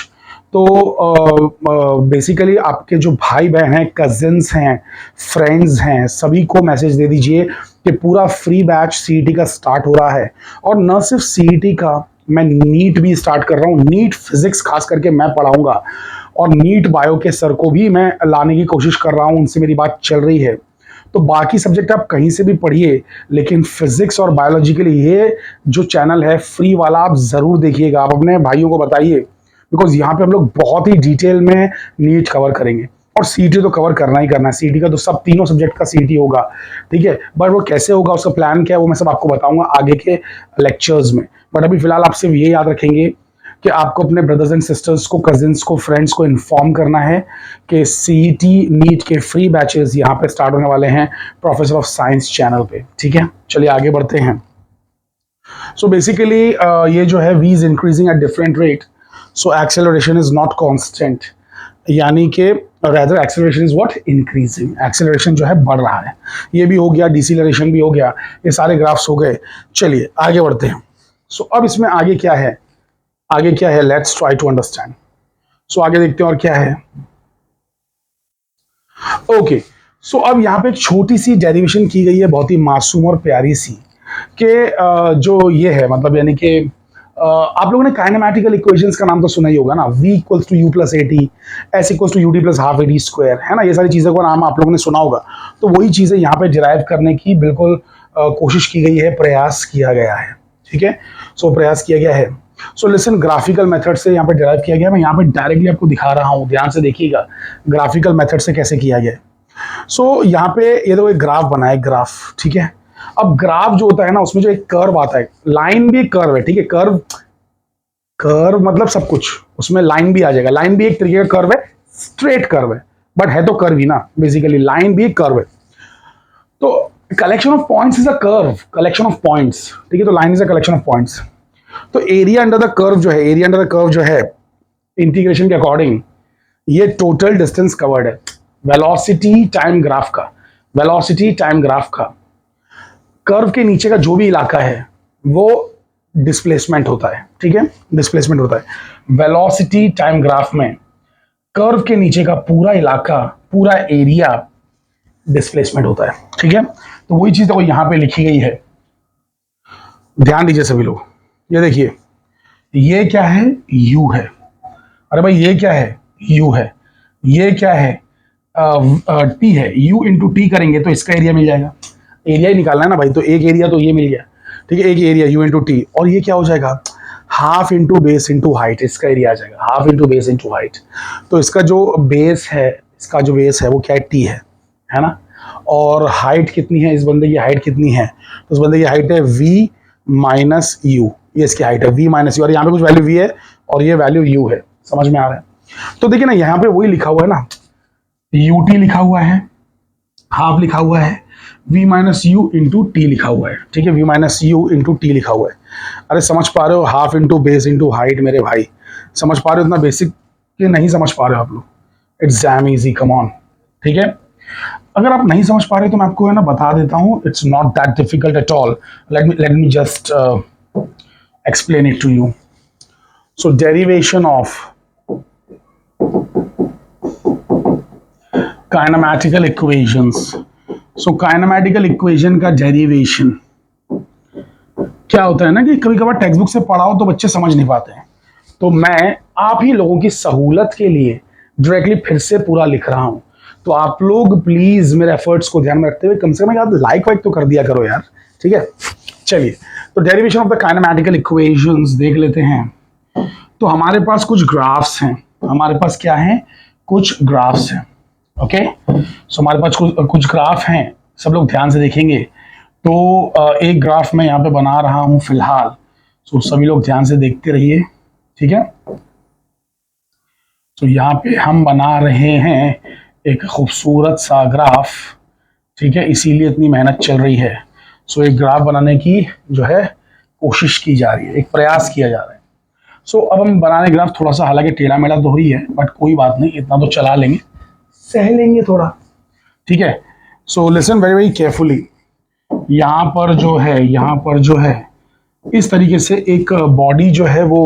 तो बेसिकली आपके जो भाई बहन हैं, कजिन्स हैं, फ्रेंड्स हैं, सभी को मैसेज दे दीजिए कि पूरा फ्री बैच सीईटी का स्टार्ट हो रहा है। और न सिर्फ सीईटी का, मैं नीट भी स्टार्ट कर रहा हूँ, नीट फिजिक्स खास करके मैं पढ़ाऊंगा, और नीट बायो के सर को भी मैं लाने की कोशिश कर रहा हूँ, उनसे मेरी बात चल रही है। तो बाकी सब्जेक्ट आप कहीं से भी पढ़िए, लेकिन फिजिक्स और बायोलॉजी के लिए ये जो चैनल है फ्री वाला आप जरूर देखिएगा, आप अपने भाइयों को बताइए, बिकॉज यहाँ पे हम लोग बहुत ही डिटेल में नीट कवर करेंगे। और सीईटी तो कवर करना ही करना है, सीईटी का तो सब तीनों सब्जेक्ट का सीईटी होगा, ठीक है। बट वो कैसे होगा, उसका प्लान क्या है, वो मैं सब आपको बताऊंगा आगे के लेक्चर्स में। बट अभी फिलहाल आप सिर्फ ये याद रखेंगे कि आपको अपने ब्रदर्स एंड सिस्टर्स को, कजिन्स को, फ्रेंड्स को इन्फॉर्म करना है कि सीईटी नीट के फ्री बैचेस यहाँ पे स्टार्ट होने वाले हैं प्रोफेसर ऑफ साइंस चैनल पे, ठीक है। चलिए आगे बढ़ते हैं। सो बेसिकली ये जो है v is increasing at different rate, so acceleration is not constant, यानी कि rather acceleration is what? Increasing, acceleration जो है बढ़ रहा है। ये भी हो गया, डिसीलरेशन भी हो गया, ये सारे ग्राफ्स हो गए। चलिए आगे बढ़ते हैं। सो अब इसमें आगे क्या है, आगे क्या है, लेट्स ट्राई टू अंडरस्टैंड। सो आगे देखते हैं और क्या है। ओके, सो अब यहाँ पे एक छोटी सी डेरिवेशन की गई है, बहुत ही मासूम और प्यारी सी, कि जो ये है, मतलब यानी कि आप लोगों ने काइनेमैटिकल इक्वेशंस का नाम तो सुना ही होगा ना, v equals to u plus a t, s equals to u t plus half a t square, है ना, ये सारी चीज़ों का नाम आप लोगों ने सुना होगा। तो वही चीज़ें यहाँ पे डिराइव करने की बिल्कुल कोशिश की गई है, प्रयास किया गया है, ठीक है। सो प्रयास किया गया है। सो लिसन, ग्राफिकल मेथड से यहाँ पे डिराइव किया गया। मैं यहाँ पे डायरेक्टली आपको दिखा रहा हूँ, ध्यान से देखिएगा ग्राफिकल मेथड से कैसे किया गया है। सो यहाँ पे ये तो एक ग्राफ बना है, ग्राफ, ठीक है। अब ग्राफ जो होता है ना, उसमें जो एक कर्व आता है, लाइन भी एक कर्व है, ठीक है। कर्व, कर्व मतलब सब कुछ, उसमें लाइन भी आ जाएगा। लाइन भी एक तरीके का कर्व है, स्ट्रेट कर्व है, बट है तो कर्व ही ना, बेसिकली लाइन भी एक कर्व है। तो collection of points is a curve, collection of points, ठीक है। तो line is a collection of points. तो एरिया अंडर द कर्व जो है, एरिया अंडर द कर्व जो है, इंटीग्रेशन के अकॉर्डिंग, ये टोटल डिस्टेंस कवर्ड है, वेलोसिटी टाइम ग्राफ का, वेलोसिटी टाइम ग्राफ का। कर्व के नीचे का जो भी इलाका है वो डिस्प्लेसमेंट होता है, ठीक है, डिस्प्लेसमेंट होता है। वेलोसिटी टाइम ग्राफ में कर्व के नीचे का पूरा इलाका, पूरा एरिया डिस्प्लेसमेंट होता है, ठीक है। तो वही चीज तो यहां पे लिखी गई है, ध्यान दीजिए सभी लोग। ये देखिए, ये क्या है, u है। अरे भाई ये क्या है, u है। ये क्या है, t है। u इंटू टी करेंगे तो इसका एरिया मिल जाएगा। एरिया ही निकालना है ना भाई, तो एक एरिया तो ये मिल गया, ठीक है, एक एरिया u इंटू टी। और ये क्या हो जाएगा, half into base into height, इसका एरिया आ जाएगा, half into base into height. तो इसका जो बेस है, इसका जो बेस है वो क्या है, t है ना। और हाइट कितनी है, इस बंदे की हाइट कितनी है, तो इस बंदे की हाइट है v माइनस यू, ये इसकी हाइट है v माइनस यू। और यहाँ पे कुछ वैल्यू v है और ये वैल्यू u है, समझ में आ रहा है। तो देखिए ना, यहाँ पे वही लिखा हुआ है ना, ut लिखा हुआ है, हाफ लिखा हुआ है, v minus u into T लिखा हुआ है, ठीक है, v minus u into T लिखा हुआ है। अरे समझ पा रहे हो, half into base into height, मेरे भाई समझ पा रहे हो, इतना बेसिक ये नहीं समझ पा रहे हो आप लोग, it's damn easy, come on, ठीक है। अगर आप नहीं समझ पा रहे तो मैं आपको है ना बता देता हूँ, it's not that difficult at all. Let me just explain it to you. So derivation of kinematical equations. So kinematical equation का डेरिवेशन क्या होता है ना, कि कभी कभार टेक्स्ट बुक से पढ़ाओ तो बच्चे समझ नहीं पाते हैं, तो मैं आप ही लोगों की सहूलत के लिए डायरेक्टली फिर से पूरा लिख रहा हूं। तो आप लोग प्लीज मेरे एफर्ट्स को ध्यान में रखते हुए कम से कम यार लाइक वाइक तो कर दिया करो यार, ठीक है। चलिए, तो derivation of the kinematical equations देख लेते हैं। तो हमारे पास कुछ ग्राफ्स हैं, हमारे पास क्या है, कुछ ग्राफ्स हैं, ओके। सो हमारे पास कुछ ग्राफ हैं, सब लोग ध्यान से देखेंगे। तो एक ग्राफ मैं यहाँ पे बना रहा हूँ फिलहाल, तो सभी लोग ध्यान से देखते रहिए, ठीक है। तो यहाँ पे हम बना रहे हैं एक खूबसूरत सा ग्राफ, ठीक है, इसीलिए इतनी मेहनत चल रही है। सो एक ग्राफ बनाने की जो है कोशिश की जा रही है, एक प्रयास किया जा रहा है। सो अब हम बनाने ग्राफ, थोड़ा सा हालांकि टेढ़ा मेढ़ा तो ही है, बट कोई बात नहीं, इतना तो चला लेंगे, सह लेंगे थोड़ा, ठीक है। So listen very very carefully. यहाँ पर जो है इस तरीके से एक बॉडी जो है वो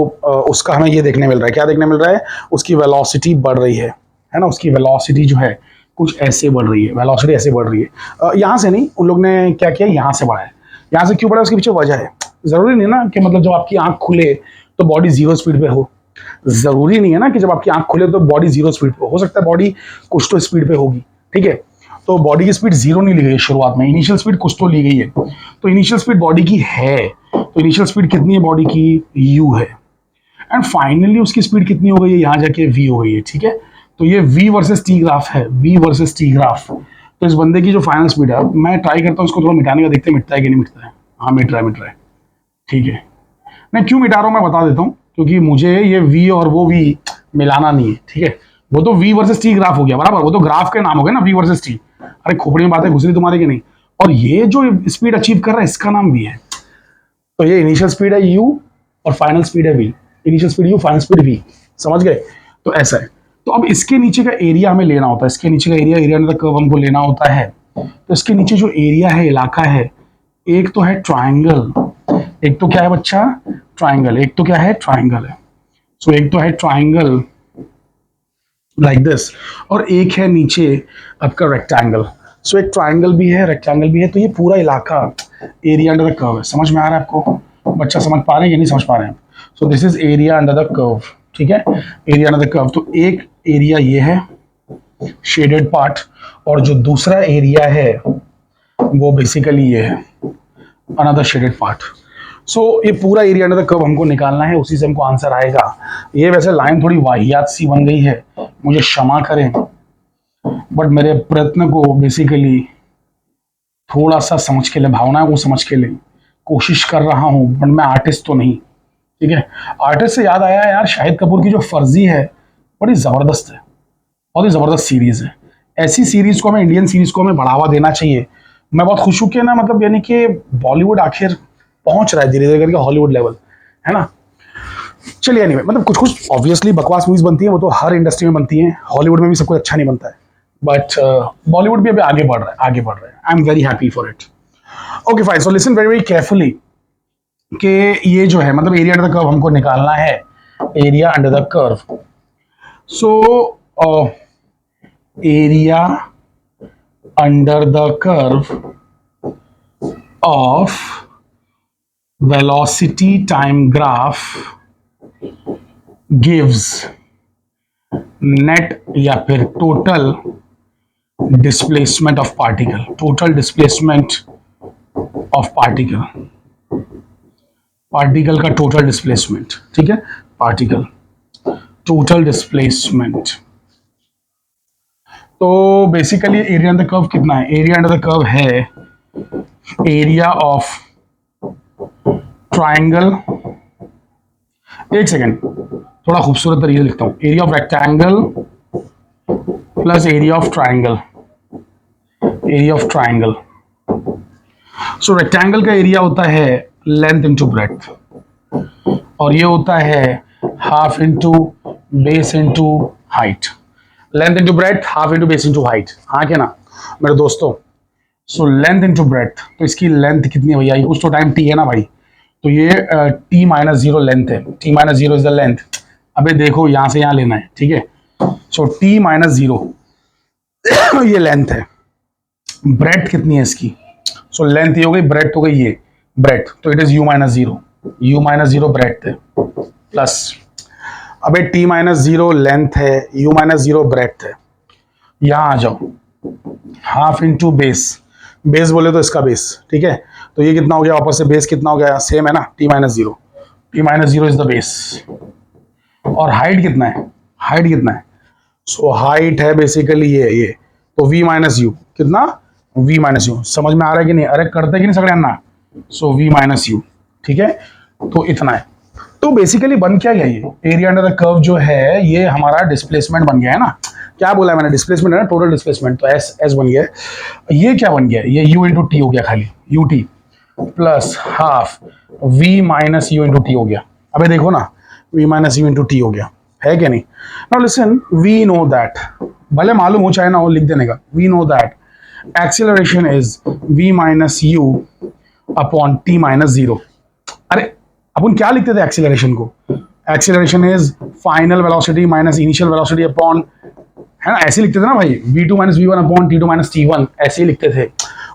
उसका हमें ये देखने मिल रहा है, क्या देखने मिल रहा है, उसकी वेलोसिटी बढ़ रही है ना। उसकी वेलोसिटी जो है कुछ ऐसे बढ़ रही है, वेलोसिटी ऐसे बढ़ रही है। यहाँ से नहीं, उन लोग ने क्या किया, यहाँ से बढ़ाया। यहाँ से क्यों बढ़ा, उसके पीछे वजह है। जरूरी नहीं ना कि मतलब जब आपकी आंख खुले तो बॉडी जीरो स्पीड पे हो, जरूरी नहीं है ना कि जब आपकी आंख खुले तो बॉडी जीरो स्पीड पे हो सकता है बॉडी कुछ तो स्पीड पे होगी, ठीक है। तो बॉडी की स्पीड जीरो नहीं ली गई है शुरुआत में, इनिशियल स्पीड कुछ तो ली गई है। तो इनिशियल स्पीड बॉडी की है, तो इनिशियल स्पीड कितनी है बॉडी की, u है। एंड फाइनली उसकी स्पीड कितनी हो गई है, यहाँ जाके v हो गई है, ठीक है। तो ये v वर्सेस t ग्राफ है, v वर्सेस t ग्राफ। तो इस बंदे की जो फाइनल स्पीड है, मैं ट्राई करता हूँ इसको थोड़ा मिटाने का, देखते मिटता है कि नहीं मिटता है। हाँ मिट रहा है, ठीक है। मैं क्यों मिटा रहा हूँ मैं बता देता हूँ, क्योंकि मुझे ये v और वो v मिलाना नहीं है, ठीक है। वो तो v वर्सेस t ग्राफ हो गया बराबर, वो तो ग्राफ के नाम हो गया ना, v वर्सेस t। अरे खोपड़ी में बातें घुस रही तुम्हारे की नहीं। और ये जो स्पीड अचीव कर रहा है इसका नाम v है। तो ये इनिशियल स्पीड है u और फाइनल स्पीड है v, initial speed u, final speed v, समझ गए। तो ऐसा है। तो अब इसके नीचे का एरिया हमें लेना होता है, इसके नीचे का एरिया अंडर द कर्व हमको लेना होता है। तो इसके नीचे जो एरिया है, इलाका है, एक तो है ट्राइंगल, एक तो क्या है बच्चा, ट्राइंगल, एक तो क्या है, ट्राइंगल है। सो एक तो है ट्राइंगल लाइक दिस, और एक है नीचे आपका रेक्टेंगल। सो एक ट्राइंगल भी है, रेक्टेंगल भी है। तो ये पूरा इलाका एरिया अंडर द कर्व है। समझ में आ रहा है आपको, बच्चा समझ पा रहे हैं या नहीं समझ पा रहे हैं। सो this is area under the curve, ठीक है, एरिया अंडर द कर्व। तो एक एरिया ये है शेडेड पार्ट, और जो दूसरा एरिया है वो बेसिकली ये है, अनदर शेडेड पार्ट। सो ये पूरा एरिया अंडर द कर्व हमको निकालना है, उसी से हमको आंसर आएगा। ये वैसे लाइन थोड़ी वाहियात सी बन गई है, मुझे क्षमा करें, बट मेरे प्रयत्न को बेसिकली थोड़ा सा समझ के ले, भावनाओं को समझ के ले कोशिश कर रहा हूँ, बट मैं आर्टिस्ट तो नहीं, ठीक है। आर्टिस्ट से याद आया यार, शाहिद कपूर की जो फर्जी है बड़ी ज़बरदस्त है, बहुत ही ज़बरदस्त सीरीज़ है। ऐसी सीरीज़ को हमें, इंडियन सीरीज़ को हमें बढ़ावा देना चाहिए। मैं बहुत खुश हूँ कि ना, मतलब यानी कि बॉलीवुड आखिर पहुंच रहा है धीरे धीरे करके हॉलीवुड लेवल, है ना। चलिए एनीवे, मतलब कुछ कुछ ऑब्वियसली बकवास मूवीज बनती है, वो तो हर इंडस्ट्री में बनती है, हॉलीवुड में भी सब कुछ अच्छा नहीं बनता है, बट बॉलीवुड भी अभी आगे बढ़ रहा है, आगे बढ़ रहा है। I am very happy for it. Okay fine, so listen very very carefully कि ये जो है, मतलब एरिया अंडर द कर्व हमको निकालना है, area under the curve. So area under the curve of velocity time graph gives net या फिर total displacement of particle, total displacement of particle, particle का total displacement, ठीक है, particle total displacement। तो basically area under the curve कितना है? Area under the curve है area of triangle, एक सेकेंड, थोड़ा खूबसूरत तरीके से लिखता हूं, area of rectangle plus area of triangle, area of triangle. So rectangle का एरिया होता है लेंथ इंटू ब्रेड्थ, और ये होता है half into base into height. Length into breadth, half into base into height, हाँ क्या ना मेरे दोस्तों। सो लेंथ इंटू ब्रेड्थ, तो इसकी लेंथ कितनी है भैया? कुछ तो टाइम टी है ना भाई, तो ये t माइनस जीरो लेंथ है, t minus zero is the length. अबे देखो यहां से यहां लेना है, ठीक है। सो t माइनस जीरो ये लेंथ है। ब्रेड्थ कितनी है इसकी? सो लेंथ ये हो गई, ब्रेड्थ हो गई ये ब्रेड्थ, तो it is u minus zero, u minus zero breadth है, प्लस अबे t माइनस जीरो लेंथ है, u माइनस जीरो ब्रेड्थ है। यहां आ जाओ, हाफ इंटू बेस, बेस बोले तो इसका बेस, ठीक है। तो ये कितना हो गया वापस से, बेस कितना हो गया? सेम है ना, t minus zero, T minus zero is the base. और हाइट कितना है? हाइट कितना है? सो हाइट है बेसिकली ये तो v माइनस यू, कितना? v minus you. समझ में आ रहा है कि नहीं? अरे करते कि नहीं सगड़े अन्ना। सो v माइनस यू, ठीक है, तो इतना है। तो बेसिकली बन क्या गया? ये एरिया अंडर द कर्व जो है ये हमारा डिस्प्लेसमेंट बन गया है ना। क्या बोला है मैंने? डिस्प्लेसमेंट है ना, टोटल डिस्प्लेसमेंट, तो एस बन गया। ये क्या बन गया? ये u इंटू टी हो गया, खाली u t plus half v minus u into t हो गया। अबे देखो ना, v minus u into t हो गया, है क्या नहीं? Now listen, we know that, भले मालूम हो चाहे ना हो, लिख देने का, we know that acceleration is v minus u upon t minus zero. अरे अपन क्या लिखते थे एक्सीलरेशन को? Acceleration is final velocity minus initial velocity upon, है ना, ऐसे लिखते थे ना भाई, v2 minus v one upon t two minus t one, ऐसे ही लिखते थे।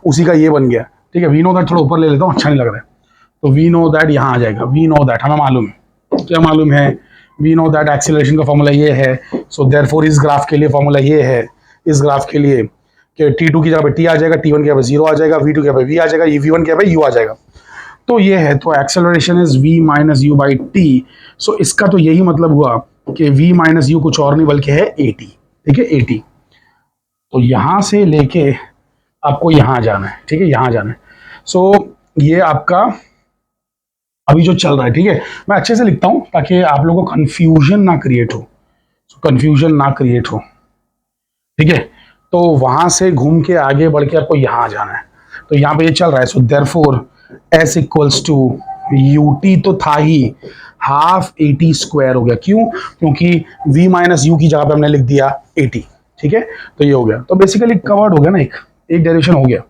उसी का ये बन गया, ठीक है। वी नो दैट थोड़ा ऊपर ले लेता हूँ, अच्छा नहीं लग रहा है, तो वी नो दैट यहाँ आ जाएगा। वी नो दैट हमें मालूम है, क्या मालूम है? वी नो दैट एक्सीलरेशन का फॉर्मूला ये है। सो देयरफॉर इस ग्राफ के लिए फॉर्मूला ये है, इस ग्राफ के लिए कि t2 की जगह पे t आ जाएगा, t1 की जगह पे 0 आ जाएगा, v2 की जगह पे v आ जाएगा, v1 की जगह पे u आ जाएगा। तो ये है, तो acceleration is v minus u by t. So इसका तो यही मतलब हुआ कि v माइनस यू कुछ और नहीं बल्कि है at, ठीक है, at। तो यहां से लेके आपको यहां जाना है, ठीक है, यहां जाना है। सो ये आपका अभी जो चल रहा है, ठीक है, मैं अच्छे से लिखता हूं ताकि आप लोगों को कंफ्यूजन ना क्रिएट हो, कंफ्यूजन ना क्रिएट हो, ठीक है। तो वहां से घूम के आगे बढ़ के आपको यहां जाना है, तो यहां पे ये चल रहा है। So therefore s equals to ut तो था ही, हाफ at स्क्वायर हो गया। क्यों? क्योंकि v माइनस यू की जगह पे हमने लिख दिया at, ठीक है, तो ये हो गया। तो बेसिकली कवर्ड हो गया ना, एक डेरिवेशन हो गया।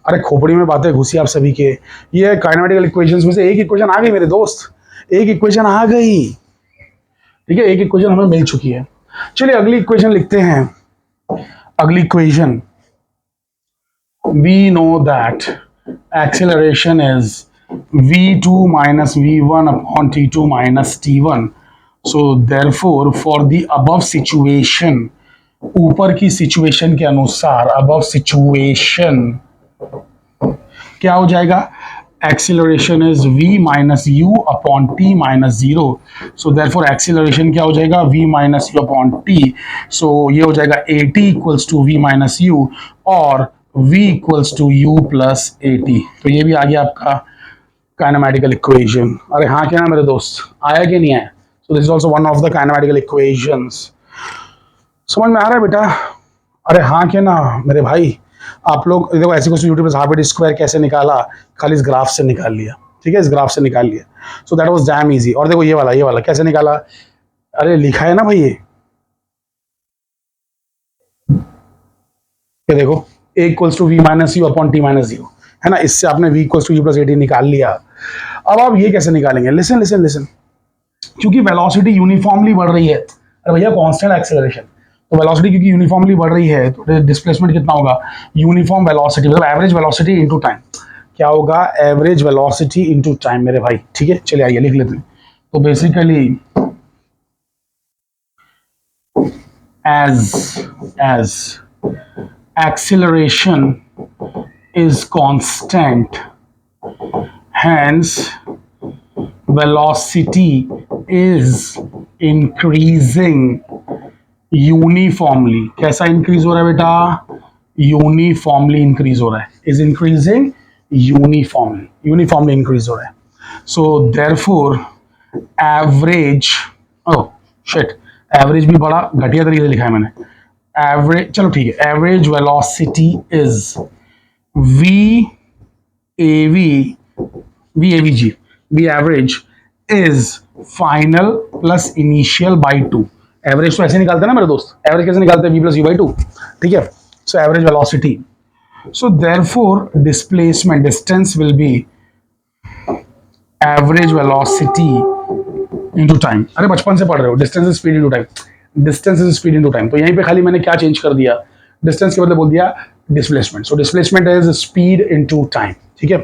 अरे खोपड़ी में बातें घुसी आप सभी के। ये काइनेमेटिकल इक्वेशंस में से एक इक्वेशन आ गई मेरे दोस्त, एक इक्वेशन आ गई, ठीक है, एक इक्वेशन हमें मिल चुकी है। चलिए अगली इक्वेशन लिखते हैं। अगली equation, we know that acceleration is v2 minus v1 upon t2 minus t1. So therefore for the above situation, ऊपर की सिचुएशन के अनुसार, above situation क्या हो जाएगा? Acceleration is v minus u upon t minus zero. So therefore acceleration क्या हो जाएगा, v minus u upon t. So ये हो जाएगा a t equals to v minus u और v equals to u plus a t. तो ये भी आ गया आपका काइनेमैटिकल इक्वेशन. अरे हाँ क्या ना मेरे दोस्त, आया कि नहीं आया? So this is also one of the kinematical equations. समझ में आ रहा है बेटा? अरे हाँ क्या ना मेरे भाई. आप लोग देखो ऐसे क्वेश्चन यूट्यूब पे हाफ एड स्क्वायर कैसे निकाला, खाली इस ग्राफ से निकाल लिया. ठीक है, इस ग्राफ से निकाल लिया. So that was dam easy. और देखो ये वाला कैसे निकाला, अरे लिखा है ना भाई ये देखो a equals to v minus u upon t minus zero, है ना. इससे आपने v equals to u plus a t निकाल लिया. अब आप ये कैसे निकालेंगे, लिसन लिसन लिसन. क्योंकि वेलोसिटी यूनिफॉर्मली बढ़ रही है, अरे भैया कांस्टेंट एक्सेलरेशन, तो वेलोसिटी क्योंकि यूनिफॉर्मली बढ़ रही है तो डिस्प्लेसमेंट कितना होगा, यूनिफॉर्म वेलोसिटी मतलब एवरेज वेलोसिटी इनटू टाइम. क्या होगा, एवरेज वेलोसिटी इनटू टाइम मेरे भाई. ठीक है, चलिए आइए लिख लेते हैं. तो basically as acceleration is constant, hence velocity is increasing uniformly. कैसा इंक्रीज हो रहा है बेटा, यूनिफॉर्मली इंक्रीज हो रहा है. इज इंक्रीजिंग यूनिफॉर्मली इंक्रीज हो रहा है. So therefore average, oh shit, average भी बड़ा घटिया तरीके से लिखा है मैंने. एवरेज, चलो ठीक है, average velocity is v average is final plus initial by two. Average तो ऐसे निकालते हैं ना मेरे दोस्त, एवरेज कैसे निकालते हैं, v plus u by to. ठीक है, सो average velocity. So therefore displacement distance will be average velocity into time. अरे बचपन से पढ़ रहे हो, distance is speed into time, distance is speed into time. तो यहीं पे खाली मैंने क्या चेंज कर दिया, डिस्टेंस के बदले बोल दिया displacement. So displacement is speed into time. ठीक है,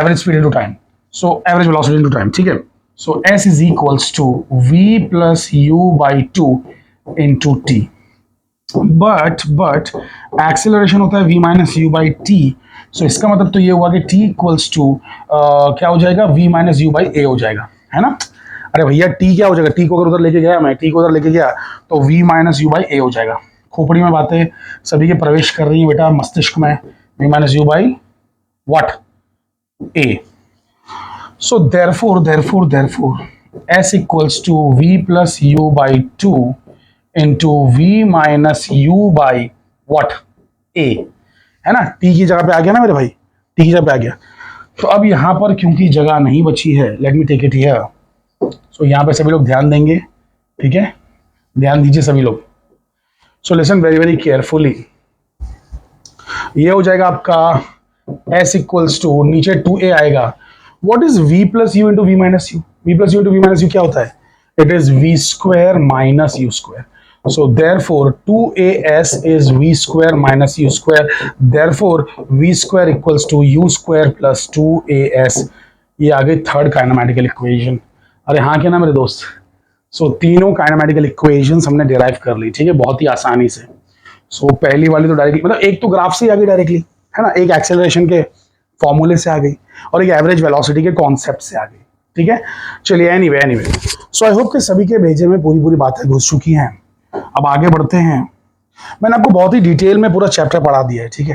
average speed into time, so average velocity into time. ठीक है, so s is equals to v plus u by two into t. But acceleration होता है v minus u by t. So इसका मतलब तो ये हुआ कि t इक्वल्स टू क्या हो जाएगा, v माइनस यू बाई ए हो जाएगा, है ना. अरे भैया t क्या हो जाएगा, t को अगर उधर लेके गया मैं, t को उधर लेके गया तो v माइनस यू बाई ए हो जाएगा. खोपड़ी में बातें सभी के प्रवेश कर रही हैं बेटा मस्तिष्क में. v minus u by what, a. So therefore s equals to v plus u by two into v minus u by what, a, है ना. t की जगह पे आ गया ना मेरे भाई, t की जगह पे आ गया. तो अब यहाँ पर क्योंकि जगह नहीं बची है, let me take it here. So यहाँ पे सभी लोग ध्यान देंगे. ठीक है, ध्यान दीजिए सभी लोग. So listen very very carefully. ये हो जाएगा आपका s इक्वल्स टू, नीचे 2a आएगा. What is v plus u into v minus u, v plus u into v minus u क्या होता है, it is v square minus u square. So therefore 2as is v square minus u square. Therefore v square equals to u square plus 2as. ये आ गई third काइनेमैटिकल equation. अरे हाँ क्या ना मेरे दोस्त. सो तीनों काइनेमैटिकल इक्वेशंस हमने डिराइव कर ली. ठीक है, बहुत ही आसानी से. सो पहली वाली तो डायरेक्टली मतलब एक तो ग्राफ से ही आ गई डायरेक्टली, है ना, एक एक्सेलरेशन के फॉर्मूले से आ गई और एक एवरेज वेलोसिटी के कॉन्सेप्ट से आ गई. ठीक है, चलिए एनीवे सो आई होप कि सभी के भेजे में पूरी बातें घुस चुकी हैं. अब आगे बढ़ते हैं. मैंने आपको बहुत ही डिटेल में पूरा चैप्टर पढ़ा दिया है. ठीक है,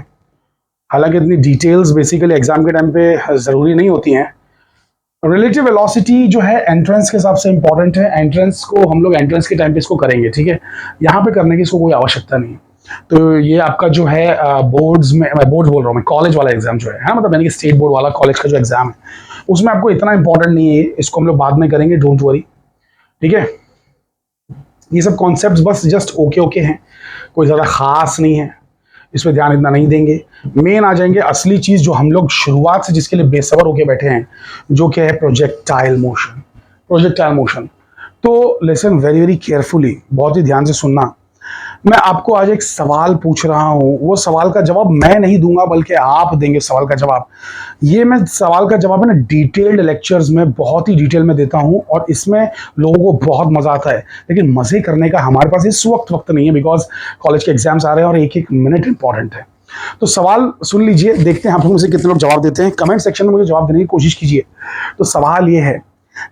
हालांकि इतनी डिटेल्स बेसिकली एग्जाम के टाइम पे जरूरी नहीं होती हैं. रिलेटिव वेलोसिटी जो है एंट्रेंस के हिसाब से इंपॉर्टेंट है. एंट्रेंस को हम लोग एंट्रेंस के टाइम पे इसको करेंगे. ठीक है, यहाँ पे करने की इसको कोई आवश्यकता नहीं. तो ये आपका जो है बोर्ड्स में, मैं बोर्ड बोल रहा हूँ, मैं कॉलेज वाला एग्जाम जो है, मतलब यानी कि स्टेट बोर्ड वाला कॉलेज का जो एग्जाम है, उसमें आपको इतना इंपॉर्टेंट नहीं है. इसको हम लोग बाद में करेंगे, डोंट वरी. ठीक है, ये सब कॉन्सेप्ट्स बस जस्ट ओके हैं, कोई ज़्यादा खास नहीं है, इस पर ध्यान इतना नहीं देंगे. मेन आ जाएंगे असली चीज़ जो हम लोग शुरुआत से जिसके लिए बेसब्र होके बैठे हैं, जो क्या है प्रोजेक्टाइल मोशन. तो लिसन वेरी वेरी केयरफुली, बहुत ही ध्यान से सुनना. मैं आपको आज एक सवाल पूछ रहा हूँ, वो सवाल का जवाब मैं नहीं दूंगा बल्कि आप देंगे सवाल का जवाब. ये मैं सवाल का जवाब है ना डिटेल्ड लेक्चर्स में बहुत ही डिटेल में देता हूँ और इसमें लोगों को बहुत मजा आता है. लेकिन मजे करने का हमारे पास इस वक्त नहीं है, बिकॉज कॉलेज के एग्जाम्स आ रहे हैं और एक एक मिनट इंपॉर्टेंट है. तो सवाल सुन लीजिए, देखते हैं आप लोगों में से कितने लोग जवाब देते हैं। कमेंट सेक्शन में मुझे जवाब देने की कोशिश कीजिए। तो सवाल ये है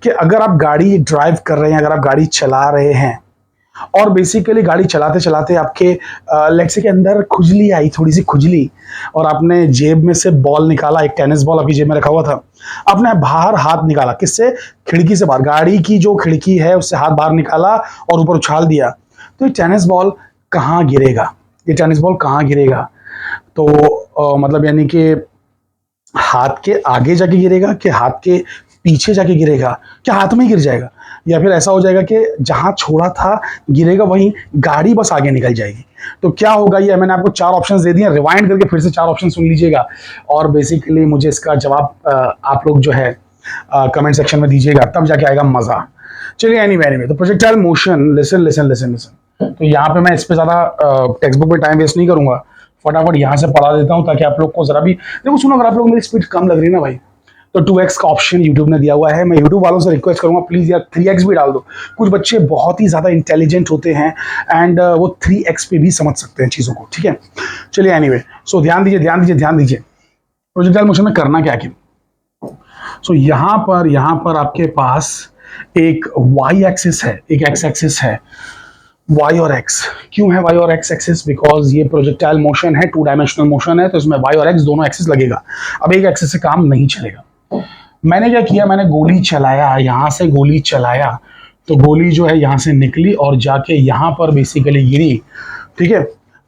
कि अगर आप गाड़ी ड्राइव कर रहे हैं, अगर आप गाड़ी चला रहे हैं और बेसिकली गाड़ी चलाते चलाते आपके लेट्स से के अंदर खुजली आई, थोड़ी सी खुजली, और आपने जेब में से बॉल निकाला, एक टेनिस बॉल आपकी जेब में रखा हुआ था, आपने बाहर हाथ निकाला, किससे? खिड़की से बाहर, गाड़ी की जो खिड़की है उससे हाथ बाहर निकाला और ऊपर उछाल दिया, तो ये टेनिस बॉल कहाँ गिरेगा? ये टेनिस बॉल कहाँ गिरेगा? तो मतलब यानी कि हाथ के आगे जाके गिरेगा कि हाथ के पीछे जाके गिरेगा, क्या हाथ में ही गिर जाएगा? या फिर ऐसा हो जाएगा कि जहां छोड़ा था गिरेगा वहीं, गाड़ी बस आगे निकल जाएगी? तो क्या होगा? ये मैंने आपको 4 ऑप्शंस दे दिए, रिवाइंड करके फिर से 4 ऑप्शन सुन लीजिएगा और बेसिकली मुझे इसका जवाब आप लोग जो है कमेंट सेक्शन में दीजिएगा, तब जाके आएगा मजा। चलिए एनीवे, तो projectile motion, listen listen listen listen. तो यहाँ पे मैं इस पे ज्यादा टेक्स्ट बुक में टाइम वेस्ट नहीं करूंगा, फटाफट यहाँ से पढ़ा देता हूँ ताकि आप लोग को जरा भी देखो, सुनो, अगर आप लोग मेरी स्पीड कम लग रही है ना भाई, तो 2x का ऑप्शन YouTube ने दिया हुआ है। मैं YouTube वालों से रिक्वेस्ट करूंगा प्लीज यार 3x भी डाल दो। कुछ बच्चे बहुत ही ज्यादा इंटेलिजेंट होते हैं एंड वो 3x पे भी समझ सकते हैं चीजों को, ठीक है। चलिए एनीवे, सो ध्यान दीजिए ध्यान दीजिए ध्यान दीजिए, प्रोजेक्टाइल मोशन में करना क्या है। सो यहाँ पर आपके पास एक y एक्सिस है, एक x एक्सिस है, y और x। क्यों है y और x एक्सिस? बिकॉज ये प्रोजेक्टाइल मोशन है, 2 डायमेंशनल मोशन है, तो इसमें y और x दोनों एक्सिस लगेगा। अब एक एक्सिस से काम नहीं चलेगा। मैंने क्या किया, मैंने गोली चलाया, यहां से गोली चलाया, तो गोली जो है यहां से निकली और जाके यहां पर बेसिकली गिरी, ठीक है।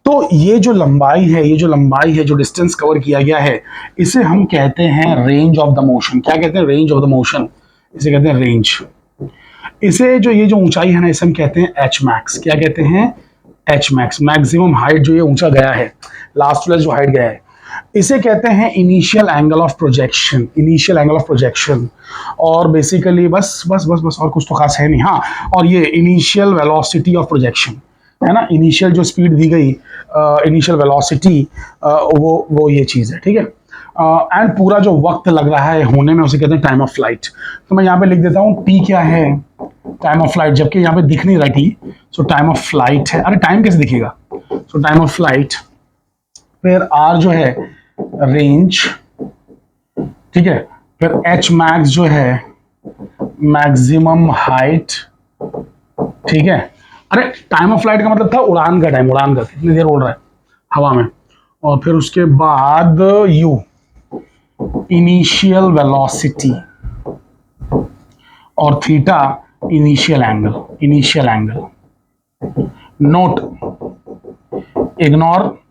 तो ये जो लंबाई है, ये जो लंबाई है, जो डिस्टेंस कवर किया गया है, इसे हम कहते हैं रेंज ऑफ द मोशन। क्या कहते हैं? रेंज ऑफ द मोशन, इसे कहते हैं रेंज। इसे जो ये जो ऊंचाई है ना, इसे हम कहते हैं एच मैक्स। क्या कहते हैं? एच मैक्स, मैक्सिमम हाइट जो ये ऊंचा गया है, लास्ट जो हाइट गया है, इसे कहते हैं initial angle of projection. Initial angle of projection. और बेसिकली बस बस बस बस और कुछ तो खास है नहीं। हाँ, और ये इनिशियल वेलोसिटी ऑफ प्रोजेक्शन है ना, इनिशियल जो स्पीड दी गई, इनिशियल वेलोसिटी, वो ये चीज़ है, ठीक है। एंड पूरा जो वक्त लग रहा है होने में, उसे कहते हैं टाइम ऑफ फ्लाइट। तो मैं यहाँ पे लिख देता हूँ टी क्या है? टाइम ऑफ फ्लाइट, जबकि यहाँ पे दिख नहीं रहा T, so time of flight है। अरे टाइम कैसे दिखेगा? सो टाइम ऑफ फ्लाइट, फिर आर जो है रेंज, ठीक है, फिर एच मैक्स जो है मैक्सिमम हाइट, ठीक है। अरे टाइम ऑफ फ्लाइट का मतलब था उड़ान का टाइम, उड़ान का कितनी देर उड़ रहा है हवा में, और फिर उसके बाद यू इनिशियल वेलोसिटी, और theta initial angle. Initial angle note, ignore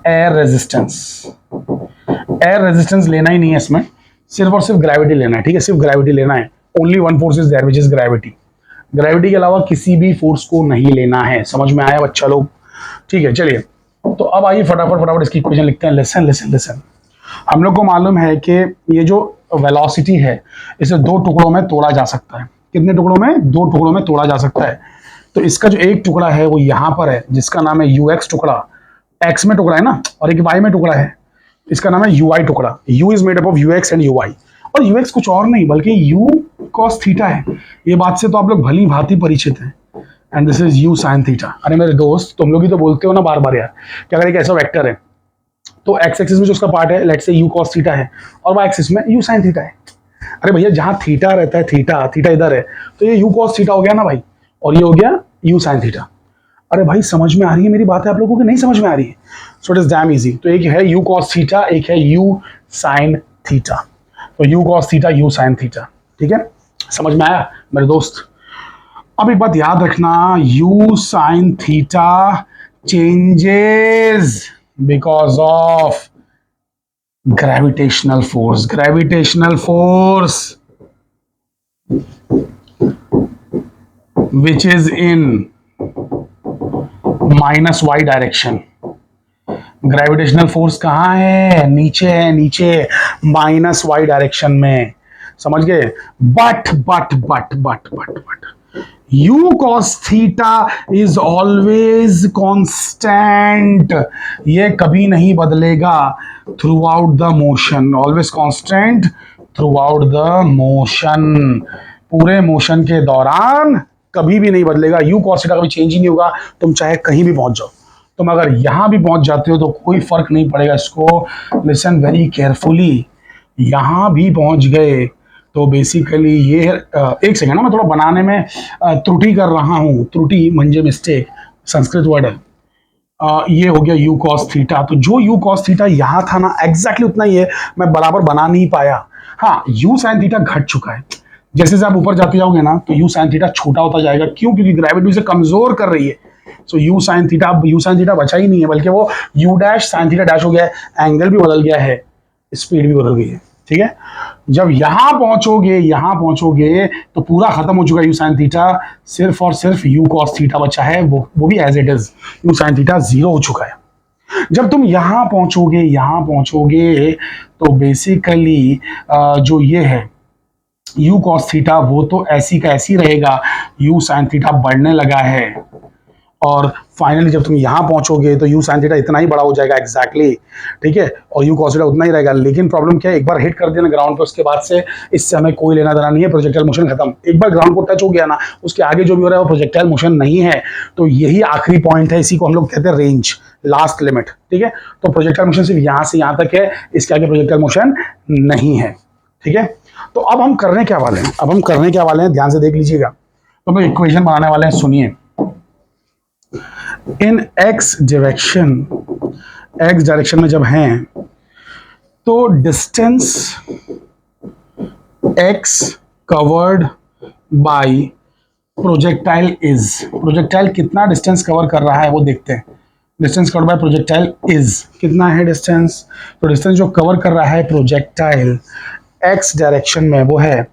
air resistance. Air resistance लेना ही नहीं है इसमें, सिर्फ और सिर्फ ग्रेविटी लेना है, ठीक है, सिर्फ ग्रेविटी लेना है। Only one force is there which is gravity. Gravity के अलावा किसी भी फोर्स को नहीं लेना है। समझ में आया बच्चा लोग? ठीक है, चलिए तो अब आइए फटाफट फटाफट इसकी इक्वेशन लिखते हैं। लिसन लिसन लिसन, हम लोग को मालूम है कि ये जो वेलोसिटी है इसे 2 टुकड़ों में तोड़ा जा सकता है। कितने टुकड़ों में? 2 टुकड़ों में तोड़ा जा सकता है। तो इसका जो एक टुकड़ा है वो यहाँ पर है, जिसका नाम है ux टुकड़ा, x में टुकड़ा है ना, और एक y में टुकड़ा है, इसका नाम है ui टुकड़ा। u is made up of ux and ui, और ux कुछ और नहीं बल्कि u cos थीटा है। ये बात से तो आप लोग भली भांति परिचित हैं। And this is u sin theta. अरे मेरे दोस्त, तुम लोग ही तो बोलते हो ना बार बार यार कि अगर एक ऐसा वेक्टर है तो x एक्सिस में जो उसका पार्ट है let's say u cos theta है और y एक्सिस में u sin थीटा है। अरे भैया जहां थीटा रहता है, थीटा थीटा इधर है, तो ये u cos थीटा हो गया ना भाई, और ये हो गया u sin थीटा। अरे भाई समझ में आ रही है मेरी बात है आप लोगों को कि नहीं समझ में आ रही है? So it is damn easy. तो एक है u cos थीटा, एक है u sin थीटा। तो u cos theta, u sin theta, ठीक है, समझ में आया मेरे दोस्त? अब एक बात याद रखना, u sin theta changes because of gravitational force. Gravitational force which is in minus y direction. Gravitational force कहाँ है? नीचे है, नीचे माइनस वाई डायरेक्शन में, समझ गए? But but but but but but u cos theta is always constant. ये कभी नहीं बदलेगा through out the motion. Always constant through out the motion, पूरे मोशन के दौरान कभी भी नहीं बदलेगा। u cos थीटा कभी चेंज ही नहीं होगा, तुम चाहे कहीं भी पहुंच जाओ। तुम अगर यहां भी पहुंच जाते हो तो कोई फर्क नहीं पड़ेगा। इसको लिसन वेरी केयरफुली, यहां भी पहुंच गए तो बेसिकली ये एक सेकंड ना, मैं थोड़ा बनाने में त्रुटि कर रहा हूं। त्रुटि म्हणजे मिस्टेक, संस्कृत वर्ड है। ये हो गया u cos थीटा। तो जो u cos थीटा यहाँ था ना, एग्जैक्टली उतना ही है, मैं बराबर बना नहीं पाया। हाँ, u sin थीटा घट चुका है। जैसे जैसे आप ऊपर जाते जाओगे ना तो u sin थीटा छोटा होता जाएगा। क्यों? क्योंकि ग्रेविटी उसे कमजोर कर रही है। सो u sin थीटा, अब u sin थीटा बचा ही नहीं है, बल्कि वो u dash sin theta dash हो गया है। एंगल भी बदल गया है, स्पीड भी बदल गई है। ठीक है, जब यहां पहुंचोगे तो पूरा खत्म हो चुका है u sin थीटा, सिर्फ और सिर्फ u cos थीटा बचा है, वो भी as it is. u sin theta 0 हो चुका है। जब तुम यहां पहुंचोगे तो बेसिकली जो ये है u cos थीटा, वो तो ऐसी का ऐसी रहेगा। u sin थीटा बढ़ने लगा है, और फाइनली जब तुम यहां पहुंचोगे तो u sin थीटा इतना ही बड़ा हो जाएगा एग्जैक्टली। ठीक है, और u cos थीटा उतना ही रहेगा। लेकिन प्रॉब्लम क्या है, एक बार हिट कर देना ग्राउंड पे, उसके बाद से इससे हमें कोई लेना देना नहीं है, प्रोजेक्टाइल मोशन खत्म। एक बार ग्राउंड को टच हो गया ना, उसके आगे जो भी हो रहा है वो प्रोजेक्टाइल मोशन नहीं है। तो यही आखिरी पॉइंट है, इसी को हम लोग कहते हैं रेंज, लास्ट लिमिट। ठीक है, तो प्रोजेक्टाइल मोशन सिर्फ यहां से यहां तक है, इसके आगे प्रोजेक्टाइल मोशन नहीं है। ठीक है, तो अब हम करने क्या वाले हैं, ध्यान से देख लीजिएगा। तो हम इक्वेशन बनाने वाले हैं, सुनिए। इन x डायरेक्शन में जब हैं तो distance x covered by projectile is, projectile कितना डिस्टेंस कवर कर रहा है वो देखते हैं। Distance covered bye projectile is कितना है डिस्टेंस, तो डिस्टेंस जो कवर कर रहा है प्रोजेक्टाइल x डायरेक्शन में वो है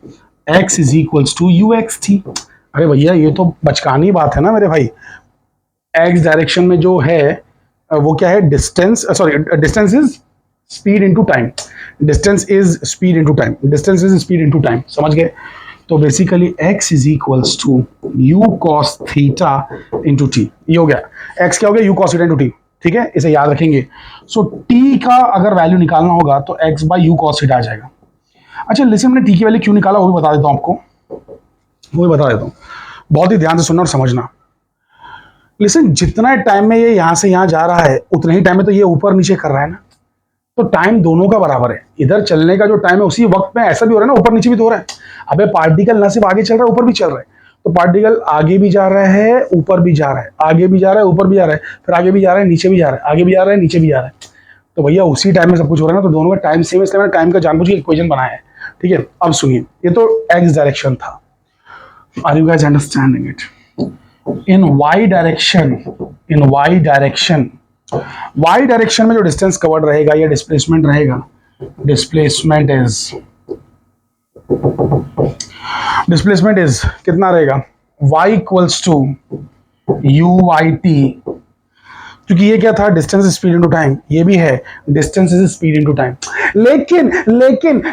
x is equals to ux थी। अरे भैया ये तो बचकानी बात है ना मेरे भाई। x डायरेक्शन में जो है वो क्या है, distance is speed into time. Distance is speed into time, समझ गए। तो basically x is equals to u cos theta into t. ये हो गया, x क्या हो गया, u cos theta into t. ठीक है, इसे याद रखेंगे। सो t का अगर वैल्यू निकालना होगा तो x by u cos theta आ जाएगा। अच्छा लिसन, मैंने t की वैल्यू क्यों निकाला वो भी बता देता हूं आपको, बहुत ही ध्यान से सुनना और समझना। लिसन, जितना टाइम में ये यहां से यहां जा रहा है उतना ही टाइम में तो ये ऊपर नीचे कर रहा है ना, तो टाइम दोनों का बराबर है। इधर चलने का जो टाइम है उसी वक्त में ऐसा भी हो रहा है ना, ऊपर नीचे भी तो हो रहा है। अबे पार्टिकल ना सिर्फ आगे चल रहा है, ऊपर भी चल रहा है। तो पार्टिकल आगे भी जा रहा है, ऊपर भी जा रहा है, आगे भी जा रहा है, ऊपर भी जा रहा है, फिर आगे भी जा रहा है, नीचे भी जा रहा है, आगे भी जा रहा है, नीचे भी जा रहा है। तो भैया उसी टाइम में सब कुछ हो रहा है ना, तो दोनों का टाइम सेम है, इसलिए मैंने टाइम का जानबूझ के इक्वेशन बनाया है। ठीक है, अब सुनिए, ये तो एक्स डायरेक्शन था। Are you guys understanding it? In y direction में जो डिस्टेंस कवर्ड रहेगा या डिस्प्लेसमेंट रहेगा, डिस्प्लेसमेंट इज कितना रहेगा, y इक्वल्स टू u/t। क्योंकि ये क्या था, distance is speed into time, ये भी है distance is speed into time.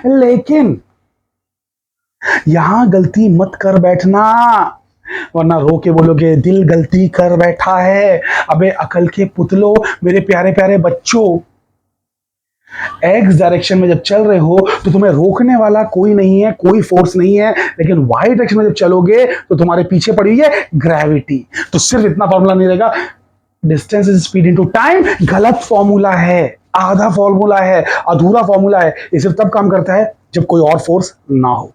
लेकिन यहां गलती मत कर बैठना, वरना रो के बोलोगे दिल गलती कर बैठा है। अबे अकल के पुतलो, मेरे प्यारे प्यारे बच्चों, एक्स डायरेक्शन में जब चल रहे हो तो तुम्हें रोकने वाला कोई नहीं है, कोई फोर्स नहीं है। लेकिन वाई डायरेक्शन में जब चलोगे तो तुम्हारे पीछे पड़ी हुई है ग्रेविटी। तो सिर्फ इतना फॉर्मूला नहीं रहेगा, distance is speed into time गलत फॉर्मूला है, आधा फॉर्मूला है, अधूरा फॉर्मूला है। ये सिर्फ तब काम करता है जब कोई और फोर्स ना हो।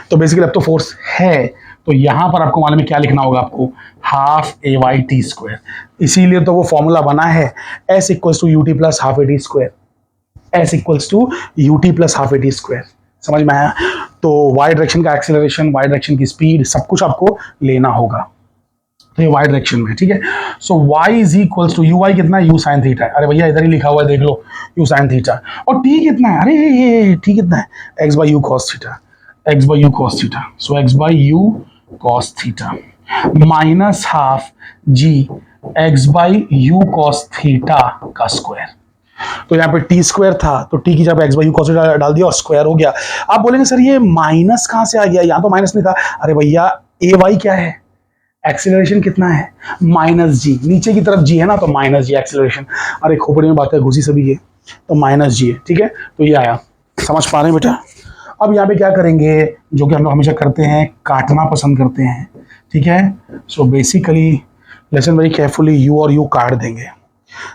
तो बेसिकली अब तो फोर्स है, तो यहां पर आपको मालूम है क्या लिखना होगा, आपको हाफ AYT स्क्वायर। इसीलिए तो वो फॉर्मूला बना है S equals to UT plus half AT square, S equals to UT plus half AT square. समझ में आया? तो वाई डायरेक्शन का एक्सेलरेशन, वाई डायरेक्शन की स्पीड, सब कुछ आपको लेना होगा। तो ये वाई डायरेक्शन में, ठीक है। So y is equals to UI कितना है, u sin थीटा। अरे भैया इधर ही लिखा हुआ है, देख लो, u sin थीटा। और t कितना है, अरे ये t कितना है, x by u cos theta, x by u cos theta. So x by u cos theta minus half g x by u cos theta का स्क्वायर। तो यहाँ पे t स्क्वायर था, तो t की जब x by u cos theta डाल दिया और स्क्वायर हो गया। आप बोलेंगे सर ये माइनस कहाँ से आ गया, यहाँ तो माइनस नहीं था। अरे भैया ay क्या है, एक्सीलरेशन कितना है, माइनस जी, नीचे की तरफ g है ना, तो माइनस जी एक्सीलरेशन। अरे खोपड़ी में बात है घुसी सभी ये, तो माइनस जी है, ठीक है। तो ये आया, समझ पा रहे हैं बेटा? अब यहाँ पे क्या करेंगे, जो कि हम लोग हमेशा करते हैं, काटना पसंद करते हैं, ठीक है। So basically listen very carefully, you और यू काट देंगे,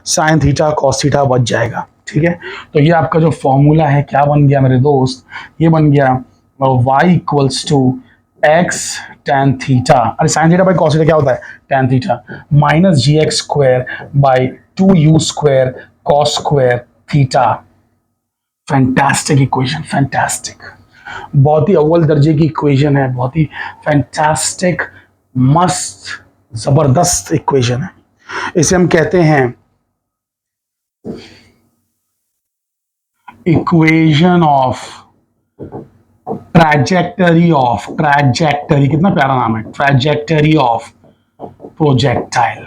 साइन थीटा कॉस थीटा बच जाएगा, ठीक है। तो ये आपका जो फॉर्मूला है क्या बन गया मेरे दोस्त, ये बन गया y equals to x tan theta, अरे sine theta by cos theta क्या होता है, tan theta, minus g x square by 2u square cos square theta. Fantastic equation, fantastic, बहुत ही अव्वल दर्जे की इक्वेशन है, बहुत ही फैंटास्टिक, मस्त, जबरदस्त इक्वेशन है। इसे हम कहते हैं इक्वेशन ऑफ ट्रैजेक्टरी, कितना प्यारा नाम है, ट्रैजेक्टरी ऑफ प्रोजेक्टाइल।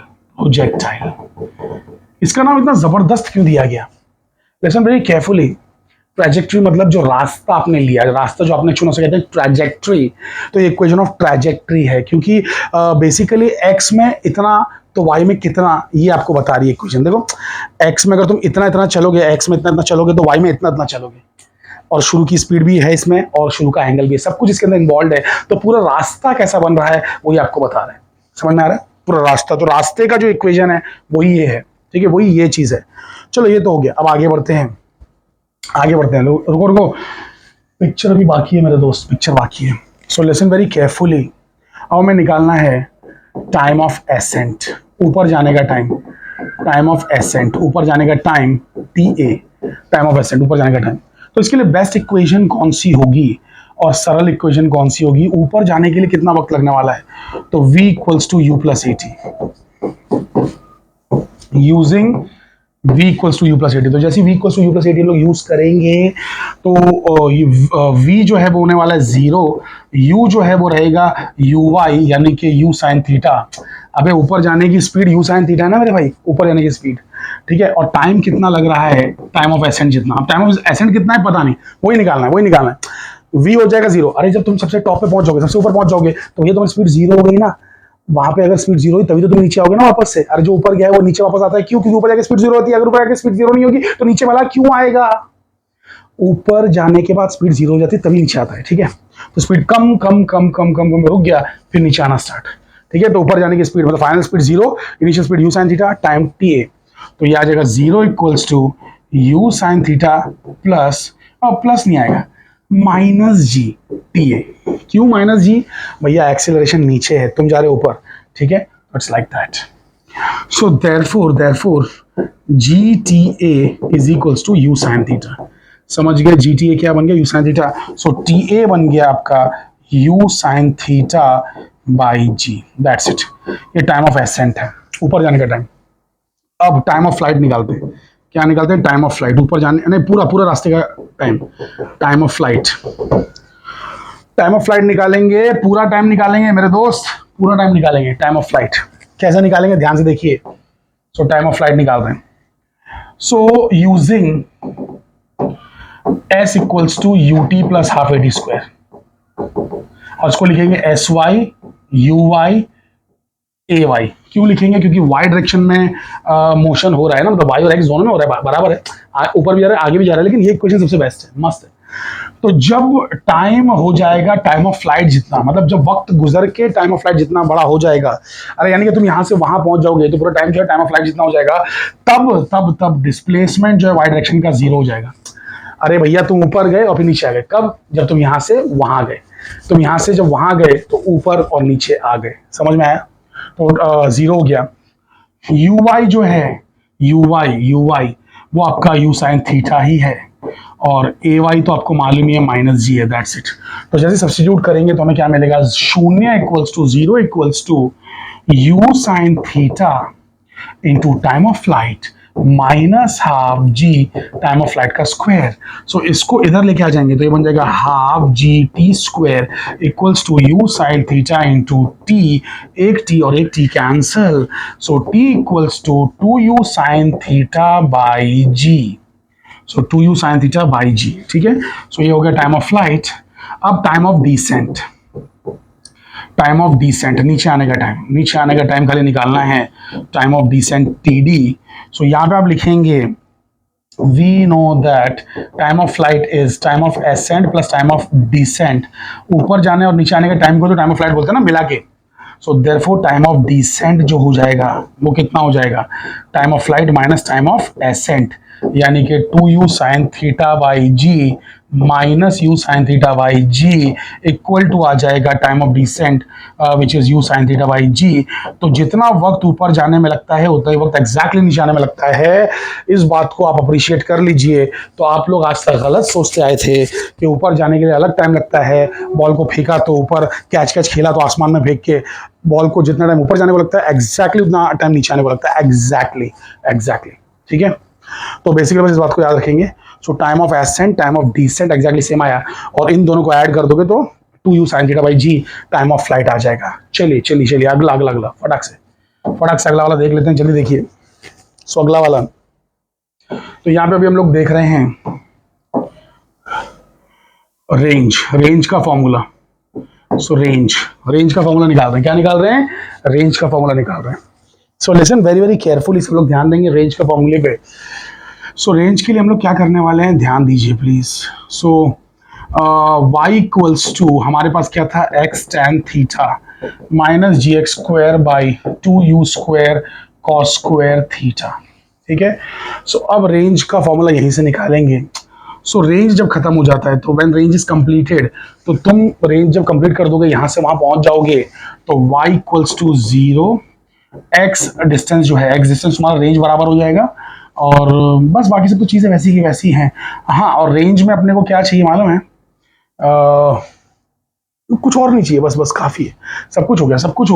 इसका नाम इतना जबरदस्त क्यों दिया गया, लिसन वेरी केयरफुली। ट्रैजेक्टरी मतलब जो रास्ता आपने लिया, रास्ता जो आपने चुना, उसे कहते हैं ट्रैजेक्टरी। तो ये इक्वेशन ऑफ ट्रैजेक्टरी है, क्योंकि बेसिकली एक्स में इतना तो वाई में कितना, ये आपको बता रही है इक्वेशन। देखो एक्स में अगर तुम इतना इतना चलोगे, एक्स में इतना इतना चलोगे, तो वाई में इतना इतना चलोगे, और शुरू की स्पीड भी है इसमें, और शुरू का एंगल भी है, सब कुछ इसके अंदर इन्वॉल्व है। तो पूरा रास्ता कैसा बन रहा है वही आपको बता रहा है, समझ में आ रहा है, पूरा रास्ता। तो रास्ते का जो इक्वेशन है वही ये है, ठीक है, वही ये चीज है। चलो ये तो हो गया, अब आगे बढ़ते हैं, रुको रुको, पिक्चर अभी बाकी है मेरे दोस्त, पिक्चर बाकी है। So listen very carefully. अब हमें निकालना है टाइम ऑफ एसेंट, ऊपर जाने का टाइम, टाइम ऑफ एसेंट ऊपर जाने का time, t A, time of accent ऊपर जाने का टाइम। तो इसके लिए बेस्ट इक्वेशन कौन सी होगी और सरल इक्वेशन कौन सी होगी, ऊपर जाने के लिए कितना वक्त लगने वाला है, तो v equals to u plus a t, using v equals to u plus a t. तो जैसे v equals to u plus a t लोग यूज करेंगे तो v जो है वो होने वाला है 0, u जो है वो रहेगा यू वाई यानी कि u साइन थीटा। अबे ऊपर जाने की स्पीड u साइन थीटा है ना मेरे भाई, ऊपर जाने की स्पीड, ठीक है। और टाइम कितना लग रहा है, टाइम ऑफ एसेंट जितना। अब टाइम ऑफ एसेंट कितना है पता नहीं, वही निकालना है, v हो जाएगा 0। अरे जब तुम सबसे टॉप पे पहुंच जाओगे, सबसे ऊपर पहुंच जाओगे, तो ये तुम्हारी स्पीड 0 हो गई ना, वहां पे अगर स्पीड 0 हुई तभी तो तुम नीचे आओगे ना वापस से। अरे जो ऊपर गया है वो नीचे वापस आता है, क्यों, क्योंकि ऊपर जाके स्पीड 0 होती है। अगर ऊपर जाके स्पीड 0 नहीं होगी तो नीचे वाला क्यों आएगा, ऊपर जाने के बाद स्पीड 0 हो जाती है तभी नीचे आता है, ठीक है। तो स्पीड कम कम कम कम कम कम रुक गया, फिर नीचे आना स्टार्ट, ठीक है। तो ऊपर जाने की स्पीड मतलब final speed 0, initial speed u sin theta time t a. तो ये आ जाएगा 0 equals to u sin theta plus, और प्लस नहीं आएगा, माइनस जी टी ए। क्यों माइनस जी, भैया एक्सेलरेशन नीचे है, तुम जा रहे हो ऊपर, ठीक है। It's like that. So therefore g t a is equals to u sin theta. समझ गए, जी टी ए क्या बन गया, u sin theta. So t a बन गया आपका u sin theta by g, that's it. ये टाइम ऑफ एसेंट है, ऊपर जाने का टाइम। अब टाइम ऑफ फ्लाइट निकालते हैं, क्या निकालते हैं, टाइम ऑफ फ्लाइट, ऊपर जाने नहीं, पूरा रास्ते का time, time of flight. Time of flight निकालेंगे, पूरा टाइम निकालेंगे मेरे दोस्त, पूरा टाइम निकालेंगे टाइम ऑफ फ्लाइट। कैसे निकालेंगे ध्यान से देखिए। सो टाइम ऑफ फ्लाइट निकाल रहे हैं। So using s equals to u t plus half a t square, और इसको लिखेंगे s y u y a y. क्यों लिखेंगे, क्योंकि वाई डायरेक्शन में मोशन हो रहा है ना, मतलब वाई और एक्स दोनों में हो रहा है, बराबर है, ऊपर भी जा रहा है आगे भी जा रहा है, लेकिन ये इक्वेशन सबसे बेस्ट है, मस्त है। तो जब टाइम हो जाएगा टाइम ऑफ फ्लाइट जितना, मतलब जब वक्त गुजर के टाइम ऑफ फ्लाइट जितना बड़ा हो जाएगा, अरे यानी कि तुम यहां से वहां पहुंच जाओगे तो पूरा टाइम जो है टाइम ऑफ फ्लाइट जितना हो जाएगा, तब डिस्प्लेसमेंट जो है वाई डायरेक्शन का 0 हो जाएगा। अरे भैया तुम ऊपर गए और फिर नीचे आ गए, कब, जब तुम यहां से वहां गए, तुम यहां से जब वहां गए तो ऊपर और नीचे आ गए, समझ में आया। तो 0 हो गया। यू वाई जो है, यू वाई वो आपका यू साइन थीटा ही है, और ए वाई तो आपको मालूम ही है माइनस जी है, दैट्स इट। तो जैसे सब्स्टिट्यूट करेंगे तो हमें क्या मिलेगा, 0 equals to 0 equals to u sine theta into time of flight minus half g time of flight का स्क्वायर। सो इसको इधर लेके आ जाएंगे तो ये बन जाएगा half g t square equals to u sine theta into t, एक टी और एक t cancel, so t equals to 2u sine theta by g, so 2u sine theta by g, ठीक है। सो ये हो गया टाइम ऑफ फ्लाइट। अब time of descent, time of descent नीचे आने का टाइम खाली निकालना है, time of descent t d. So यहाँ पे आप लिखेंगे we know that time of flight is time of ascent plus time of descent. ऊपर जाने और नीचे आने के टाइम को तो टाइम ऑफ फ्लाइट बोलते हैं ना मिला के। So therefore time of descent जो हो जाएगा वो कितना हो जाएगा, time of flight minus time of ascent, यानी कि 2u sine theta by g minus u sine theta by g equal to आ जाएगा time of descent which is u sine theta by g. तो जितना वक्त ऊपर जाने में लगता है उतना ही वक्त एग्जैक्टली नीचे आने में लगता है। इस बात को आप अप्रिशिएट कर लीजिए। तो आप लोग आज तक गलत सोचते आए थे कि ऊपर जाने के लिए अलग टाइम लगता है, बॉल को फेंका तो ऊपर, कैच कैच खेला तो आसमान में फेंक के, बॉल को जितना टाइम ऊपर जाने को लगता है एग्जैक्टली उतना टाइम नीचे आने को लगता है, एग्जैक्टली एग्जैक्टली। ठीक है, तो बेसिकली बस इस बात को याद रखेंगे। So time of ascent time of descent exactly same आया, और इन दोनों को ऐड कर दोगे तो 2u sin theta by g time of flight आ जाएगा। चलिए चलिए चलिए, अगला अगला अगला फटाक से अगला वाला देख लेते हैं, जल्दी देखिए। सो अगला वाला, तो यहाँ पे अभी हम लोग देख रहे हैं रेंज का फॉर्मूला। सो रेंज का फॉर्मूला निकाल रहे हैं। क्या निकाल रहे हैं? रेंज का फॉर्मूला निकाल रहे हैं। So listen very very carefully, सब लोग ध्यान देंगे रेंज के फॉर्मूले पे। सो रेंज के लिए हम लोग क्या करने वाले हैं, ध्यान दीजिए please. So y equals to, हमारे पास क्या था, x tan theta minus g x square by 2u square cos square theta. ठीक है, सो अब रेंज का फॉर्मूला यहीं से निकालेंगे। सो रेंज जब खत्म हो जाता है तो व्हेन रेंज इज कंप्लीटेड, तो तुम रेंज जब कंप्लीट कर दोगे यहां से वहां पहुंच जाओगे, तो y equals to 0, x distance जो है, x डिस्टेंस तुम्हारा रेंज बराबर हो जाएगा, और बस बाकी सब तो चीज़ें वैसी की वैसी हैं। हाँ, और रेंज में अपने को क्या चाहिए मालूम है, कुछ और नहीं चाहिए, बस बस काफ़ी है। सब कुछ हो गया, सब कुछ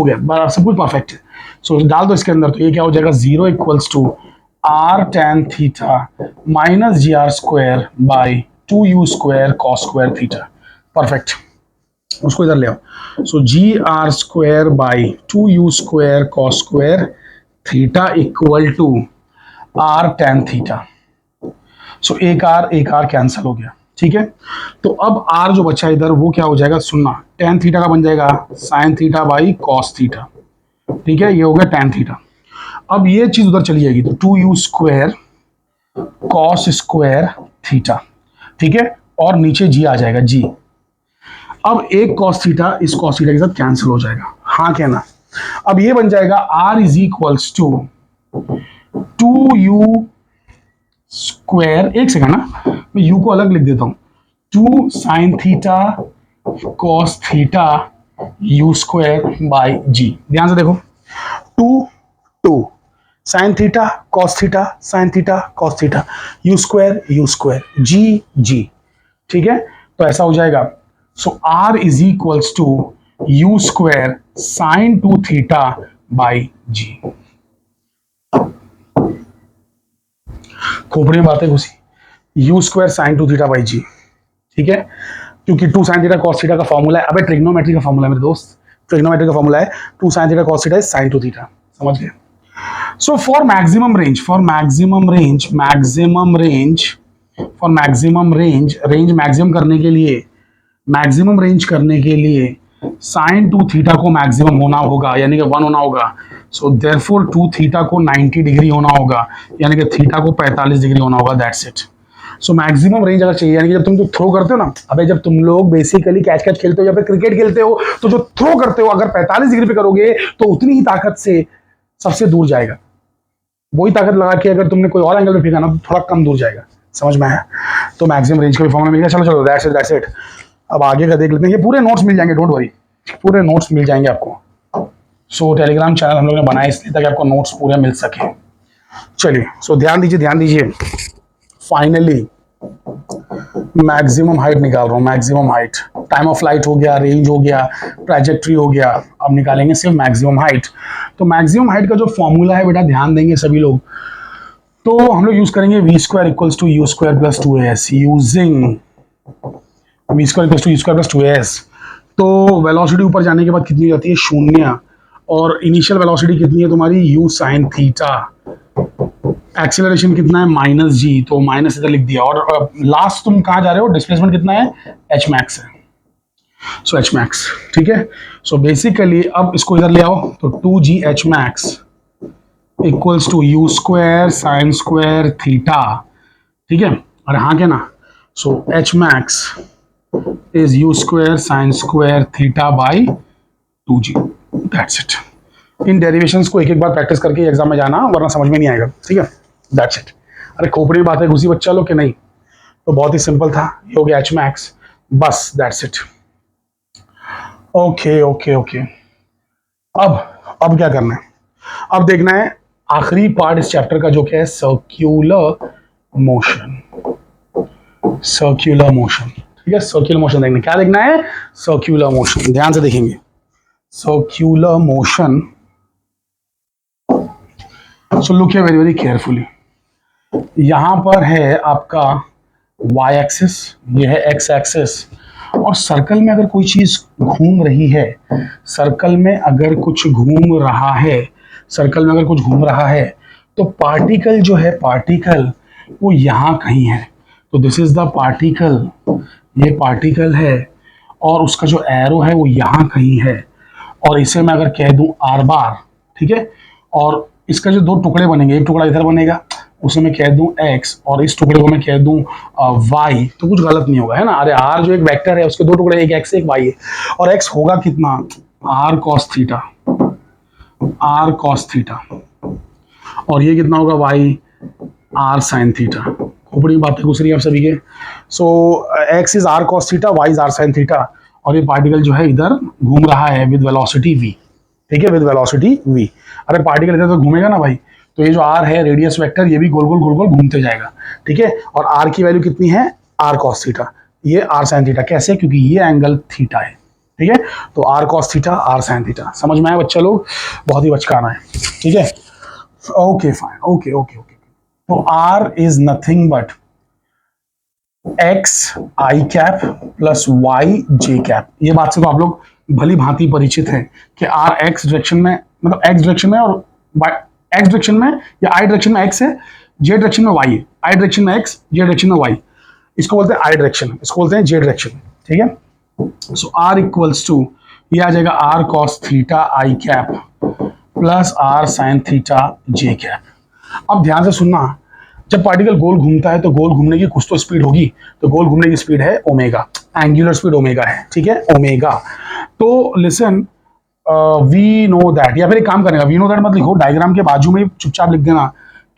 परफेक्ट है। सो डाल दो इसके अंदर, तो ये क्या हो जाएगा, 0 equals to r tan theta minus g r square by 2u square cos square theta. Perfect, उसको इधर ले आओ। So g r square by 2u square cos square theta equal to r tan theta. So एक r cancel हो गया। ठीक है, तो अब r जो बचा इधर वो क्या हो जाएगा, सुनना, tan थीटा का बन जाएगा sin theta by cos theta. ठीक है, ये हो गया tan थीटा। अब ये चीज उधर चली जाएगी, तो 2u square cos square theta. ठीक है, और नीचे जी आ जाएगा, जी। अब एक कॉस थीटा इस कॉस थीटा के साथ कैंसिल हो जाएगा, हाँ कहना। अब ये बन जाएगा r is equals to 2u square, एक सेकंड ना, मैं u को अलग लिख देता हूं, 2 sine theta cos theta u square by g. ध्यान से देखो, 2 sine theta cos theta sine theta cos theta, u square g. ठीक है, तो ऐसा हो जाएगा। So r is equals to u square sine 2 theta by g. खोपड़ी में बातें घुसी, u square sine 2 theta by g. ठीक है, क्योंकि 2 साइन थीटा कॉस थीटा का फॉर्मूला है, अबे ट्रिग्नोमेट्री का फॉर्मूला है मेरे दोस्त, ट्रिग्नोमेट्री का फॉर्मूला है 2 sine theta cos theta is sine 2 theta. समझ गए? So for maximum range maximum करने के लिए साइन 2 थीटा को मैक्सिमम होना होगा, यानी कि 1 होना होगा। सो देयरफॉर 2 थीटा को 90 डिग्री होना होगा, यानी कि थीटा को 45 डिग्री होना होगा। That's it. So maximum range अगर चाहिए, यानी कि जब तुम थ्रो करते हो ना, अबे जब तुम लोग बेसिकली कैच खेलते हो या फिर क्रिकेट खेलते हो, तो जो थ्रो करते हो अगर 45 डिग्री पे करोगे तो उतनी ही ताकत से सबसे दूर जाएगा। वही ताकत लगा के अगर तुमने कोई और एंगल पे फेंका ना, तो थोड़ा कम दूर जाएगा। समझ में आया? तो मैक्सिमम रेंज का भी फॉर्मूला मिल गया। चलो दैट्स इट। अब आगे का देख लेते हैं। ये पूरे नोट्स मिल जाएंगे, डोंट वरी, पूरे नोट्स मिल जाएंगे आपको। सो टेलीग्राम चैनल हम लोग ने बनाया इसलिए ताकि आपको नोट्स पूरे मिल सके। चलिए, सो ध्यान दीजिए। फाइनली मैक्सिमम हाइट निकाल रहा हूँ। Maximum height, time of flight हो गया, रेंज हो गया, ट्रैजेक्टरी हो गया, अब निकालेंगे सिर्फ मैक्सिमम हाइट। तो मैक्सिमम हाइट का जो फॉर्मूला है बेटा, ध्यान देंगे सभी लोग। तो हम लोग यूज करेंगे v square equals to u square plus 2as। Using v square equals to u square plus 2as, तो वेलोसिटी ऊपर जाने के बाद कितनी हो जाती है, 0, और इनिशियल वेलोसिटी कितनी है तुम्हारी, u साइन थीटा। एक्सेलरेशन कितना है, -g, तो माइनस इधर लिख दिया। और लास्ट तुम कहाँ जा रहे हो, डिस्प्लेसमेंट कितना है, h मैक्स है। सो h मैक्स, ठीक है। सो बेसिकली अब इसको इधर ले आओ, तो 2g h max equals to u square sine square theta. ठीक है, और हाँ क्या ना, so h max is u square sine square theta by 2g। That's it. इन डेरिवेशंस को एक एक बार प्रैक्टिस करके एग्जाम में जाना, वरना समझ में नहीं आएगा, ठीक है। That's it. अरे खोपड़ी बात है घुसी बच्चा लोग के नहीं, तो बहुत ही सिंपल था, ये हो गया एच मैक्स, बस that's it. Okay okay okay. अब क्या करना है, अब देखना है आखिरी पार्ट इस चैप्टर का, जो क्या है सर्क्यूलर मोशन। सर्क्यूलर मोशन, ठीक है, सर्क्यूलर मोशन देखना, क्या देखना है, सर्क्यूलर मोशन, ध्यान से देखेंगे। Circular motion, so look here very very carefully. यहां पर है आपका y एक्सिस, ये है x एक्सिस, और सर्कल में अगर कोई चीज घूम रही है, सर्कल में अगर कुछ घूम रहा है, सर्कल में अगर कुछ घूम रहा है, तो पार्टिकल जो है, पार्टिकल वो यहां कहीं है। तो दिस इज द पार्टिकल, ये पार्टिकल है, और उसका जो एरो है वो यहां कहीं है, और इसे मैं अगर कह दूं आर बार, ठीक है, और इसका जो दो टुकड़े बनेंगे, एक टुकड़ा इधर बनेगा, उसे मैं कह दूं x, और इस टुकड़े को मैं कह दूं y, तो कुछ गलत नहीं होगा, है ना। अरे r जो एक वेक्टर है, उसके दो टुकड़े, एक x एक y है, और x होगा कितना, r cos theta, r cos theta, और ये कितना होगा y, r sin थीटा। खोपड़ी बातें घुस रही है आप सभी के। सो x is r cos theta, y is r sin theta, और ये पार्टिकल जो है इधर घूम रहा है विद वेलोसिटी v, ठीक है, विद वेलोसिटी v। अरे पार्टिकल इधर तो घूमेगा ना भाई, तो ये जो r है रेडियस वेक्टर, ये भी गोल गोल घूमते जाएगा, ठीक है, और r की वैल्यू कितनी है, r cos थीटा, ये r sin थीटा। कैसे, क्योंकि ये एंगल थीटा है, ठीक है, तो r cos theta, r sin theta. समझ में आया बच्चा लोग, बहुत ही बचकाना है, ठीक है। Okay fine, okay okay okay. तो r is nothing but x i cap plus y j cap. ये बात से तो आप लोग भली भांति परिचित हैं कि r x डायरेक्शन में, मतलब x डायरेक्शन में, और x डायरेक्शन में या i डायरेक्शन में x है, j डायरेक्शन में y है, i डायरेक्शन में x, j डायरेक्शन में y, इसको बोलते हैं i डायरेक्शन, इसको बोलते हैं j डायरेक्शन, ठीक है। सो r इक्वल्स टू, ये आ जाएगा r cos theta i cap plus r sin theta j cap. अब ध्यान से सुनना, जब पार्टिकल गोल घूमता है तो गोल घूमने की कुछ तो स्पीड होगी, तो गोल घूमने की स्पीड है ओमेगा, एंगुलर स्पीड ओमेगा है, ठीक है, ओमेगा। तो लिसन, वी नो दैट, या फिर एक काम करेगा, वी नो दैट मत लिखो, डायग्राम के बाजू में चुपचाप लिख देना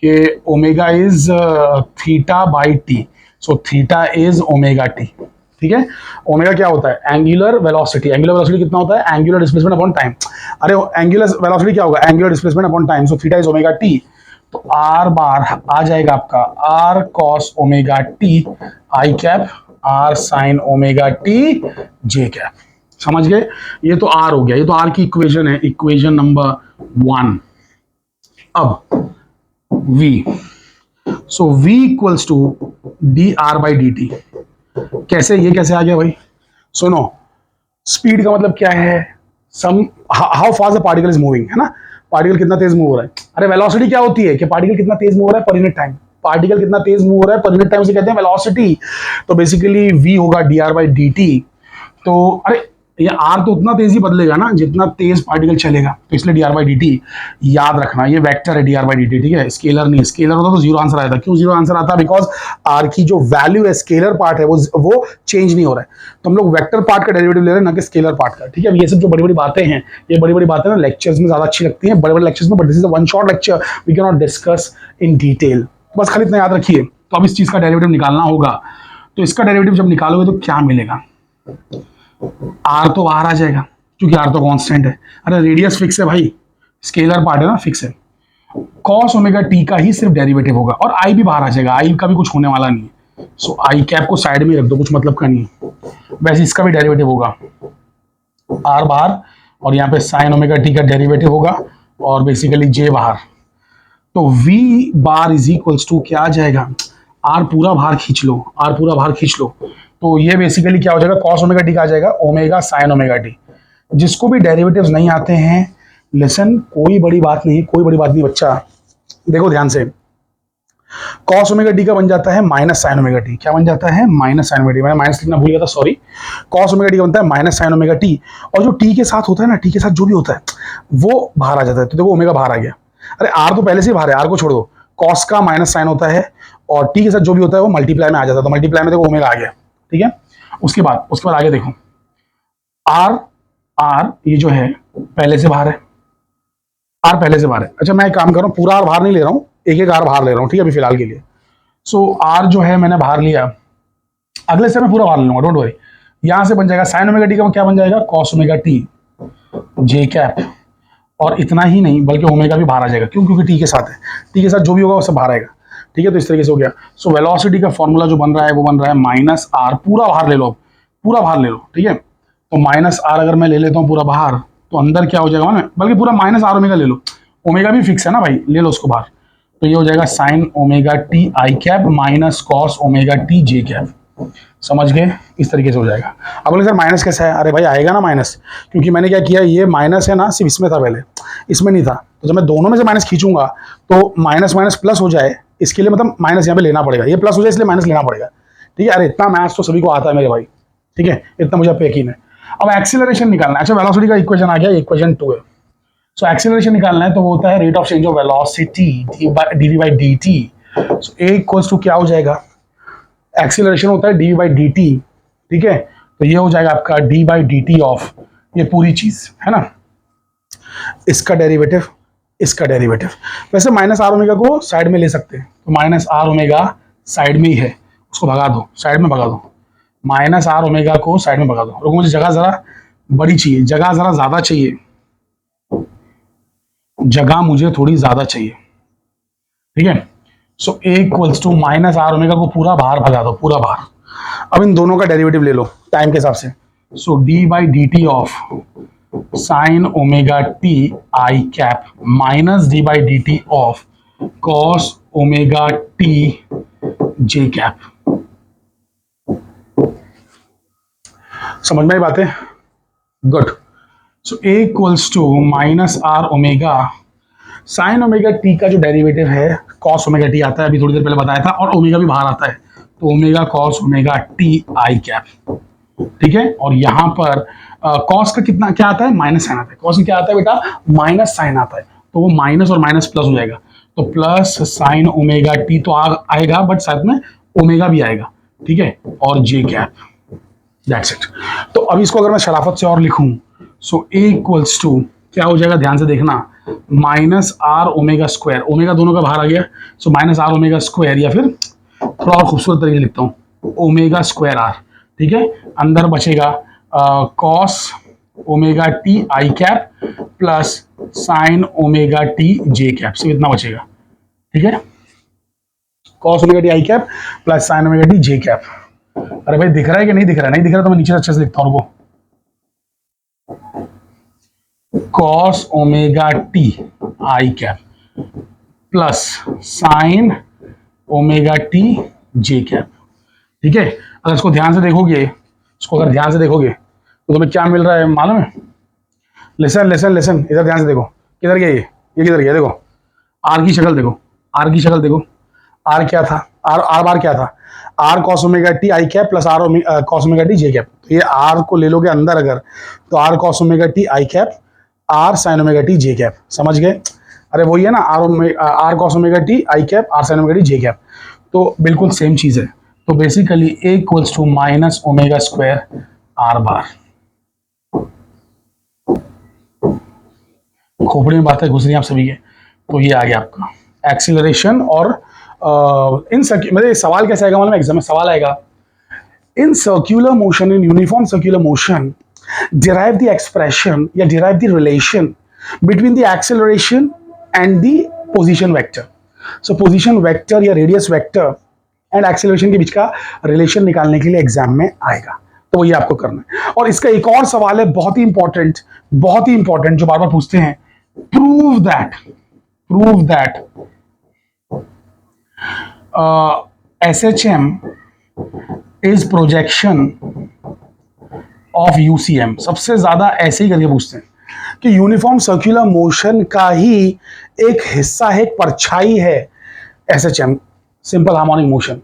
कि omega is theta by t, so theta is omega T, ठीक है। ओमेगा क्या होता है, एंगुलर वेलोसिटी, एंगुलर वेलोसिटी कितना होता है, एंगुलर डिस्प्लेसमेंट अपॉन टाइम। अरे एंगुलर वेलोसिटी क्या होगा, angular displacement upon time, so theta is omega t. तो आर बार आ जाएगा आपका r cos omega t i cap, r sine omega t j cap. समझ गए, ये तो आर हो गया, ये तो आर की इक्वेशन है, इक्वेशन नंबर 1। अब v, so v equals to d r by d t. कैसे, ये कैसे आ गया भाई, सुनो, स्पीड का मतलब क्या है, some how fast the particle is moving, है ना, पार्टिकल कितना तेज मूव हो रहा है। अरे वेलोसिटी क्या होती है कि पार्टिकल कितना तेज मूव हो रहा है पर यूनिट टाइम, पार्टिकल कितना तेज मूव हो रहा है पर यूनिट टाइम से कहते हैं वेलोसिटी। तो बेसिकली v होगा D r by d T. तो अरे ये r तो उतना तेज ही बदलेगा ना जितना तेज पार्टिकल चलेगा, तो इसलिए D r by d T. याद रखना ये वेक्टर है D r by d T, ठीक है, स्केलर नहीं, स्केलर होता तो जीरो आंसर आया था। क्यों जीरो आंसर आता, बिकॉज r की जो वैल्यू है, स्केलर पार्ट है, वो चेंज नहीं हो रहा है, तो हम लोग वेक्टर पार्ट का डेरिवेटिव ले रहे हैं, ना कि स्केलर पार्ट का, ठीक है। ये सब जो बड़ी बड़ी बातें हैं, ये बड़ी बड़ी बातें ना लेक्चर्स में ज्यादा अच्छी लगती हैं, बड़े बड़े लेक्चर्स में, but this is a one shot lecture, we can not discuss in detail. बस खाली इतना याद रखिए। तो अब इस चीज का डेरिवेटिव निकालना होगा, तो इसका डेरिवेटिव जब निकालोगे तो क्या मिलेगा, आर तो बाहर आ जाएगा क्योंकि आर तो कांस्टेंट है। अरे रेडियस फिक्स है भाई, स्केलर पार्ट है ना, फिक्स है। कॉस ओमेगा टी का ही सिर्फ डेरिवेटिव होगा, और आई भी बाहर आ जाएगा, आई का भी कुछ होने वाला नहीं है, सो आई कैप को साइड में रख दो, कुछ मतलब का नहीं है। वैसे इसका भी डेरिवेटिव होगा, आर बाहर, और यहाँ पे साइन ओमेगा टी का डेरिवेटिव होगा, और बेसिकली जे बाहर। तो v bar is equals to क्या आ जाएगा, आर पूरा बाहर खींच लो, आर पूरा बाहर खींच लो, तो ये बेसिकली क्या हो जाएगा, कॉस ओमेगा टी का आ जाएगा ओमेगा साइन ओमेगा टी। जिसको भी डेरिवेटिव्स नहीं आते हैं, लिसन, कोई बड़ी बात नहीं, कोई बड़ी बात नहीं बच्चा, देखो ध्यान से, कॉस ओमेगा टी का बन जाता है माइनस साइन ओमेगा टी। क्या बन जाता है, माइनस साइन ओमेगा टी, मैंने माइनस लिखना भूल गया था, सॉरी। कॉस ओमेगा टी का बनता है माइनस साइन ओमेगा टी, और जो टी के साथ होता है ना, टी के साथ जो भी होता है वो बाहर आ जाता है, तो देखो ओमेगा बाहर आ गया। अरे आर तो पहले से ही बाहर है, आर को छोड़ दो, कॉस का माइनस साइन होता है, और टी के साथ जो भी होता है वो मल्टीप्लाई में आ जाता है, तो मल्टीप्लाई में देखो ओमेगा आ गया, ठीक है। उसके बाद आगे देखो, आर ये जो है पहले से बाहर है, आर पहले से बाहर है। अच्छा मैं एक काम कर रहा हूँ, पूरा आर बाहर नहीं ले रहा हूँ, एक एक आर बाहर ले रहा हूँ, ठीक है अभी फिलहाल के लिए। सो आर जो है मैंने बाहर लिया, अगले से मैं पूरा बाहर ले लूंगा, डोंट वरी। यहां से बन जाएगा साइन ओमेगा टी का क्या बन जाएगा, cos omega t j cap. और इतना ही नहीं बल्कि ओमेगा भी बाहर आ जाएगा, क्यों, क्योंकि टी के साथ है, टी के साथ जो भी होगा वो सब बाहर आएगा, ठीक है। तो इस तरीके से हो गया। सो वेलोसिटी का फॉर्मूला जो बन रहा है वो बन रहा है माइनस आर, पूरा बाहर ले लो, पूरा बाहर ले लो, ठीक है। तो माइनस आर अगर मैं ले लेता हूँ पूरा बाहर, तो अंदर क्या हो जाएगा ना, बल्कि पूरा माइनस आर ओमेगा ले लो, ओमेगा भी फिक्स है ना भाई, ले लो उसको बाहर। तो ये हो जाएगा sign omega t i cap minus cos omega t j cap. समझ गए, इस तरीके से हो जाएगा। अब बोले सर माइनस कैसा है, अरे भाई आएगा ना माइनस, क्योंकि मैंने क्या किया, ये माइनस है ना सिर्फ इसमें था पहले, इसमें नहीं था। तो जब मैं दोनों में से माइनस खींचूंगा तो माइनस माइनस प्लस हो जाए, इसके लिए मतलब माइनस यहाँ पे लेना पड़ेगा, ये प्लस हो जाए इसलिए माइनस लेना पड़ेगा, ठीक है। अरे इतना मैथ्स तो सभी को आता है मेरे भाई, ठीक है, इतना मुझे यकीन है। अब एक्सीलरेशन निकालना है। अच्छा वेलोसिटी का इक्वेशन आ गया, इक्वेशन 2 है। सो एक्सीलरेशन निकालना है तो वो होता है rate of change of velocity d by d t. So a equals to क्या हो जाएगा, एक्सीलरेशन होता है डी बाई डी टी, ठीक है। तो ये हो जाएगा आपका D by d t of ये पूरी चीज है ना, इसका डेरिवेटिव, इसका डेरिवेटिव। वैसे माइनस आर ओमेगा को साइड में ले सकते हैं, तो माइनस आर ओमेगा साइड में ही है, उसको भगा दो, साइड में भगा दो, माइनस आर ओमेगा को साइड में भगा दो। रुको मुझे जगह जरा बड़ी चाहिए, जगह जरा ज्यादा चाहिए, जगह मुझे थोड़ी ज्यादा चाहिए, ठीक है। So a equals to minus r omega को पूरा बाहर भगा दो, पूरा बाहर। अब इन दोनों का डेरिवेटिव ले लो टाइम के हिसाब से। So d by d t of sine omega t i cap minus d by d t of cos omega t j cap. समझ में आई बातें, good. So a equals to minus r omega, sine omega t का जो derivative है cos omega T आता है, अभी थोड़ी देर पहले बताया था, और ओमेगा भी बाहर आता है, तो omega cos omega t i cap, ठीक है। और यहां पर कॉस का कितना क्या आता है, माइनस साइन आता है, कॉस में क्या आता है बेटा, माइनस साइन आता है, तो वो माइनस और माइनस प्लस हो जाएगा, तो प्लस साइन ओमेगा टी तो आएगा, बट साथ में ओमेगा भी आएगा, ठीक है, और जे कैप, दैट्स इट। तो अब इसको अगर मैं शराफत से और लिखूं, सो ए इक्वल्स टू क्या हो जाएगा, ध्यान से देखना, minus r omega square, omega दोनों का बाहर आ गया, so minus r omega square, या फिर थोड़ा और खूबसूरत तरीके लिखता हूँ, ओमेगा स्क्वायर आर, ठीक है। अंदर बचेगा cos omega t i cap plus sign omega t j cap, सिर्फ इतना बचेगा, ठीक है। Cos omega t i cap plus sign omega t j cap. अरे भाई दिख रहा है कि नहीं दिख रहा है, नहीं दिख रहा तो मैं नीचे अच्छे से लिखता हूँ, रुको। Cos omega t i cap plus sign omega t j cap, ठीक है। अगर इसको ध्यान से देखोगे, इसको अगर ध्यान से देखोगे तो तुम्हें क्या मिल रहा है मालूम है, लिसन लिसन लिसन, इधर ध्यान से देखो, किधर गया ये किधर गया, देखो आर की शक्ल देखो, आर की शक्ल देखो, आर क्या था, आर आर बार क्या था, r cos omega t i cap plus r cos omega t j cap. तो ये आर को ले लोगे अंदर अगर, तो r cos omega t i cap, r sine omega t j cap, समझ गए। अरे वही है ना, r cos omega t i cap r sine omega t j cap, तो बिल्कुल सेम चीज है। तो basically a equals to minus omega square are बार। खोपड़ी में बातें घुस रही हैं आप सभी के, तो ये आ गया आपका एक्सीलरेशन। और मतलब सवाल कैसे आएगा मालूम, एग्जाम में सवाल आएगा, in circular motion, in uniform circular motion derive the expression या derive the relation between the acceleration and the position vector. So position vector या radius vector and acceleration के बीच का रिलेशन निकालने के लिए एग्जाम में आएगा, तो वो ये आपको करना है। और इसका एक और सवाल है बहुत ही इंपॉर्टेंट, बहुत ही इंपॉर्टेंट, जो बार बार पूछते हैं, prove that SHM is projection of UCM. सबसे ज्यादा ऐसे ही करके पूछते हैं कि यूनिफॉर्म सर्कुलर मोशन का ही एक हिस्सा है, एक परछाई है SHM, simple harmonic motion.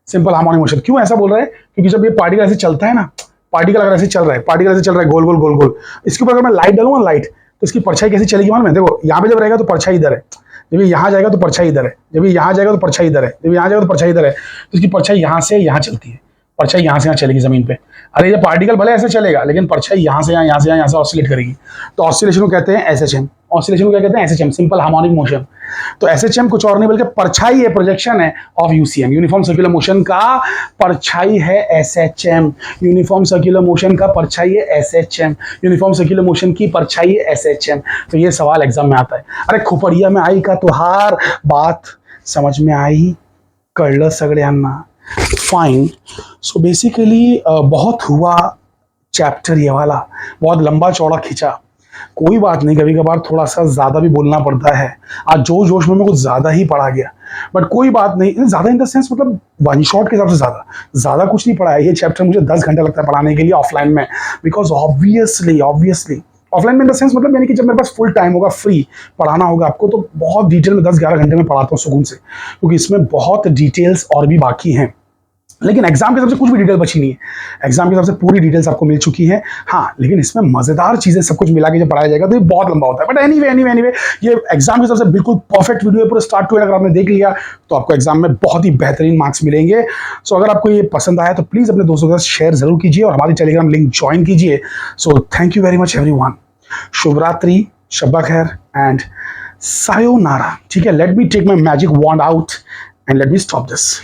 Simple harmonic motion क्यों ऐसा बोल रहा है, क्योंकि जब ये पार्टिकल ऐसे चलता है ना, पार्टिकल अगर ऐसे चल रहा है, पार्टिकल ऐसे चल रहा है गोल गोल गोल गोल, इसके ऊपर अगर मैं लाइट डालूंगा लाइट, तो इसकी परछाई कैसे चलेगी मालूम है, देखो यहाँ पे जब रहेगा तो परछाई इधर है, जब ये यहाँ जाएगा तो परछाई इधर है, जब ये यहाँ जाएगा तो परछाई इधर है, जब यहाँ जाएगा तो परछाई इधर है, तो इसकी परछाई यहाँ से यहाँ चलती है, परछाई यहाँ से यहाँ चलेगी जमीन पे। अरे ये पार्टिकल भले ऐसे चलेगा लेकिन परछाई यहाँ से यहाँ से ऑसिलेट करेगी, तो ऑसिलेशन को कहते हैं एसएचएम। ऑसिलेशन को क्या कहते हैं? SHM, simple harmonic motion. तो एसएचएम कुछ और नहीं बल्कि परछाई है, प्रोजेक्शन है of UCM, uniform circular motion का परछाई है एसएचएम। यूनिफॉर्म सर्कुलर मोशन का परछाई है एसएचएम, यूनिफॉर्म सर्कुलर मोशन की परछाई है एसएचएम। तो ये सवाल एग्जाम में आता है। अरे खोपड़िया में आई का तुहार, बात समझ में आई? कळलं सगळ्यांना? फाइन। सो बेसिकली बहुत हुआ चैप्टर ये वाला, बहुत लंबा चौड़ा खींचा। कोई बात नहीं, कभी कभार थोड़ा सा ज़्यादा भी बोलना पड़ता है। आज जोश में मैं कुछ ज़्यादा ही पढ़ा गया, बट कोई बात नहीं। ज़्यादा इन द सेंस मतलब वन शॉट के हिसाब से ज़्यादा कुछ नहीं पढ़ा है। ये चैप्टर मुझे 10 घंटे लगता है पढ़ाने के लिए ऑफलाइन में, बिकॉज ऑब्वियसली ऑफलाइन में इन द सेंस मतलब यानी कि जब मेरे पास फुल टाइम होगा, फ्री पढ़ाना होगा आपको, तो बहुत डिटेल में 10-11 घंटे में पढ़ाता हूँ सुकून से, क्योंकि इसमें बहुत डिटेल्स और भी बाकी हैं। लेकिन एग्जाम के हिसाब से कुछ भी डिटेल बची नहीं है। एग्जाम के हिसाब से पूरी डिटेल्स आपको मिल चुकी है। हाँ, लेकिन इसमें मजेदार चीजें सब कुछ मिला के जब पढ़ाया जाएगा तो ये बहुत लंबा होता है। बट एनीवे ये एग्जाम के हिसाब से बिल्कुल परफेक्ट वीडियो है, पूरा स्टार्ट टू एंड। अगर आपने देख लिया तो आपको एग्जाम में बहुत ही बेहतरीन मार्क्स मिलेंगे। सो अगर आपको ये पसंद आया तो प्लीज अपने दोस्तों के साथ शेयर जरूर कीजिए और हमारी टेलीग्राम लिंक ज्वाइन कीजिए। So thank you very much everyone. शुभ रात्रि, शब्बा खैर एंड सायोनारा। ठीक है, let me take my magic wand out and let me stop this.